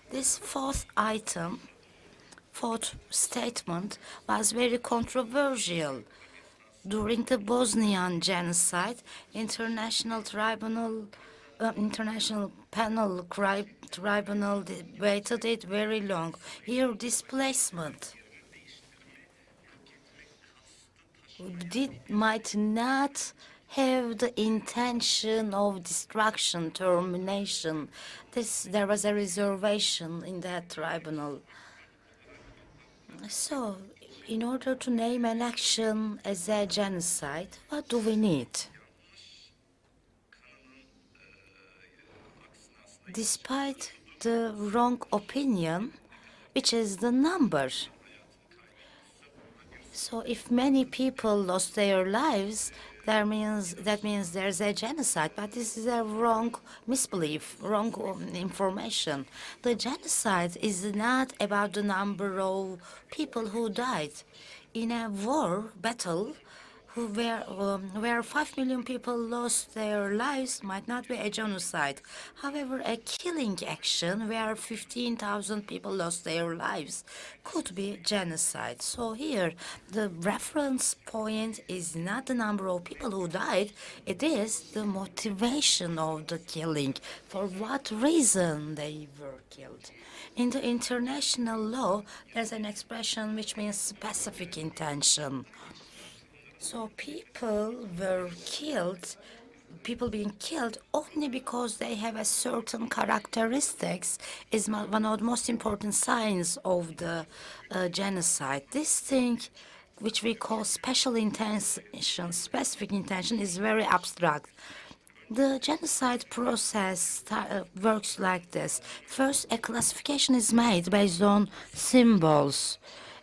This fourth statement was very controversial. During the Bosnian genocide, International Penal Tribunal debated it very long. Here, displacement might not have the intention of destruction, termination. There was a reservation in that tribunal. So, in order to name an action as a genocide, what do we need? Despite the wrong opinion, which is the number. So if many people lost their lives, that means there's a genocide. But this is a wrong misbelief, wrong information. The genocide is not about the number of people who died. In a battle, where 5 million people lost their lives might not be a genocide. However, a killing action where 15,000 people lost their lives could be genocide. So here, the reference point is not the number of people who died, it is the motivation of the killing, for what reason they were killed. In the international law, there's an expression which means specific intention. So people being killed only because they have a certain characteristics is one of the most important signs of the genocide. This thing, which we call specific intention, is very abstract. The genocide process works like this. First, a classification is made based on symbols,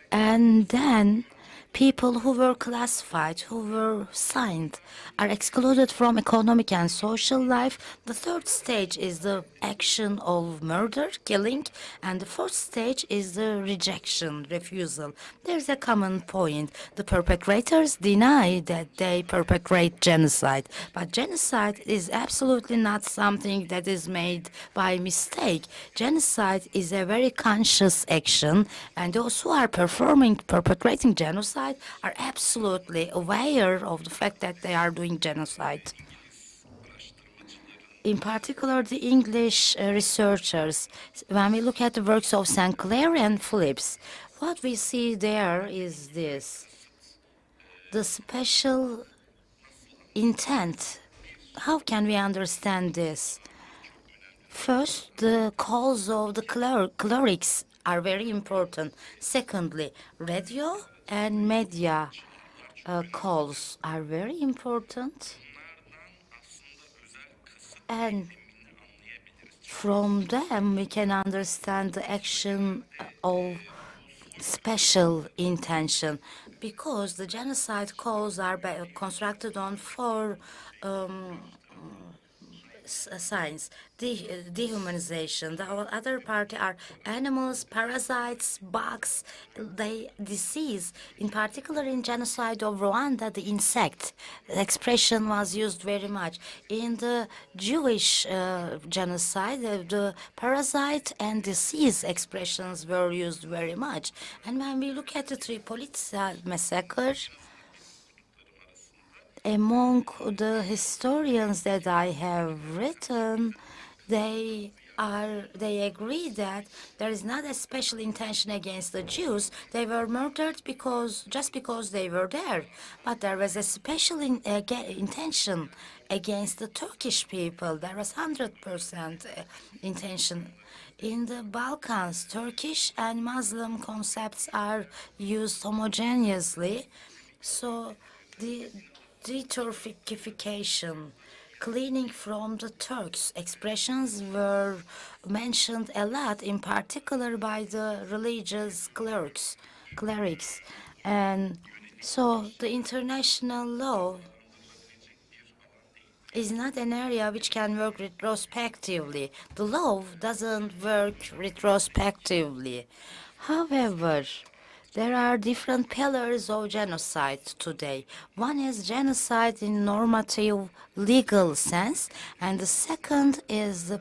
and then people who were classified, who were signed, are excluded from economic and social life. The third stage is the action of murder, killing, and the fourth stage is the rejection, refusal. There's a common point. The perpetrators deny that they perpetrate genocide, but genocide is absolutely not something that is made by mistake. Genocide is a very conscious action, and those who are perpetrating genocide are absolutely aware of the fact that they are doing genocide. In particular, the English researchers, when we look at the works of Sinclair and Phillips, what we see there is this. The special intent. How can we understand this? First, the calls of the clerics are very important. Secondly, radio and media calls are very important. And from them, we can understand the action of special intention, because the genocide calls are constructed on four signs. Dehumanization. The other part are animals, parasites, bugs, disease. In particular, in genocide of Rwanda, the insect expression was used very much. In the Jewish genocide, the parasite and disease expressions were used very much. And when we look at the Tripolitsa massacre, among the historians that I have written, they agree that there is not a special intention against the Jews. They were murdered just because they were there. But there was a special intention against the Turkish people. There was 100% intention. In the Balkans, Turkish and Muslim concepts are used homogeneously. So the deturkification, cleaning from the Turks, expressions were mentioned a lot, in particular by the religious clerics. And so the international law is not an area which can work retrospectively. The law doesn't work retrospectively. However, there are different pillars of genocide today. One is genocide in normative legal sense, and the second is the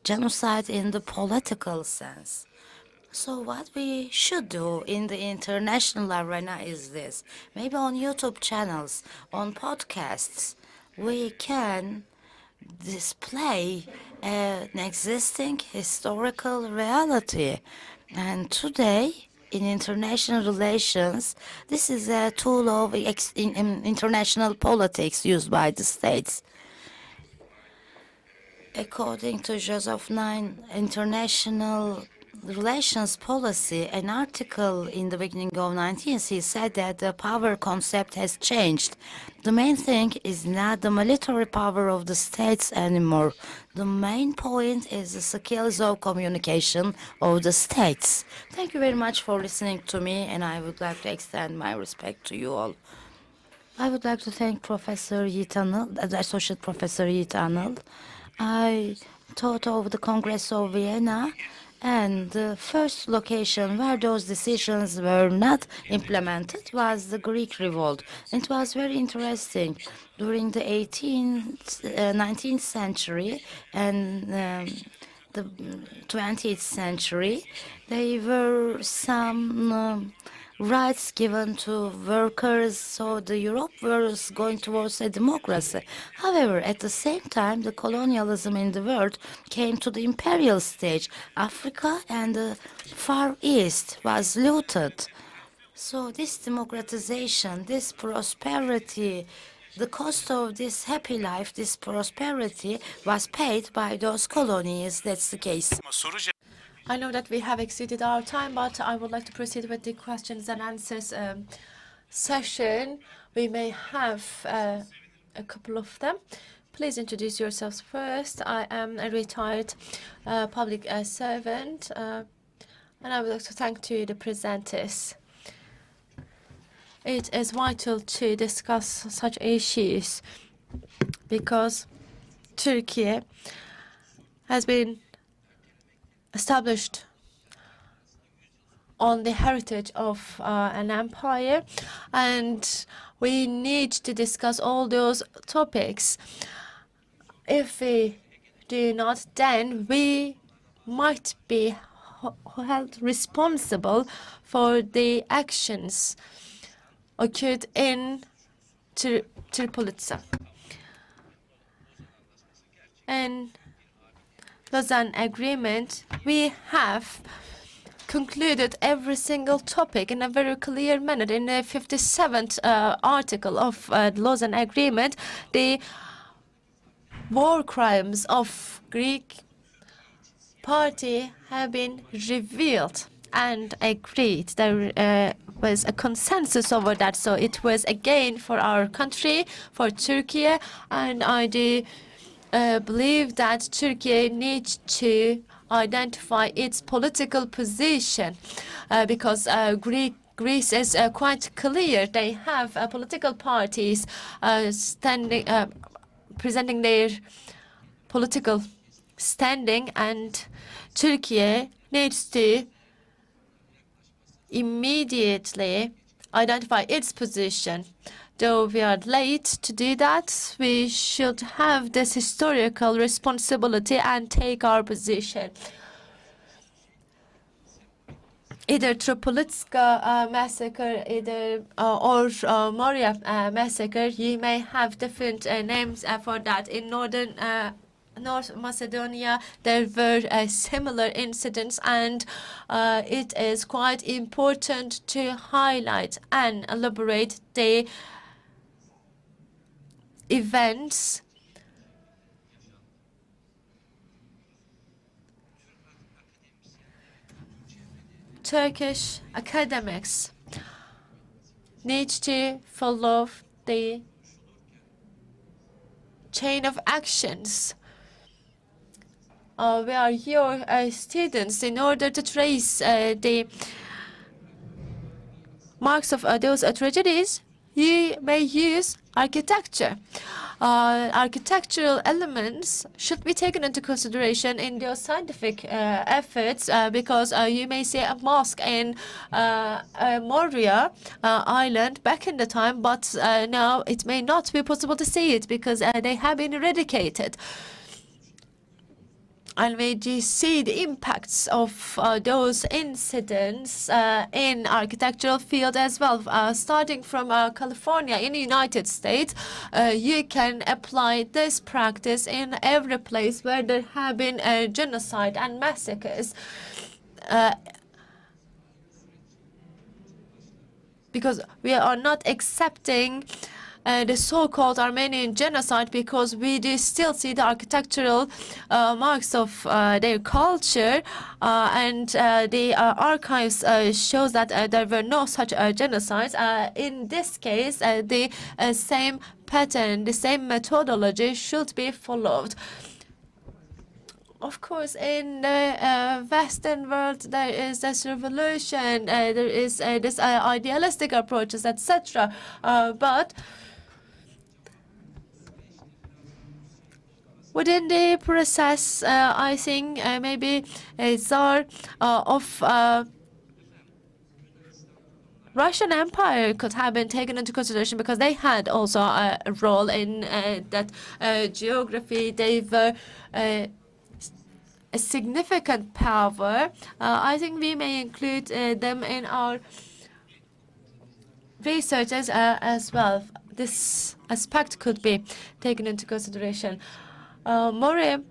genocide in the political sense. So what we should do in the international arena is this. Maybe on YouTube channels, on podcasts, we can display an existing historical reality. And today, in international relations, this is a tool of international politics used by the states. According to Joseph Nye, international relations policy, an article in the beginning of 19th, he said that the power concept has changed. The main thing is not the military power of the states anymore. The main point is the skills of communication of the states. Thank you very much for listening to me, and I would like to extend my respect to you all. I would like to thank Professor Yiğit Anıl, Associate Professor Yiğit Anıl. I taught of the Congress of Vienna, and the first location where those decisions were not implemented was the Greek Revolt. It was very interesting. During the 19th century and the 20th century, there were some rights given to workers, so the Europe was going towards a democracy. However, at the same time, the colonialism in the world came to the imperial stage. Africa and the Far East was looted. So this democratization, this prosperity, the cost of this happy life, this prosperity, was paid by those colonies. That's the case. I know that we have exceeded our time, but I would like to proceed with the questions and answers session. We may have a couple of them. Please introduce yourselves first. I am a retired public servant, and I would like to thank to the presenters. It is vital to discuss such issues because Turkey has been established on the heritage of an empire, and we need to discuss all those topics. If we do not, then we might be held responsible for the actions occurred in Tripolitsa. And Lausanne Agreement, we have concluded every single topic in a very clear manner. In the 57th article of the Laws and Agreement, the war crimes of Greek party have been revealed and agreed. There was a consensus over that, so it was a gain for our country, for Turkey, and I do believe that Turkey needs to identify its political position because Greece is quite clear. They have political parties presenting their political standing, and Turkey needs to immediately identify its position. Though we are late to do that, we should have this historical responsibility and take our position. Either Tripolitsa massacre, or Morea massacre, you may have different names for that. In North Macedonia, there were similar incidents, and it is quite important to highlight and elaborate the events Turkish academics need to follow the chain of actions. We are your students. In order to trace the marks of those tragedies, you may use architecture. Architectural elements should be taken into consideration in your scientific efforts because you may see a mosque in Morea island back in the time, but now it may not be possible to see it because they have been eradicated. And we do see the impacts of those incidents in architectural field as well. Starting from California in the United States, you can apply this practice in every place where there have been genocide and massacres. Because we are not accepting the so-called Armenian genocide because we do still see the architectural marks of their culture, and the archives shows that there were no such genocides. In this case, the same pattern, the same methodology should be followed. Of course, in the Western world, there is this revolution, there is this idealistic approaches, etc. But within the process, I think maybe a Tsar of Russian Empire could have been taken into consideration because they had also a role in that geography. They were a significant power. I think we may include them in our researches as well. This aspect could be taken into consideration. Morea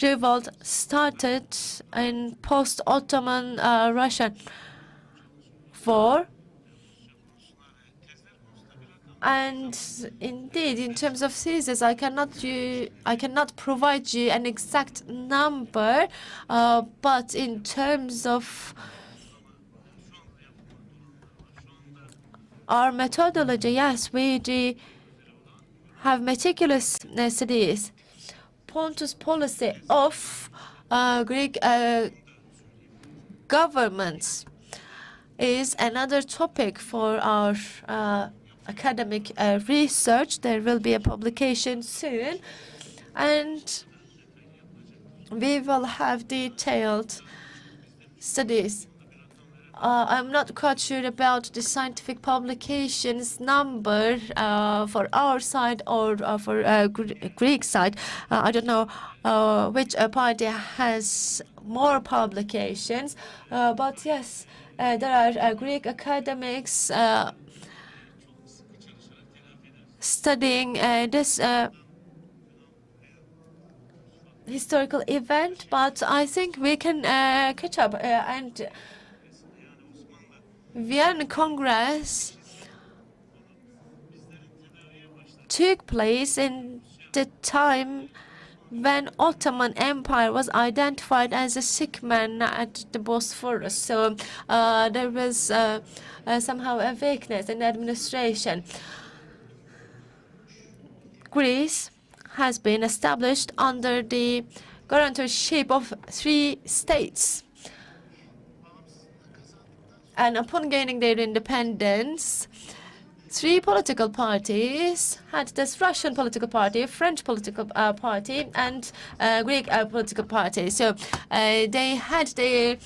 Revolt started in post-Ottoman Russian war, and indeed, in terms of thesis, I cannot provide you an exact number, but in terms of our methodology, yes, we do have meticulous studies. Pontus policy of Greek governments is another topic for our academic research. There will be a publication soon, and we will have detailed studies. I'm not quite sure about the scientific publications number for our side or for Greek side. I don't know which party has more publications, but yes, there are Greek academics studying this historical event, but I think we can catch up. And Vienna Congress took place in the time when Ottoman Empire was identified as a sick man at the Bosphorus. So there was somehow a weakness in the administration. Greece has been established under the guarantorship of 3 states. And upon gaining their independence, 3 political parties had this Russian political party, French political party, and Greek political party. So they had their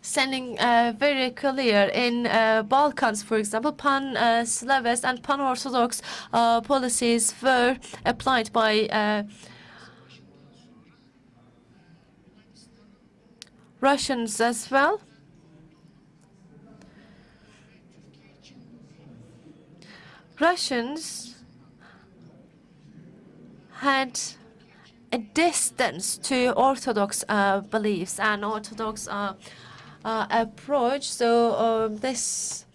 standing very clear in Balkans, for example. Pan-Slavist and pan-Orthodox policies were applied by Russians as well. Russians had a distance to Orthodox beliefs and Orthodox approach, so this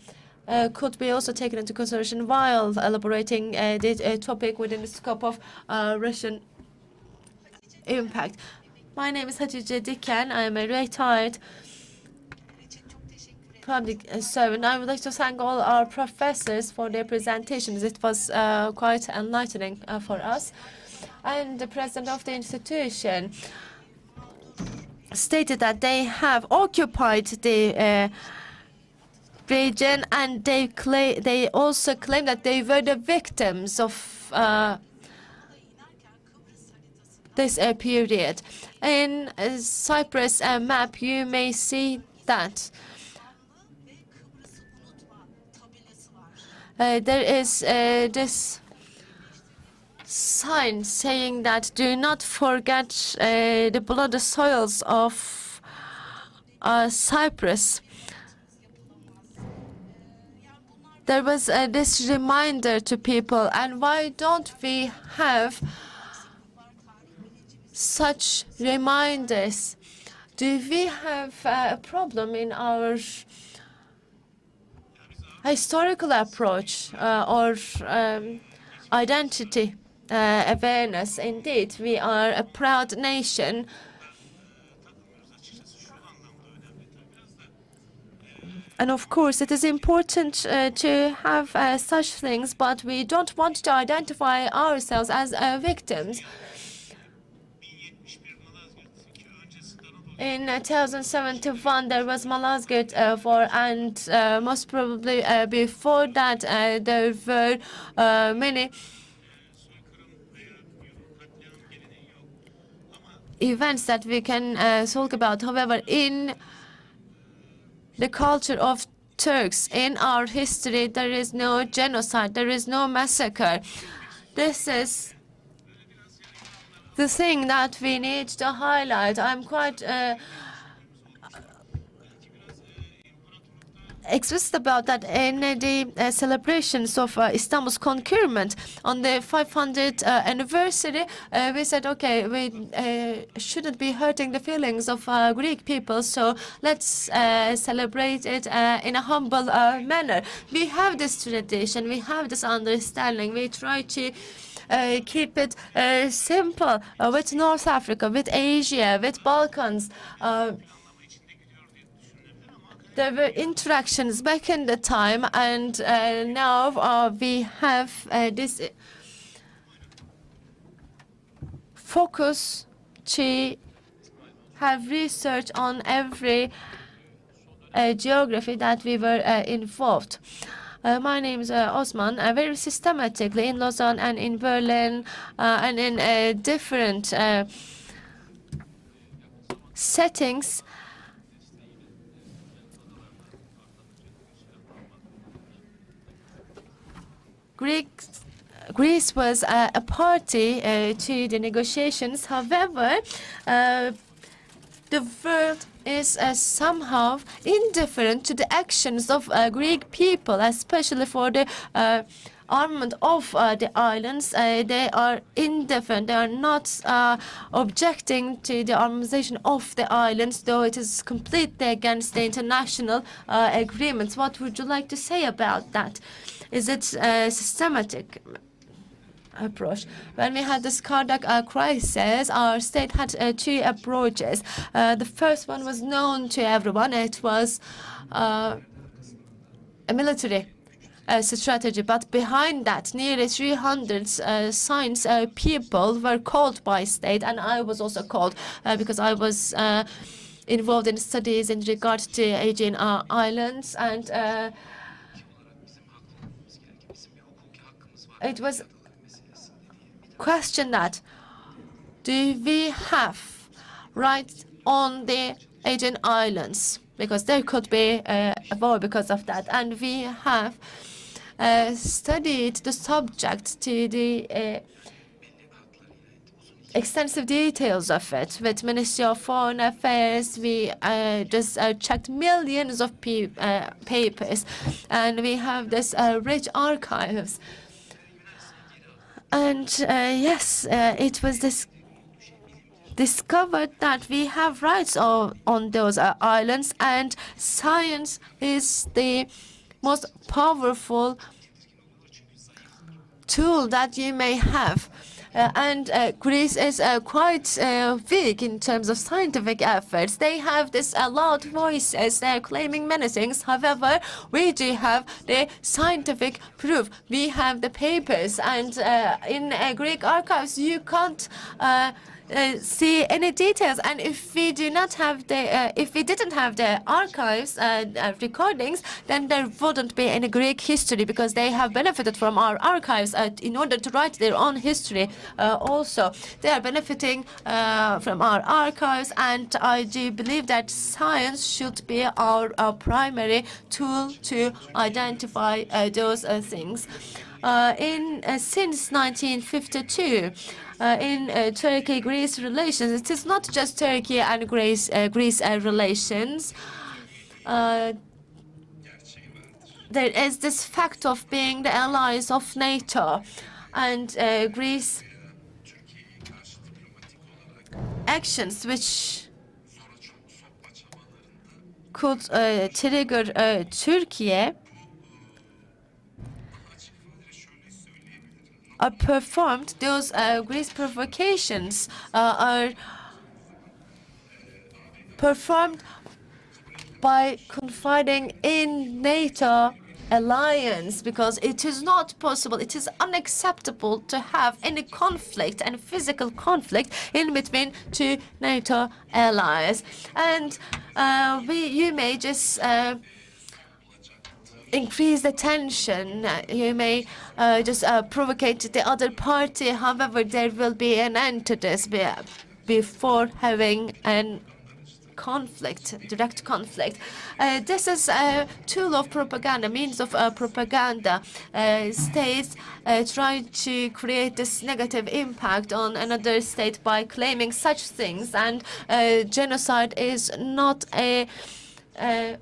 could be also taken into consideration while elaborating the topic within the scope of Russian impact. My name is Hatice Diken. I am a retired public servant. I would like to thank all our professors for their presentations. It was quite enlightening for us. And the president of the institution stated that they have occupied the region, and they also claim that they were the victims of this period. In Cyprus map, you may see that there is this sign saying that do not forget the bloody soils of Cyprus. There was this reminder to people, and why don't we have such reminders? Do we have a problem in our historical approach or identity awareness? Indeed, we are a proud nation. And of course, it is important to have such things, but we don't want to identify ourselves as victims. In 1071, there was Malazgirt War, and most probably before that, there were many events that we can talk about. However, in the culture of Turks, in our history, there is no genocide, there is no massacre. This is the thing that we need to highlight. I'm quite explicit about that in the celebrations of Istanbul's conquerment. On the 500th anniversary, we said, okay, we shouldn't be hurting the feelings of Greek people, so let's celebrate it in a humble manner. We have this tradition, we have this understanding, we try to keep it simple with North Africa, with Asia, with Balkans. There were interactions back in the time, and now we have this focus to have research on every geography that we were involved. My name is Osman. Very systematically in Lausanne and in Berlin and in different settings, Greece was a party to the negotiations. However, the world is somehow indifferent to the actions of Greek people, especially for the armament of the islands. They are indifferent. They are not objecting to the armamentation of the islands, though it is completely against the international agreements. What would you like to say about that? Is it systematic approach? When we had this Kardak crisis, our state had two approaches. The first one was known to everyone. It was a military strategy, but behind that, nearly 300 science people were called by state, and I was also called because I was involved in studies in regard to Aegean Islands, and it was question that, do we have rights on the Aegean Islands? Because there could be a war because of that. And we have studied the subject to the extensive details of it. With Ministry of Foreign Affairs, we just checked millions of papers, and we have this rich archives. And yes, it was discovered that we have rights on those islands, and science is the most powerful tool that you may have. And Greece is quite weak in terms of scientific efforts. They have this loud voices. They're claiming many things. However, we do have the scientific proof. We have the papers, and in Greek archives, you can't see any details. And if we do not have the, if we didn't have the archives recordings, then there wouldn't be any Greek history, because they have benefited from our archives in order to write their own history. Also, they are benefiting from our archives, and I do believe that science should be our primary tool to identify those things. Since 1952, in Turkey-Greece relations, it is not just Turkey and Greece relations. There is this fact of being the allies of NATO, and Greece actions which could trigger Turkey are performed. Those Greece provocations are performed by confiding in NATO alliance, because it is not possible, it is unacceptable to have any conflict and physical conflict in between two NATO allies. And you may just increase the tension. You may just provocate the other party. However, there will be an end to this before having an conflict, direct conflict. This is a tool of propaganda, means of propaganda. States try to create this negative impact on another state by claiming such things. And genocide is not an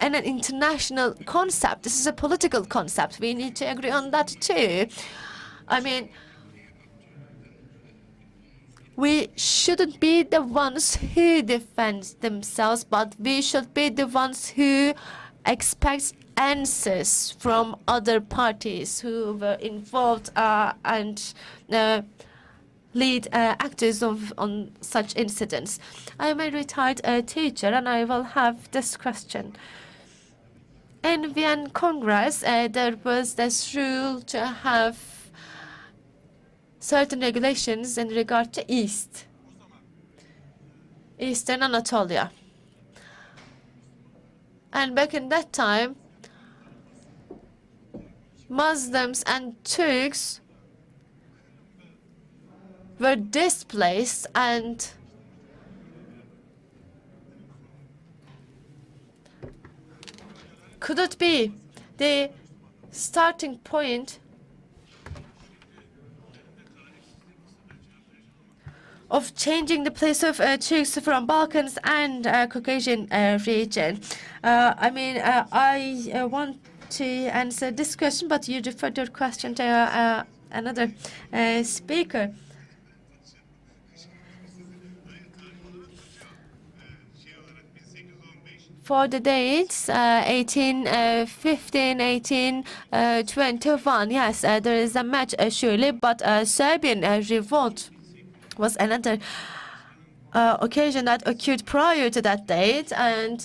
international concept. This is a political concept. We need to agree on that too. I mean, we shouldn't be the ones who defend themselves, but we should be the ones who expect answers from other parties who were involved and lead actors on such incidents. I am a retired teacher, and I will have this question. In Vienna Congress, there was this rule to have certain regulations in regard to Eastern Anatolia. And back in that time, Muslims and Turks were displaced, and could it be the starting point of changing the place of Turks from Balkans and Caucasian region. I want to answer this question, but you deferred your question to another speaker. For the dates, 1815, 1821, yes, there is a match surely, but Serbian revolt was another occasion that occurred prior to that date, and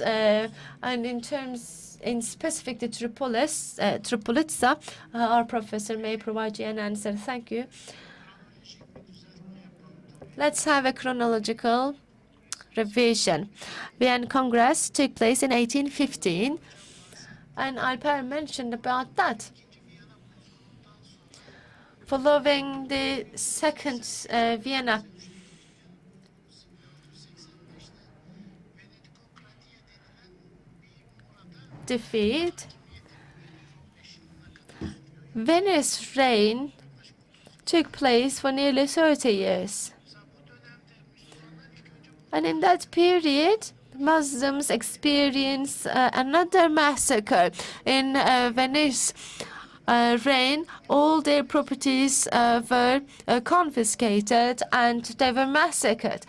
in specific to Tripolitsa, our professor may provide you an answer. Thank you. Let's have a chronological revision. Vienna Congress took place in 1815, and Alper mentioned about that. Following the Second Vienna defeat, Venice's reign took place for nearly 30 years. And in that period, Muslims experienced another massacre. In Venice's reign, all their properties were confiscated and they were massacred.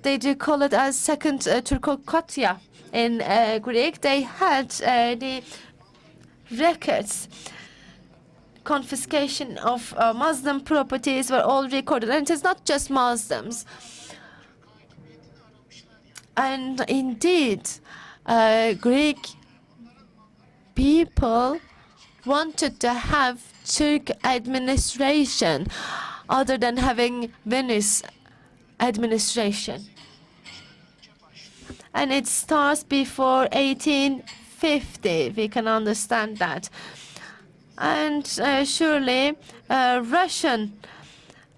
They do call it as Second Turkokotia in Greek. They had the records. Confiscation of Muslim properties were all recorded, and it is not just Muslims. And indeed, Greek people wanted to have Turk administration other than having Venice administration. And it starts before 1850. We can understand that. And surely Russian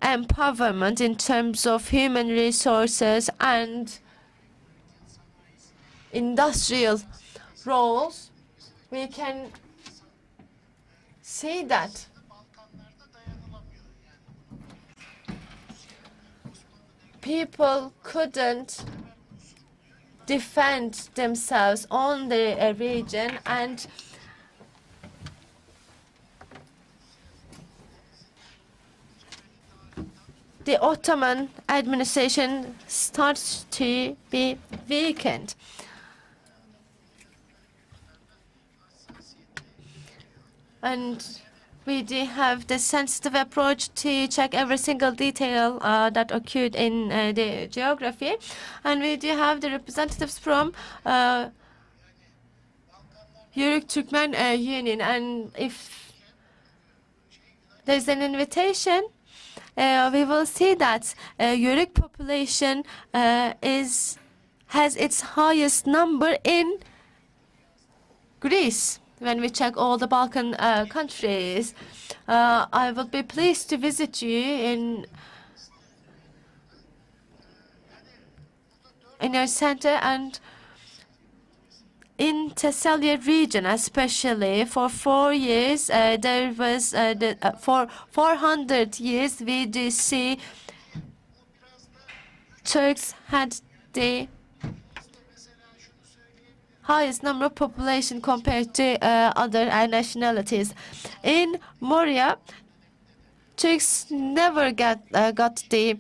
empowerment in terms of human resources and industrial roles, we can see that. People couldn't defend themselves on the region, and the Ottoman administration starts to be weakened. And we do have the sensitive approach to check every single detail that occurred in the geography. And we do have the representatives from Yörük Türkmen Union. And if there's an invitation, we will see that Yörük population has its highest number in Greece. When we check all the Balkan countries, I would be pleased to visit you in your center, and in Thessalia region, especially for 4 years, there was for 400 years we do see Turks had the highest number of population compared to other nationalities. In Morea, Turks never got the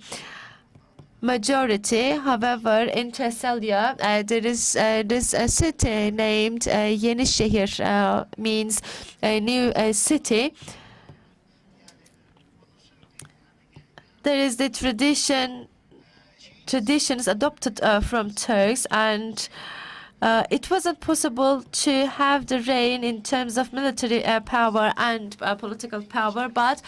majority. However, in Thessalia, there is this city named Yenişehir, means a new city. There is the traditions adopted from Turks, and it wasn't possible to have the reign in terms of military power and political power, but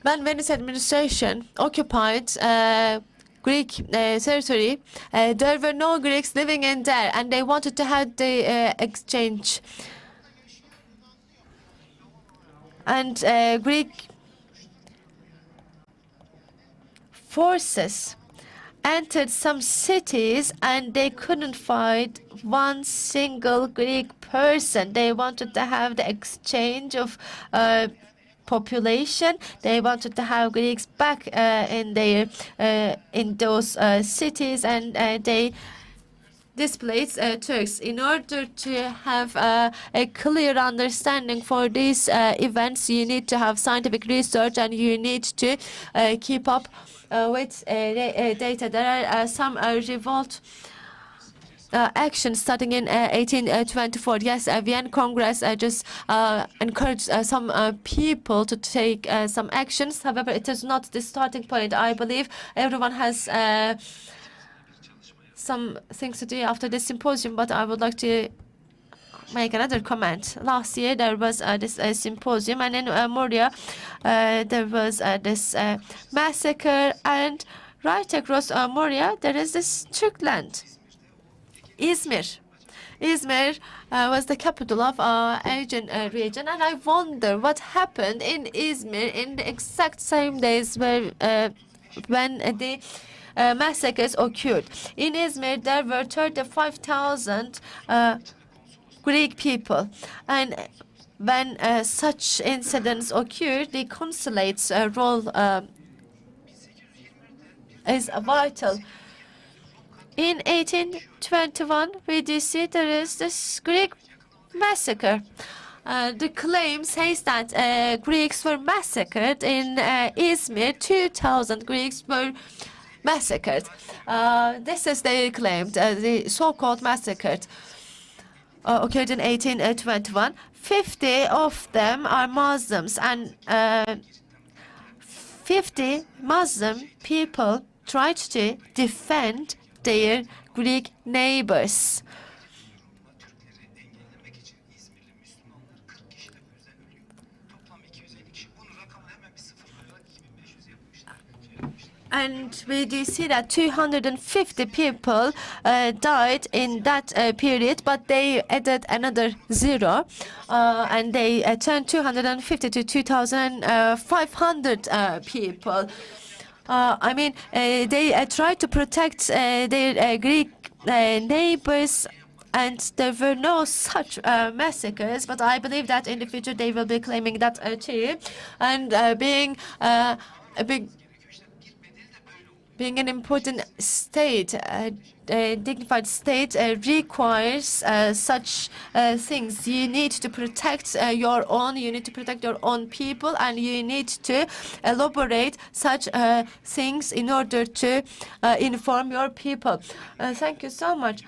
when Venice administration occupied Greek territory, there were no Greeks living in there, and they wanted to have the exchange. And Greek forces entered some cities and they couldn't find one single Greek person. They wanted to have the exchange of population. They wanted to have Greeks back in those cities, and they displaced Turks. In order to have a clear understanding for these events, you need to have scientific research and you need to keep up with data. There are some revolt actions starting in 1824. Yes, Vienna Congress just encouraged some people to take some actions. However, it is not the starting point. I believe everyone has some things to do after this symposium, but I would like to make another comment. Last year there was this symposium, and in Morea there was this massacre, and right across Morea there is this Turk land, Izmir. Izmir was the capital of Aegean region, and I wonder what happened in Izmir in the exact same days when the massacres occurred. In Izmir, there were 35,000 Greek people, and when such incidents occur, the consulate's role is vital. In 1821, we do see there is this Greek massacre. The claim says that Greeks were massacred in Izmir. 2,000 Greeks were massacred. This is they claimed. The so-called massacred occurred in 1821. 50 of them are Muslims, and 50 Muslim people tried to defend their Greek neighbors. And we do see that 250 people died in that period, but they added another 0, and they turned 250 to 2,500 people. I mean, they tried to protect their Greek neighbors, and there were no such massacres, but I believe that in the future they will be claiming that too. And being an important state, a dignified state, requires such things. You need to protect your own, you need to protect your own people, and you need to elaborate such things in order to inform your people. Thank you so much.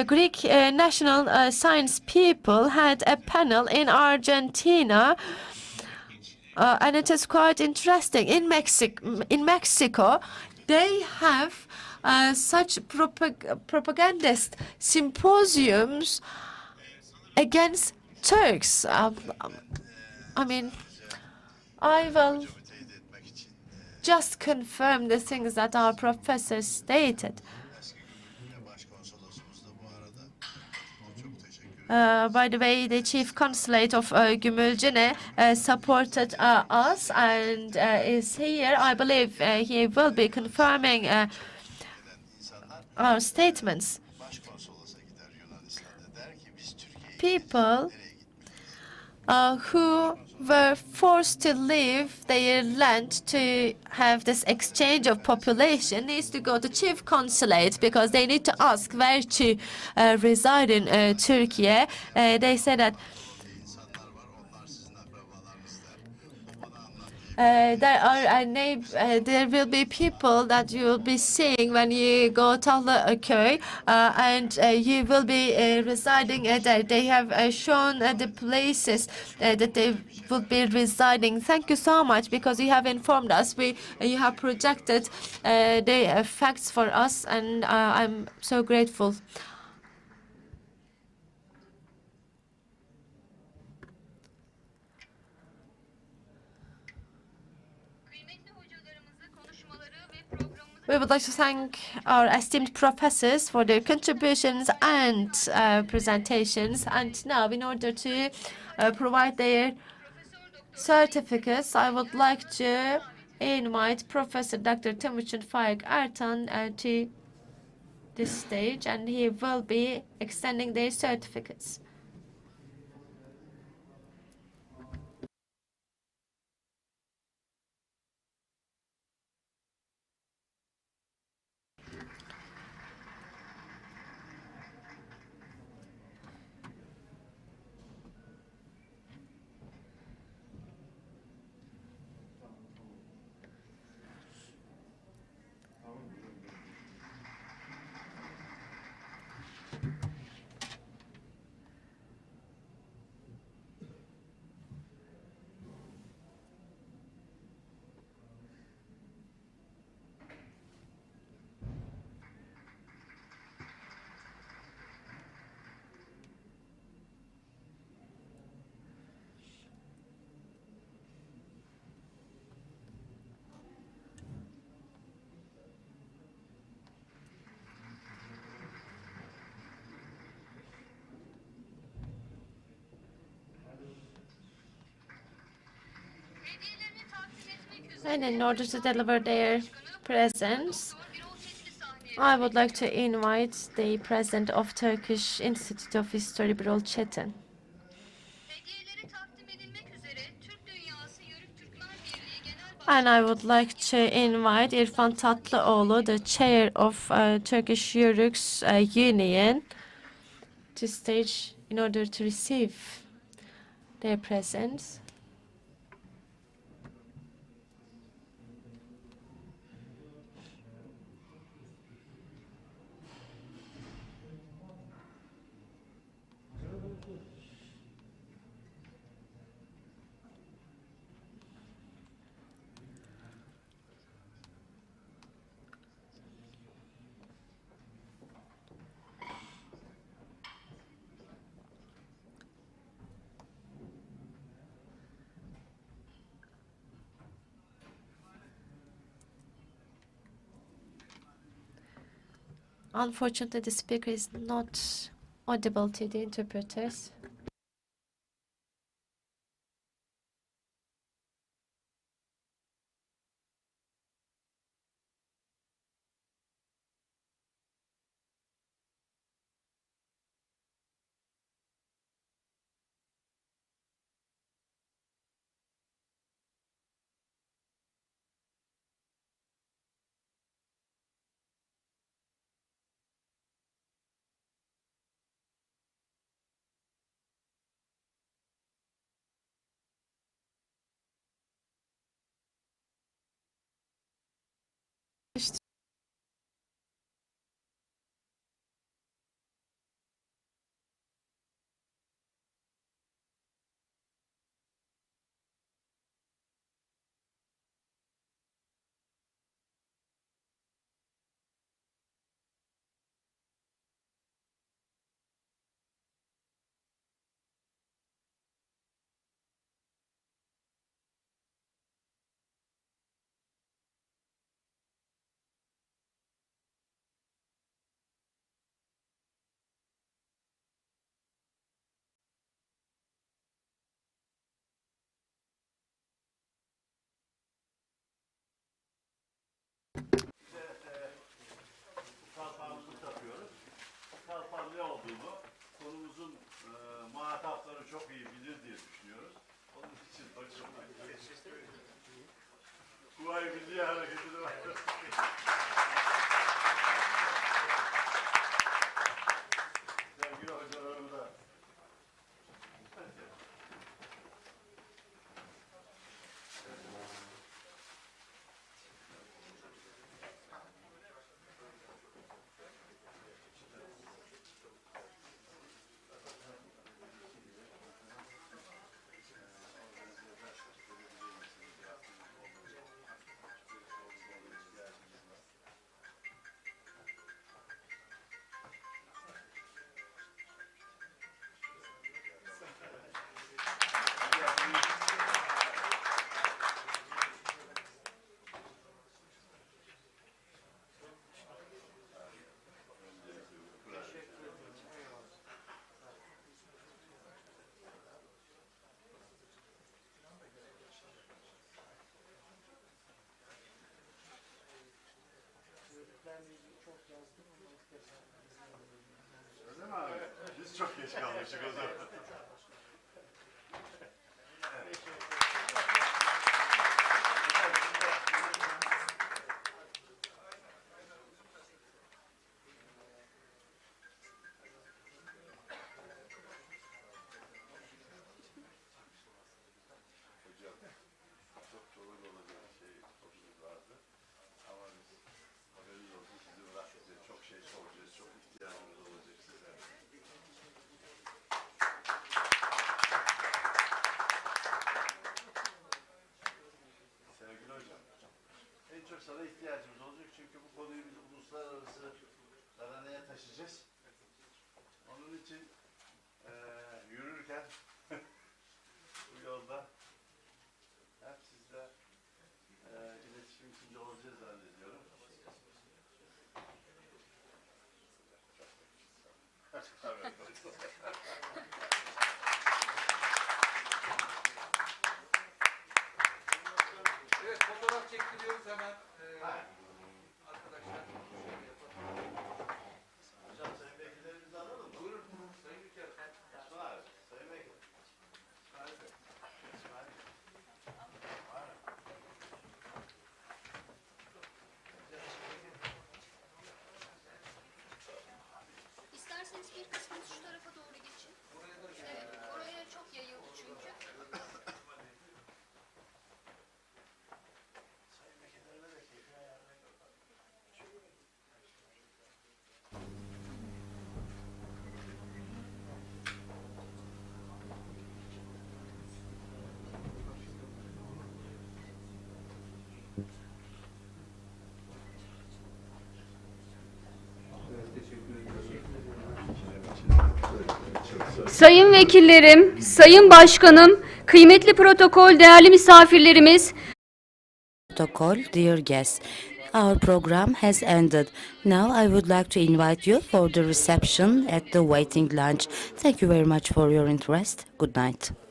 Greek national science people had a panel in Argentina, and it is quite interesting. In Mexico, they have such propagandist symposiums against Turks. I mean, I will just confirm the things that our professor stated. By the way, the chief consulate of Gümülcine supported us and is here. I believe he will be confirming our statements. People who were forced to leave their land to have this exchange of population needs to go to chief consulate because they need to ask where to reside in Turkey. They said that there will be people that you will be seeing when you go to Köy, and you will be residing there. They have shown the places that they will be residing. Thank you so much because you have informed us. You have projected the facts for us, and I'm so grateful. We would like to thank our esteemed professors for their contributions and presentations. And now, in order to provide their certificates, I would like to invite Professor Dr. Timuçin Faik Ertan to this stage, and he will be extending their certificates. And in order to deliver their presents, I would like to invite the president of Turkish Institute of History, Birol Çetin. And I would like to invite İrfan Tatlıoğlu, the chair of Turkish Yörüks Union, to stage in order to receive their presents. Unfortunately, the speaker is not audible to the interpreters. Ne olduğunu konumuzun muhatapları çok iyi bilir diye düşünüyoruz. Onun için hocam Kuvayi Milliye Hareketi'ni var. Sevgili hocalarım da geç kalmıştık o zaman. Çok sana ihtiyacımız olacak çünkü bu konuyu biz uluslararası arenaya taşıyacağız. Onun için yürürken bu yolda hep sizle iletişim içinde olacağız zannediyorum. Evet, fotoğraf çektiriyoruz hemen. Arkadaşlar şöyle yapalım. Hocam sayın vekillerimizi alalım mı? Buyurun, Sayın Ülker. Var, sayın vekil. İsterseniz bir kısmınız şu tarafa doğru geçin. Evet, oraya çok yayıldı çünkü. Sayın vekillerim, sayın başkanım, kıymetli protokol, değerli misafirlerimiz. Protocol, dear guests, our program has ended. Now I would like to invite you for the reception at the waiting lounge. Thank you very much for your interest. Good night.